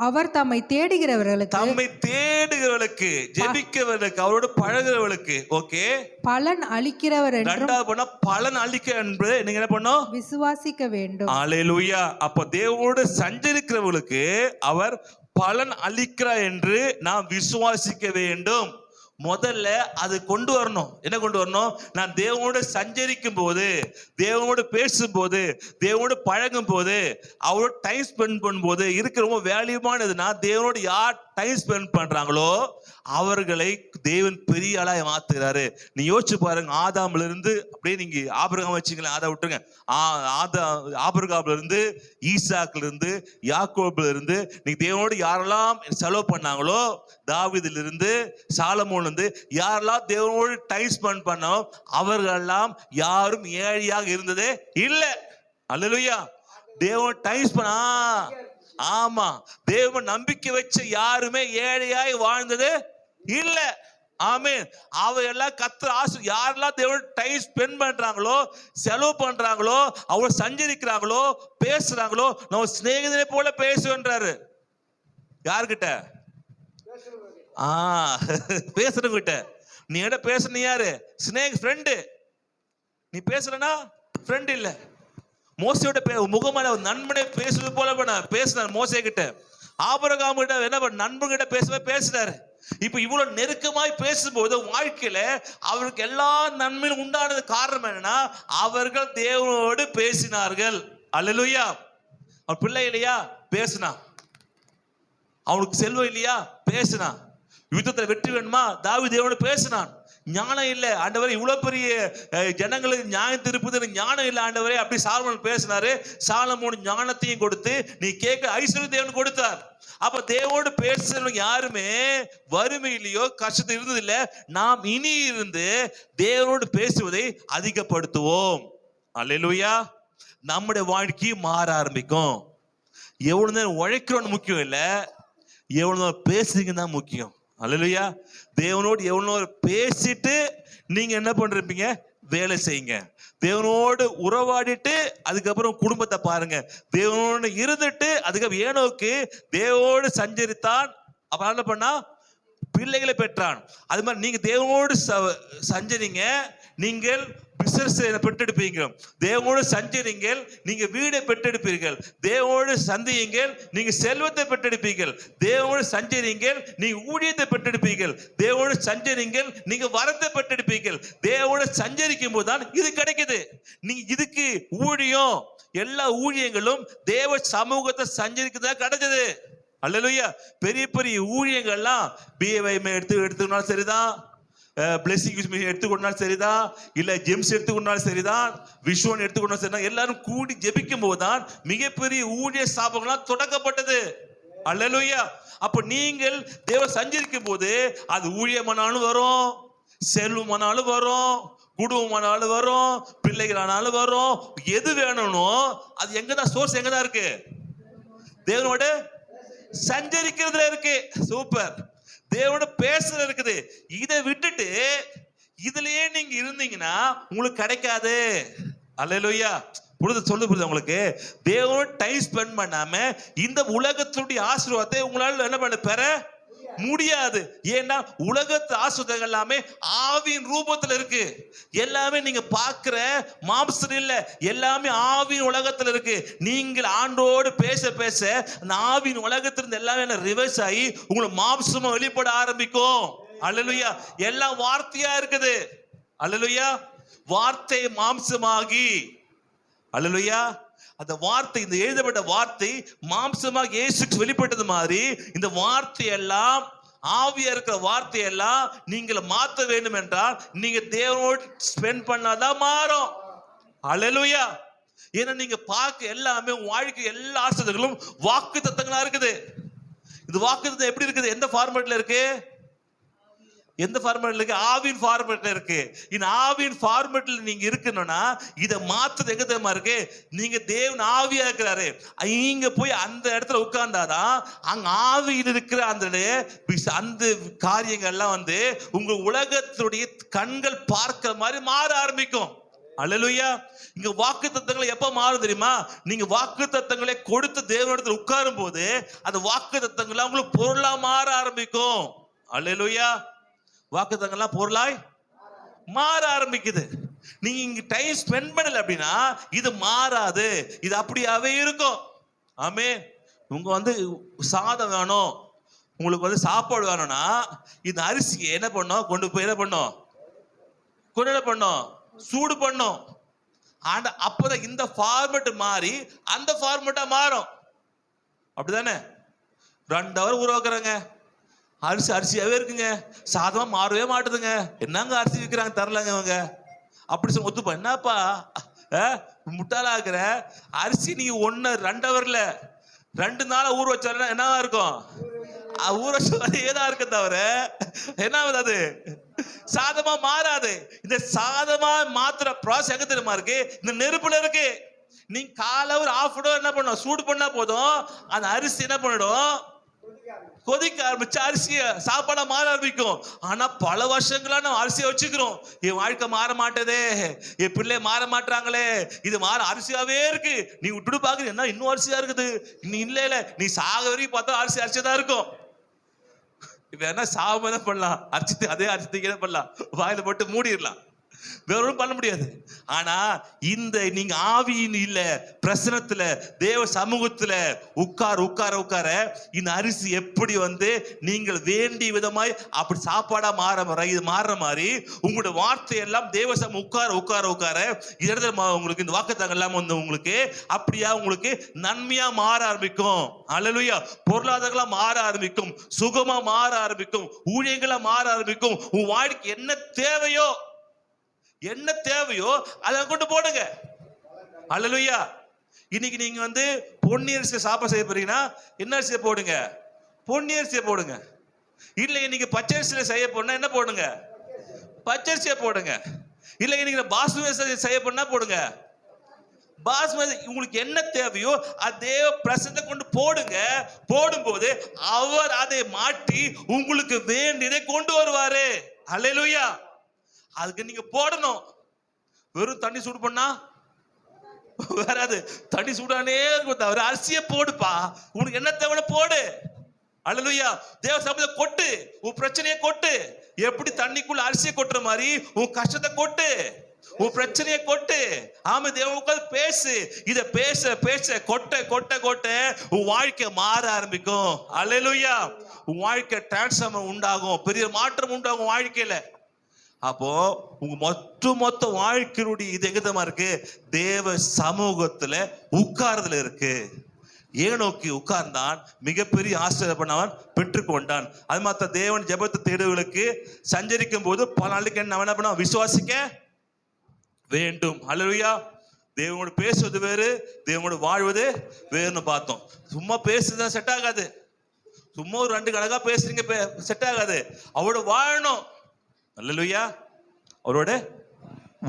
அவர் தம்மை தேடுகிறவர்களுக்கு ஜெபிக்கிறவர்களுக்கு அவரோடு பழகுறவர்களுக்கு ஓகே பலன் அளிக்கிறவர் என்றும். ரெண்டாவது பண்ண பலன் அளிக்க என்பது நீங்க என்ன பண்ணணும்? விசுவாசிக்க வேண்டும். அல்லேலூயா. அப்ப தேவனோடு சஞ்சரிக்கிறவர்களுக்கு அவர் பலன் அளிக்கிறார் என்று நாம் விசுவாசிக்க வேண்டும். முதல்ல அது கொண்டு வரணும். என்ன கொண்டு வரணும்? நான் தேவனோடு சஞ்சரிக்கும் போது, தேவனோடு பேசும்போது, தேவனோடு பழகும் போது, அவரோட டைம் ஸ்பெண்ட் பண்ணும்போது இருக்கிற ரொம்ப வேல்யூமானதுன்னா தேவனோடு யார் டைம் ஸ்பெண்ட் பண்றாங்களோ அவர்களை தேவன் பெரிய ஆளாய் மாத்துகிறாரு. நீ யோசிச்சு பாருங்க. ஆதாம்ல இருந்து அப்படியே நீங்க ஆபிரகாம் வச்சுங்களேன், அதை விட்டுருங்க. ஆபிரகாம்ல இருந்து, ஈசாக்குல இருந்து, யாக்கோபுல இருந்து நீங்க தேவனோடு யாரெல்லாம் செலவு பண்ணாங்களோ, தாவீதுல இருந்து, சாலமோன்ல இருந்து யாரெல்லாம் தேவனோடு டைம் ஸ்பெண்ட் பண்ணோ அவர்களெல்லாம் யாரும் ஏழையாக இருந்ததே இல்லை. அல்லேலூயா. தேவன் டைம் ஸ்பெண்ட் ஆமா, தேவன் நம்பிக்கை வச்ச யாருமே ஏழையாய் வாழ்ந்தது இல்ல. ஆமென். அவையெல்லாம் கர்த்தர் யாரெல்லாம் தேவன் டைம் ஸ்பெண்ட் பண்றாங்களோ, செலவு பண்றாங்களோ, அவங்க சஞ்சரிக்கிறாங்களோ, பேசுறாங்களோ, நம்ம சிநேகிதனை போல பேசுவேன்றாரு. யாருக்கிட்ட? பேசுறவங்கிட்ட. நீ என்ன பேசுன? யாரு? ஃப்ரெண்டு. நீ பேசலனா ஃப்ரெண்ட் இல்ல. மோசையோட முகமான நண்பனை பேசுவது போல பேசினார் மோசே கிட்ட. ஆபிரகாம் கிட்ட என்ன நண்பன் கிட்ட பேசினாரு. இப்ப இவ்வளவு நெருக்கமாய் பேசும்போது வாழ்க்கையில அவருக்கு எல்லா நன்மையும் உண்டானது காரணம் என்னன்னா அவர்கள் தேவனோடு பேசினார்கள். அல்லேலூயா. அவன் பிள்ளை இல்லையா? பேசினா. அவனுக்கு செல்வம் இல்லையா? பேசினா. யுத்தத்துல வெற்றி வேணுமா? தாவீது தேவனோடு பேசினான். ஞானம் இல்லை ஆண்டவரே, இவ்வளவு பெரிய ஜனங்களுக்கு ஞானம் திருப்பது ஞானம் இல்லை ஆண்டவரே அப்படி சாலமோன் பேசினாரு. சாலமோன் ஞானத்தையும் கொடுத்து நீ கேட்க ஐஸ்வர்யம் தேவன் கொடுத்தார். அப்ப தேவோடு பேசுறவங்க யாருமே வறுமையிலையோ கஷ்டத்தில் இருந்தது இல்லை. நாம் இனி இருந்து தேவனோடு பேசுவதை அதிகப்படுத்துவோம். அல்லேலூயா. நம்முடைய வாழ்க்கை மாற ஆரம்பிக்கும். எவ்வளவு நேரம் உழைக்கிறோன்னு முக்கியம் இல்லை, எவ்வளவு நேரம் பேசுறீங்க தான் முக்கியம். அல்லேலூயா. தேவனோடு எவ்வளவு பேசிட்டு நீங்க என்ன பண்றீங்க? வேலை செய்யுங்க. தேவனோடு உறவாடிட்டு அதுக்கப்புறம் குடும்பத்தை பாருங்க. தேவனோடு இருந்துட்டு அதுக்கப்புறம் ஏனோக்கு தேவனோடு சஞ்சரித்தான். அப்ப என்ன பண்ணா? பிள்ளைகளை பெற்றான். அது மாதிரி நீங்க தேவனோடு சஞ்சரிங்க, நீங்கள் பிசினஸ் பெற்றெடுப்பீங்க. தேவனோடு சஞ்சரிங்கள், நீங்க வீடை பெற்றெடுப்பீர்கள். தேவனோடு சந்தியுங்கள், நீங்க செல்வத்தை பெற்றெடுப்பீர்கள். தேவனோடு சஞ்சரிங்கள், நீங்க ஊழியத்தை பெற்றெடுப்பீர்கள். தேவனோடு சஞ்சரிங்கள், நீங்க வரத்தை பெற்றெடுப்பீர்கள். தேவனோடு சஞ்சரிக்கும் போது தான் இது கிடைக்குது. நீங்க இதுக்கு ஊழியம், எல்லா ஊழியங்களும் தேவ சமூகத்தை சஞ்சரிக்கிறதா கிடைச்சது. அல்லேலூயா. பெரிய பெரிய ஊழியங்கள்லாம் பிஏவைஎம் எடுத்துக்கொண்டாலும் சரிதான், பிளெஸிங் எடுத்துக்கொண்டாலும் சரிதான், இல்ல ஜெம்ஸ் எடுத்துக்கொண்டாலும் சரிதான், விஸ்வன் எடுத்துக்கொண்டாலும் சரிதான், எல்லாரும் கூடி ஜெபிக்கும் போதுதான் மிகப்பெரிய ஊழிய ஸ்தாபனங்கள்லாம் தொடங்கப்பட்டது. அல்லேலூயா. அப்ப நீங்கள் தேவ சஞ்சரிக்கும் போது அது ஊழியமானாலும் வரும், செல்வமானாலும் வரும், குடும்பமானாலும் வரும், பிள்ளைகளானாலும் வரும். எது வேணும்னோ அது எங்கதான் சோர்ஸ் எங்கதான் இருக்கு? தேவனோட சஞ்சரிக்கிறதுல இருக்கு. சூப்பர். தேவனோட பேசுறது இருக்குது. இதை விட்டுட்டு இதுலயே நீங்க இருந்தீங்கன்னா உங்களுக்கு கிடைக்காது. அல்லேலூயா. சொல்லுது உங்களுக்கு. தேவனோட டைம் ஸ்பெண்ட் பண்ணாம இந்த உலகத்துடைய ஆசீர்வாதத்தை உங்களால என்ன பண்ண பெற முடியாது. ஏன்னா உலகத்து ஆசீர்வாதங்கள் எல்லாமே ஆவியின் ரூபத்துல இருக்கு. எல்லாமே நீங்க பார்க்கிற மாம்சம் இல்ல, எல்லாமே ஆவியின் உலகத்துல இருக்கு. நீங்கள் ஆண்டோடு பேச பேச அந்த ஆவியின் உலகத்திலிருந்து எல்லாமே ரிவர்ஸ் ஆகி உங்களுக்கு மாம்சமா வெளிப்பட ஆரம்பிக்கும். அல்லேலூயா. எல்லாம் வார்த்தையா இருக்குது. அல்லேலூயா. வார்த்தை மாம்சமாகி, அல்லேலூயா, அந்த வார்த்தை, இந்த எழுதப்பட்ட வார்த்தை மாம்சமாக இயேசுக்கு வெளிப்பட்டது மாதிரி இந்த வார்த்தையெல்லாம், ஆவியா இருக்கிற வார்த்தையெல்லாம் நீங்கள் மாற்ற வேண்டும் என்றால் நீங்க தேவனோடு ஸ்பெண்ட் பண்ணாதான் மாறும். அல்லேலூயா. ஏன்னா நீங்க பார்க்க எல்லாமே வாழ்க்கை எல்லா ஆசீர்வாதங்களும் வாக்கு தத்தங்களா இருக்குது. இந்த வாக்கு தத்தம் எப்படி இருக்குது? எந்த ஃபார்மேட்ல இருக்கு? எந்த ஃபார்மேட்ல இருக்கு? ஆவின் ஃபார்மேட்ல இருக்கு. இந்த ஆவின் ஃபார்மேட்ல நீங்க இருக்கணும்னா இதை மாத்துறது எங்க தெரியுமா இருக்கு? நீங்க தேவன் ஆவியா இருக்கிறாரு, நீங்க போய் அந்த இடத்துல உட்கார்ந்தாதான் அங்க ஆவியில் இருக்கிற அந்த காரியங்கள்லாம் வந்து உங்க உலகத்துடைய கண்கள் பார்க்கிற மாதிரி மாற ஆரம்பிக்கும். அல்லேலூயா. இங்க வாக்கு தத்தங்களை எப்ப மாறும் தெரியுமா? நீங்க வாக்கு தத்தங்களை கொடுத்து தேவனிடத்தில் உட்காரும் போது அந்த வாக்கு தத்தங்கள் உங்களுக்கு பொருளா மாற ஆரம்பிக்கும். அல்லேலூயா. வாக்கு தத்தங்கள்லாம் பொருளாய் மாற ஆரம்பிக்குது. நீங்க இங்க டைம் ஸ்பெண்ட் பண்ணல அப்படின்னா இது மாறாது, இது அப்படியாவே இருக்கும். ஆமென். உங்க வந்து சாதம் வேணும், உங்களுக்கு வந்து சாப்பாடு வேணும்னா இந்த அரிசியை என்ன பண்ணும்? கொண்டு போய் என்ன பண்ணும்? கொண்டு பண்ணும், சூடு பண்ணும். ஆனா அப்பதான் இந்த ஃபார்மேட் மாறி அந்த ஃபார்மேட்டா மாறும். அப்படிதானே? 2 ஹவர் ஊற வைக்கிறாங்க, அரிசியாவே இருக்குங்க, சாதமா மாறவே மாட்டுதுங்க. என்னங்க அரிசி விற்கிறாங்க, தரலாங்க இவங்க அப்படி சொல்லி ஒத்துப்பா. என்னப்பா முட்டாளா இருக்கிற? அரிசி நீங்க 1-2 ஹவர்ல 2 நாளா ஊற வச்சாருன்னா என்னவா இருக்கும்? ஊற வச்சதான் இருக்க தவிர என்ன அது சாதமா மாறாது. இந்த சாதமா மாத்திர ப்ராசஸ் எங்க தெரியுமா இருக்கு? இந்த நெருப்புல இருக்கு. நீங்க காலை ஒரு 1/2 hour என்ன பண்ணும்? சூடு பண்ணா போதும், அந்த அரிசி என்ன பண்ணிடும்? கொதிக்க ஆரம்பிச்சு அரிசிய சாப்பாடா மாற ஆரம்பிக்கும். ஆனா பல வருஷங்களா நம்ம அரிசியை வச்சுக்கிறோம். என் வாழ்க்கை மாற மாட்டேதே, என் பிள்ளை மாற மாட்டாங்களே, இது மாற அரிசியாவே இருக்கு. நீ விட்டுடு பாக்குற, என்ன இன்னும் அரிசியா இருக்குது? நீ இல்ல நீ சாக வரைக்கும் பார்த்தா அரிசியா தான் இருக்கும். இப்ப என்ன சாபம் என்ன பண்ணலாம்? அரிசி, அதே அரிசி என்ன பண்ணலாம்? வாயில போட்டு மூடிடலாம், வேற ஒன்றும் பண்ண முடியாது. ஆனா இந்த நீங்க ஆவியின் இல்ல பிரசனத்துல தேவ சமூகத்துல உட்கார இந்த அரிசி எப்படி வந்து நீங்கள் வேண்டிய விதமாய் அப்படி சாப்பாடா மாறுற மாதிரி உங்களுடைய வார்த்தை எல்லாம் தேவ சமூகம் உட்கார இடத்துல உங்களுக்கு இந்த வாக்குத்தத்தங்கள் எல்லாம் வந்து உங்களுக்கு அப்படியா உங்களுக்கு நன்மையா மாற ஆரம்பிக்கும். அல்லேலூயா. பொருளாதாரங்களா மாற ஆரம்பிக்கும், சுகமா மாற ஆரம்பிக்கும், ஊழியங்களா மாற ஆரம்பிக்கும். உன் வாழ்க்கை என்ன தேவையோ அதை கொண்டு போடுங்க. அல்லேலூயா. இன்னைக்கு நீங்க வந்து பொன்னியரிசியை சாப்பாடு செய்ய போறீங்கன்னா என்ன அரிசியை போடுங்க? பொன்னியரிசியை போடுங்க. இல்ல இன்னைக்கு பச்சரிசியில செய்ய போனா என்ன போடுங்க? பச்சரிசியை போடுங்க. இல்ல இன்னைக்கு பாஸ்மதி செய்ய போனா போடுங்க பாஸ்மதி. உங்களுக்கு என்ன தேவையோ அதே பிரசனத்தை கொண்டு போடுங்க. போடும்போது அவர் அதை மாற்றி உங்களுக்கு வேண்டியதை கொண்டு வருவாரு. அல்லேலூயா. அதுக்கு நீங்க போடணும். வெறும் தண்ணி சூடு பண்ணா வராது. தண்ணி சூடானே இருக்கும் தவிர அரிசியை போடுப்பா. உனக்கு என்ன தேவை போடு. அல்லேலூயா. தேவ சமூகத்தை கொட்டு, உன் பிரச்சனையை கொட்டு. எப்படி தண்ணிக்குள்ள அரிசியை கொட்டுற மாதிரி உன் கஷ்டத்தை கொட்டு, உன் பிரச்சனையை கொட்டு. ஆமா, தேவன் உட்கார்ந்து பேசு. இத பேச கொட்ட உன் வாழ்க்கை மாற ஆரம்பிக்கும். அல்லேலூயா. உன் வாழ்க்கை டிரான்ஸ்ஃபார்மர் உண்டாகும், பெரிய மாற்றம் உண்டாகும் வாழ்க்கையில. அப்போ உங்க மொத்த வாழ்க்கையுடைய இது எங்கதமா இருக்கு? தேவ சமூகத்துல உட்கார்றதுல இருக்கு. ஏனோக்கி உட்கார்ந்தான், மிகப்பெரிய ஆசீர்வாதம் பெற்றுக்கொண்டான். அது மாத்த தேவன் ஜெபத்தை தேடுவர்களுக்கு சஞ்சரிக்கும் போது பல நாளுக்கு என்ன பண்ண விசுவாசிக்க வேண்டும். அல்லேலூயா. தேவனோடு பேசுவது வேறு, தேவனோடு வாழ்வது வேறுன்னு பார்த்தோம். சும்மா பேசுதான் செட் ஆகாது. சும்மா ஒரு 2 கணக்கா பேசுறீங்க செட் ஆகாது. அவரோட வாழணும். அல்லேலூயா. அவரோட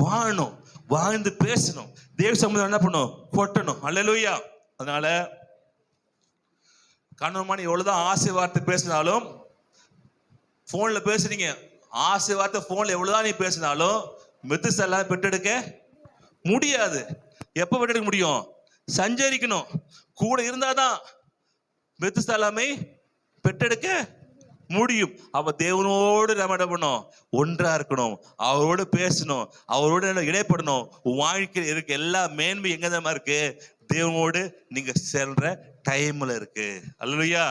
வாழணும், வாழ்ந்து பேசணும். தேவ சமூகம் என்ன பண்ணும்? கொட்டணும். அல்லேலூயா. அதனால கணவன் எவ்வளவுதான் ஆசை வார்த்தை பேசினாலும், போன்ல பேசுறீங்க, ஆசை வார்த்தை போன்ல எவ்வளவுதான் நீ பேசினாலும் மெத்துசெல்லாம் பெற்றெடுக்க முடியாது. எப்ப பெற்றெடுக்க முடியும்? சஞ்சரிக்கணும், கூட இருந்தாதான் மெத்துசலாமை பெற்றெடுக்க முடியும். அவ தேவனோடு நம்ம என்ன பண்ணணும்? ஒன்றா இருக்கணும், அவரோடு பேசணும், அவரோடு இடைப்படணும். வாழ்க்கையில் இருக்க எல்லா மேன்மை எங்கதான் இருக்கு? தேவனோடு நீங்க செல்ற டைம்ல இருக்கு. அல்லேலூயா.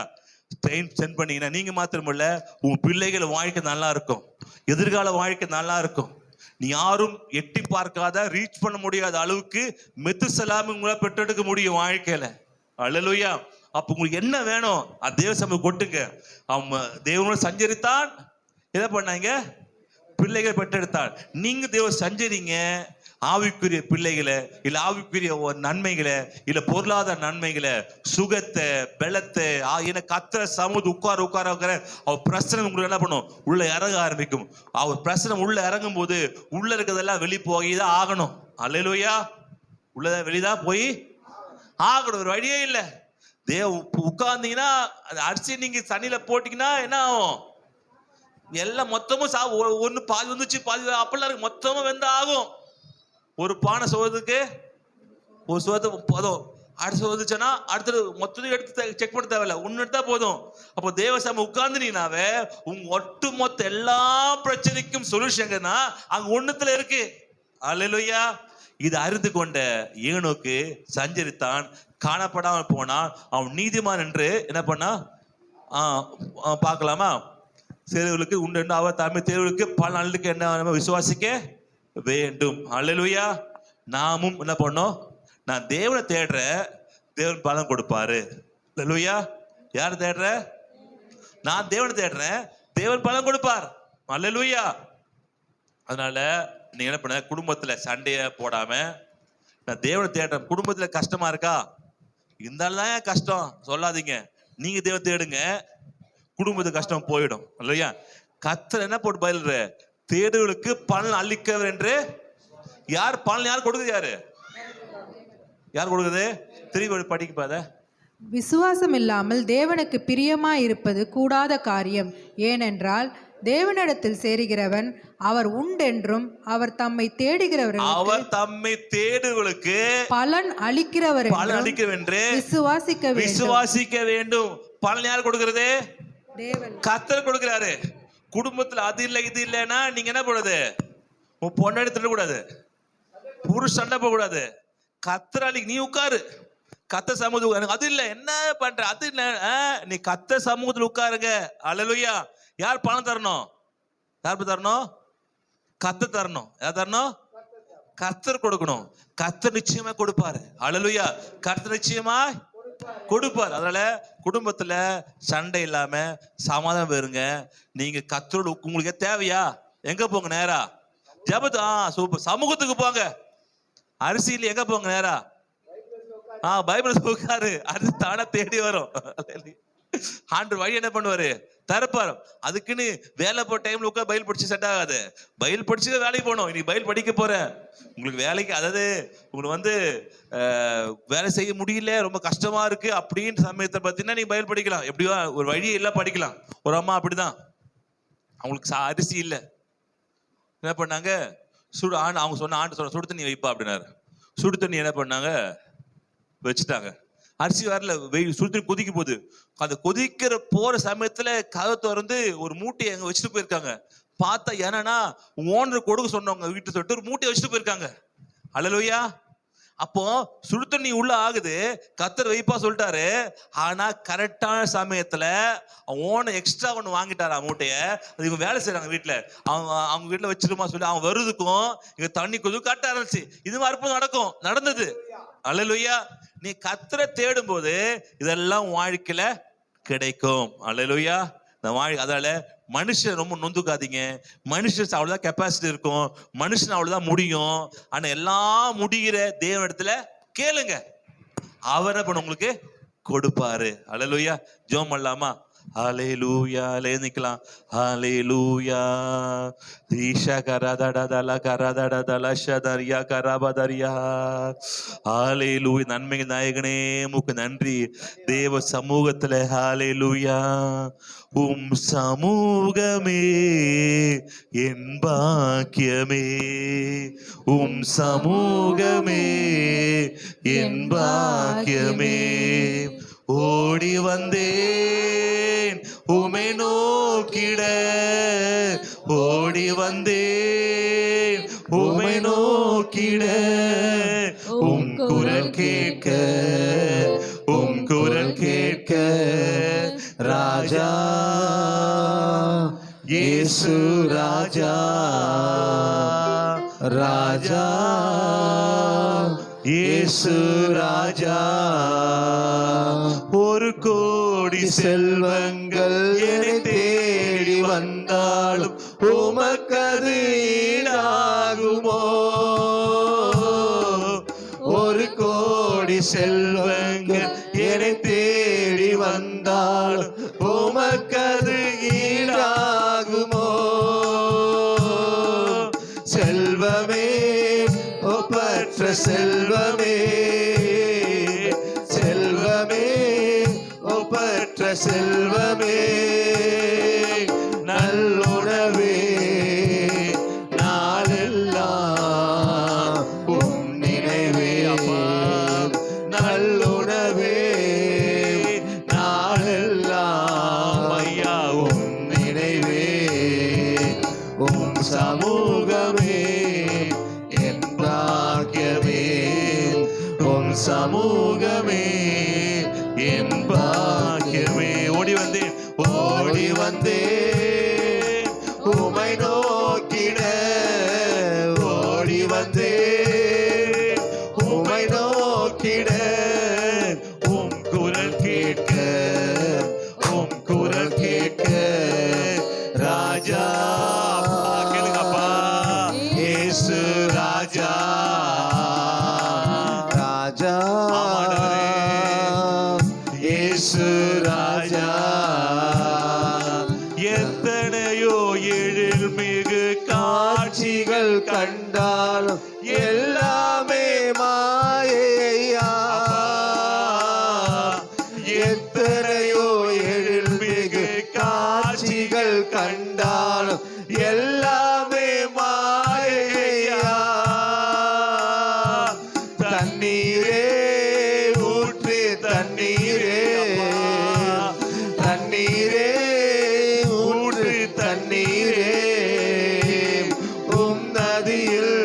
டைம் ஸ்பெண்ட் பண்ணீங்கன்னா நீங்க மாத்திரமில்ல, உங்க பிள்ளைகள் வாழ்க்கை நல்லா இருக்கும், எதிர்கால வாழ்க்கை நல்லா இருக்கும். நீ யாரும் எட்டி பார்க்காத ரீச் பண்ண முடியாத அளவுக்கு மெத்துசலாம் உங்களை பெற்றெடுக்க முடியும் வாழ்க்கையில. அல்லேலூயா. அப்ப உங்களுக்கு என்ன வேணும் அது தேவ சமூகம் கொட்டுங்க. அவன் தேவனோட சஞ்சரித்தான், என்ன பண்ணாங்க, பிள்ளைகள் பெற்றெடுத்தான். நீங்க தேவ சஞ்சரிங்க, ஆவிக்குரிய பிள்ளைகளை இல்ல ஆவிக்குரிய நன்மைகளை இல்ல பொருளாதார நன்மைகளை, சுகத்தை, பலத்தை, எனக்கு கத்திர சமூக உட்கார அவர் பிரச்சனை உங்களுக்கு என்ன பண்ணும், உள்ள இறங்க ஆரம்பிக்கும். அவர் பிரச்சனை உள்ள இறங்கும் போது உள்ள இருக்கிறதெல்லாம் வெளி போய்தான் ஆகணும். அல்லேலூயா. உள்ளத வெளிதான் போய் ஆகணும், ஒரு வழியே இல்லை. உட்கார்ந்தீங்கன்னா அரிசி நீங்க தண்ணியில போட்டீங்கன்னா என்ன ஆகும், எல்லாம் மொத்தமும் ஒண்ணு பாதி வந்துச்சு பாதி அப்பெல்லாம் இருக்கு, மொத்தமா வெந்த ஆகும். ஒரு பானை சோதத்துக்கு ஒரு சோதத்து போதும், அடுத்த சோதச்சுன்னா அடுத்தது மொத்தத்தையும் எடுத்து செக் பண்ண தேவையில்ல, ஒன்னு எடுத்தா போதும். அப்போ தேவசாமி உட்கார்ந்துனீங்கனாவே உங்க ஒட்டு மொத்த எல்லா பிரச்சனைக்கும் சொல்யூஷன்னா அங்க ஒண்ணுத்துல இருக்கு. அல்லேலூயா. இது அறிந்து கொண்ட ஏனோக்கு சஞ்சரித்தான், காணப்படாமல் போனான். அவன் நீதிமான் என்று என்ன பண்ணா பார்க்கலாமா, தேர்வுகளுக்கு உண்டு, அவர் தமிழ் தேர்வுகளுக்கு பல நாளுக்கு என்ன விசுவாசிக்க வேண்டும். அல்லேலூயா. நாமும் என்ன பண்ணோம், நான் தேவனை தேடுற, தேவன் பலன் கொடுப்பாரு. அல்லேலூயா. யார் தேடுற, நான் தேவனை தேடுறேன், தேவன் பலன் கொடுப்பார். அல்லேலூயா. அதனால நீங்க என்ன பண்ண, குடும்பத்துல சண்டைய போடாம நான் தேவனை தேடுறேன். குடும்பத்துல கஷ்டமா இருக்கா, இருந்தால்தான் கஷ்டம் சொல்லாதீங்க, நீங்க தேவனை தேடுங்க, குடும்பத்துக்கு கஷ்டம் போயிடும். இல்லையா. கர்த்தர் என்ன போட்டு பயில்ற, தேடுகளுக்கு பலன் அளிக்கவர் என்று. யார் பலன், யார் கொடுக்குது, யார் கொடுக்குது, திரும்பி படிக்க. விசுவாசம் இல்லாமல் தேவனுக்கு பிரியமாய் இருப்பது கூடாத காரியம். ஏனென்றால் தேவனிடத்தில் சேருகிறவன் அவர் உண்டென்றும் அவர் தம்மை தேடுகிறவர்களுக்கு பலன் அளிக்கிறவர் என்று விசுவாசிக்க வேண்டும். பலன் யார் கொடுக்கிறது, தேவன். கர்த்தர் கொடுக்கிறாரு. குடும்பத்துல அது இல்லை இது இல்லைன்னா நீங்க என்ன பண்ணுறது, உன் பொண்ணு திட்ட கூடாது, புருஷ சண்டை போக கூடாது. கர்த்தர் நீ உட்காரு, கர்த்தர் சமூகத்துக்கு அது இல்லை என்ன பண்ற அது இல்ல, நீ கர்த்தர் சமூகத்தில் உட்காருங்க. அல்லேலூயா. யார் பணம் தரணும், யார் தரணும், கர்த்தர் தரணும். யார் தரணும், கர்த்தர் கொடுக்கணும். கர்த்தர் நிச்சயமா கொடுப்பாரு. அல்லேலூயா. கர்த்தர் நிச்சயமா கொடுப்பார். அதனால குடும்பத்துல சண்டை இல்லாம சமாதானம் இருங்க. நீங்க கர்த்தரோட உங்களுக்கு தேவையா, எங்க போங்க, நேரா ஜெபத்து, சூப்பர், சமூகத்துக்கு போங்க. அரிசியில் எங்க போங்க, நேரா பைபிள் உட்காரு, அரிசி தானா தேடி வரும். ஆண்டவர் வழி என்ன பண்ணுவாரு, தரப்பாரு. அதுக்குன்னு வேலை போற டைம்ல உட்கார் பைபிள் படிச்சு செட் ஆகாது. பைபிள் படிச்சு வேலைக்கு போகணும். இன்னைக்கு பைபிள் படிக்க போறேன், உங்களுக்கு வேலைக்கு, அதாவது உங்களுக்கு வேலை செய்ய முடியல, ரொம்ப கஷ்டமா இருக்கு அப்படின்னு சமயத்தை பார்த்தீங்கன்னா நீங்க பைபிள் படிக்கலாம். எப்படியோ ஒரு வழி எல்லாம் படிக்கலாம். ஒரு அம்மா அப்படிதான், அவங்களுக்கு அரிசி இல்லை, என்ன பண்ணாங்க, அவங்க சொன்ன ஆண்டு சுடு தண்ணி வைப்பா அப்படின்னாரு. சுடு தண்ணி என்ன பண்ணாங்க, வச்சுட்டாங்க. அரிசி வரல, சுடு தண்ணி கொதிக்க போகுது. அந்த கொதிக்கிற போற சமயத்துல கதை திறந்து ஒரு மூட்டையை அங்க வச்சுட்டு போயிருக்காங்க. பார்த்தா என்னன்னா ஓனர் கொடுக்க சொன்னவங்க வீட்டு சொல்லிட்டு ஒரு மூட்டையை வச்சுட்டு போயிருக்காங்க. அல்லேலூயா. அப்போ சுடு தண்ணி உள்ள ஆகுது, கர்த்தர் வைப்பா சொல்லிட்டாரு. ஆனா கரெக்டான சமயத்துல ஓனர் எக்ஸ்ட்ரா ஒண்ணு வாங்கிட்டாரா மூட்டைய. அது இவங்க வேலை செய்யறாங்க வீட்டுல, அவங்க வீட்டுல வச்சிருமா சொல்லி அவங்க வருதுக்கும் இங்க தண்ணி கொதிக்கும் கட்ட ஆரம்பிச்சு. இது மாதிரி நடக்கும், நடந்தது. அல்லேலூயா. நீ கர்த்தரை தேடும் போது இதெல்லாம் வாழ்க்கையில கிடைக்கும். அல்லேலூயா. அதனால மனுஷன் ரொம்ப நொந்துக்காதீங்க. மனுஷன் அவ்வளவுதான் கெப்பாசிட்டி இருக்கும், மனுஷன் அவ்வளவுதான் முடியும். ஆனா எல்லாம் முடிகிற தேவனிடத்துல கேளுங்க, அவர் என்ன பண்ண உங்களுக்கு கொடுப்பாரு. அல்லேலூயா. ஜெபம் பண்ணலாமா? ஹல்லேலூயா. நிக்கலாம். ஹல்லேலூயா. ஈஷா கரதடதல கரதடதல ஷதரியா கரபதரியா. ஹல்லேலூயா. நன்மை நாயகனே உமக்கு நன்றி. தேவ சமூகத்துல ஹல்லேலூயா. உம் சமூகமே என் பாக்கியமே, உம் சமூகமே என் பாக்கியமே. ஓடி வந்தேன் உமை நோக்கிட, ஓடி வந்தேன் உமை நோக்கிட. உம் குரல் கேட்க, உம் குரல் கேட்க ராஜா இயேசு ராஜா. ராஜா இயேசு ராஜா. ஒரு கோடி செல்வங்கள் என்னை தேடி வந்தாலும் உமக்கது ஈடாகுமோ? ஒரு கோடி செல்வங்கள் என்னை தேடி வந்தாலும் உமக்கது ஈடாகுமோ? செல்வமே ஒப்பற்ற செல்வமே, செல்வமே ஒப்பற்ற செல்வமே, நல்லுணவே நாளெல்லாம் உம் நினைவே. நல்லுணவே நாளெல்லாம் ஐயா உம் நினைவே. உம் சமூகமே என் பாக்கியமே, உம் சமூகமே என் பாக்கியமே. ஓடி வந்தேன், ஓடி வந்தேன் உமை நோக்கிட, ஓடி வந்தேன் உமை நோக்கிட. உம் குரல் கேட்க, உம் குரல் கேட்க ராஜா. கேளுங்கப்பா, இயேசு ராஜா. ராஜா இயேசு ராஜா. எத்தனையோ எழில் மிகு காட்சிகள் கண்டாலும் எல்லாமே மாயையா. எத்தனையோ எழில் மிகு காட்சிகள் கண்டாலும் எல்லாமே மாயையா. தண்ணீரே ஊற்று தண்ணீரே, தண்ணீரே ஊற்று தண்ணீரே. உம் நதியில்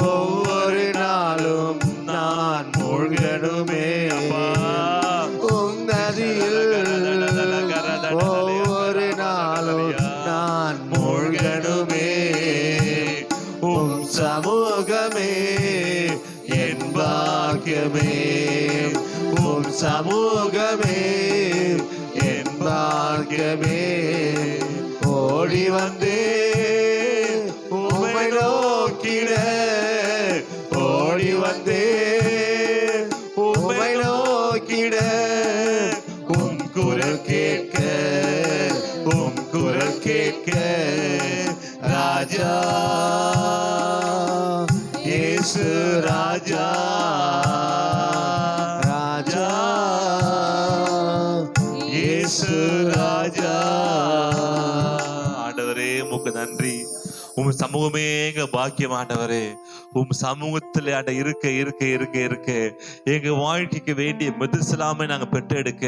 ஒவ்வொரு நாளும் நான் மூழ்கணுமே. உம் நதியில் ஒவ்வொரு நாளும் நான் மூழ்கணுமே. உம் சமூகமே என் பாக்கியமே, உம் சமூகமே என் பாக்கியமே. ஓடி வந்தே உமை நோக்கிட, ஓடி வந்தே உமை நோக்கிட. உம் குரல் கேட்க, உம் குரல் கேட்க ராஜா இயேசு ராஜா. ராஜா இயேசு ராஜா. ஆண்டவரே உமக்கு நன்றி. உம் சமூகமே எங்க பாக்கியம் ஆண்டவரே. உம் சமூகத்துல ஆண்ட இருக்க இருக்க இருக்க இருக்க எங்க வாழ்க்கைக்கு வேண்டிய மெதுசலாமை நாங்க பெற்றெடுக்க,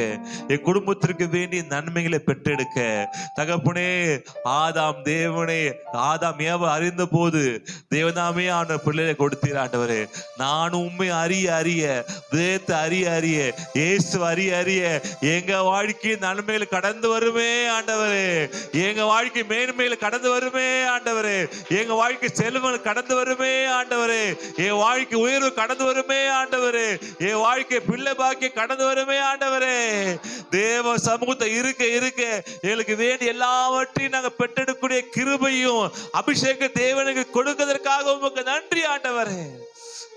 என் குடும்பத்திற்கு வேண்டிய நன்மைகளை பெற்றெடுக்க தகப்பனே. ஆதாம் தேவனே, ஆதாம் ஏவ அறிந்த போது தேவதாமே ஆண்ட பிள்ளைகளை கொடுத்தீர் ஆண்டவரே. நானும் உண்மை அறிய அறிய, வேதத்தை அறிய அறிய, இயேசு அறிய அறிய எங்க வாழ்க்கை நன்மையில கடந்து வருமே ஆண்டவரே. எங்க வாழ்க்கை மேன்மையில கடந்து வருமே ஆண்டவரே. எங்க வாழ்க்கை செல்வம் கடந்து வருமே ஆண்டவரே. என் வாழ்க்கை உயர்வு கடந்து வருமே ஆண்டவரே. என் வாழ்க்கை பிள்ளை பாக்கிய கடந்து வருமே ஆண்டவரே. தேவ சமூகத்தை இருக்க இருக்க எங்களுக்கு வேண்டிய எல்லாவற்றையும் நாங்க பெற்றெடுக்கக்கூடிய கிருபையும் அபிஷேக தேவனுக்கு கொடுக்கிறதற்காக உமக்கு நன்றி ஆண்டவரே.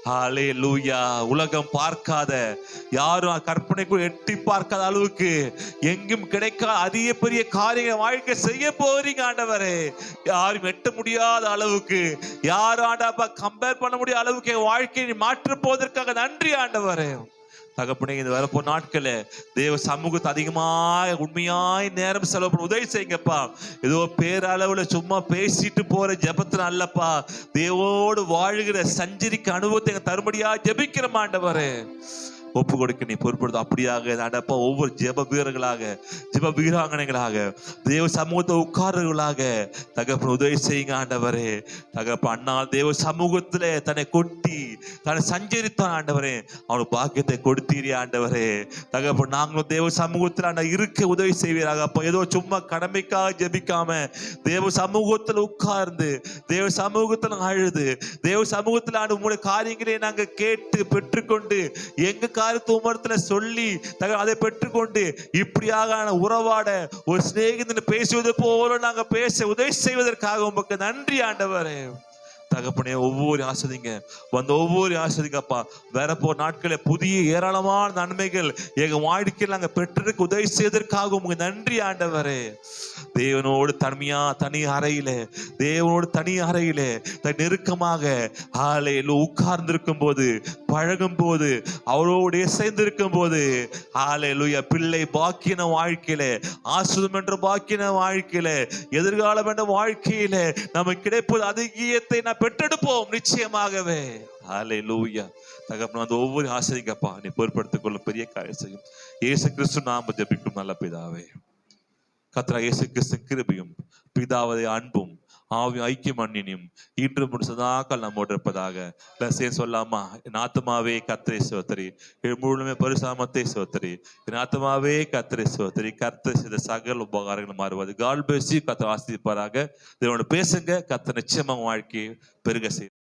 ஹல்லேலூயா. உலகம் பார்க்காத, யாரும் கற்பனைக்குள் எட்டி பார்க்காத அளவுக்கு எங்கும் கிடைக்காத அதிக பெரிய காரியங்கள் வாழ்க்கை செய்ய போறீங்க ஆண்டவரே. யாரும் எட்ட முடியாத அளவுக்கு, யாரும் ஆண்டப்பா கம்பேர் பண்ண முடியாத அளவுக்கு என் வாழ்க்கையை மாற்ற போவதற்காக நன்றி ஆண்டவரே. தகப்பனே, இந்த வரப்போ நாட்கள தேவ சமூகத்தை அதிகமாக உண்மையாய் நேரம் செலவு பண்ண உதவி செய்யுங்கப்பா. ஏதோ பேரளவுல சும்மா பேசிட்டு போற ஜெபத்துல அல்லப்பா, தேவோடு வாழுகிற சஞ்சரிக்க அனுபவத்தை தரும்படியா ஜெபிக்கிற ஆண்டவரே. ஒப்பு கொடுக்க நீ பொறுப்படுத்த. அப்படியாக நடப்பா ஒவ்வொரு ஜெப வீரர்களாக, ஜெப வீராங்கனைகளாக, தேவ சமூகத்தை உட்காரர்களாக தகப்பன் உதவி செய்யுங்க ஆண்டவரே. தகப்பன் அண்ணா தேவ சமூகத்திலே தன்னை கொட்டி தன்னை சஞ்சரித்தான் ஆண்டவரே. அவனுக்கு பாக்கியத்தை கொடுத்தீரே ஆண்டவரே. தகப்பன் நாங்களும் தேவ சமூகத்தில் ஆண்ட இருக்க உதவி செய்வீராக. அப்போ ஏதோ சும்மா கடமைக்காக ஜெபிக்காம தேவ சமூகத்தில் உட்கார்ந்து, தேவ சமூகத்தில் அழுது, தேவ சமூகத்தில் ஆண்டு உங்களுடைய காரியங்களை நாங்கள் கேட்டு பெற்றுக்கொண்டு, எங்க காரியத்தை உமரத்துல சொல்லி அதை பெற்றுக்கொண்டு இப்படியாக உறவாட ஒரு சிநேகிதன் பேசுவது போல நாங்க பேச உதவி செய்வதற்காக உமக்கு நன்றி ஆண்டவரே. தகப்பனே ஒவ்வொரு ஆசிரிங்க வந்த ஒவ்வொரு ஆசிரியப்பா வரப்போ நாட்களே புதிய ஏராளமான நன்மைகள் எங்க வாழ்க்கையில் நாங்கள் பெற்றிருக்க உதவி செய்வதற்காக உங்களுக்கு நன்றி ஆண்டவரே. தேவனோடு தனி அறையிலே, தேவனோடு தனி அறையிலே நெருக்கமாக உட்கார்ந்திருக்கும் போது, பழகும் போது, அவரோடு இசைந்திருக்கும் போது பிள்ளை பாக்கின வாழ்க்கையில, ஆசிரியம் என்ற பாக்கின வாழ்க்கையில, எதிர்காலம் என்ற வாழ்க்கையில நமக்கு கிடைப்பது அதிகத்தை நான் பெற்றெடுப்போம் நிச்சயமாகவே. ஹல்லேலூயா. தகப்பன் அந்த ஒவ்வொரு ஆசிரியப்பா நீ பொறுப்படுத்திக் கொள்ளும் பெரிய காரியம் செய்யும். இயேசு கிறிஸ்து நாம ஜெபிக்கும் நல்ல பிதாவே. கர்த்தராகிய இயேசு கிறிஸ்து கிருபையும் பிதாவுடைய அன்பும் ஆவியும் ஐக்கியம் அன்னியும் இன்று சதாக்கள் நம்மோடு இருப்பதாக. சொல்லாமா, என் ஆத்மாவே கர்த்தரை ஸ்தோத்திரி, முழுமே பரிசுத்தத்தை ஸ்தோத்திரி, என் ஆத்மாவே கர்த்தரை ஸ்தோத்திரி, கர்த்தர் செய்த சகல உபகாரங்கள் மாறுவது. God bless you. கர்த்தர் ஆசீர்வதிப்பாராக. இதோட பேசுங்க. கர்த்தர் நிச்சயமாக வாழ்க்கையை பெருக செய்யும்.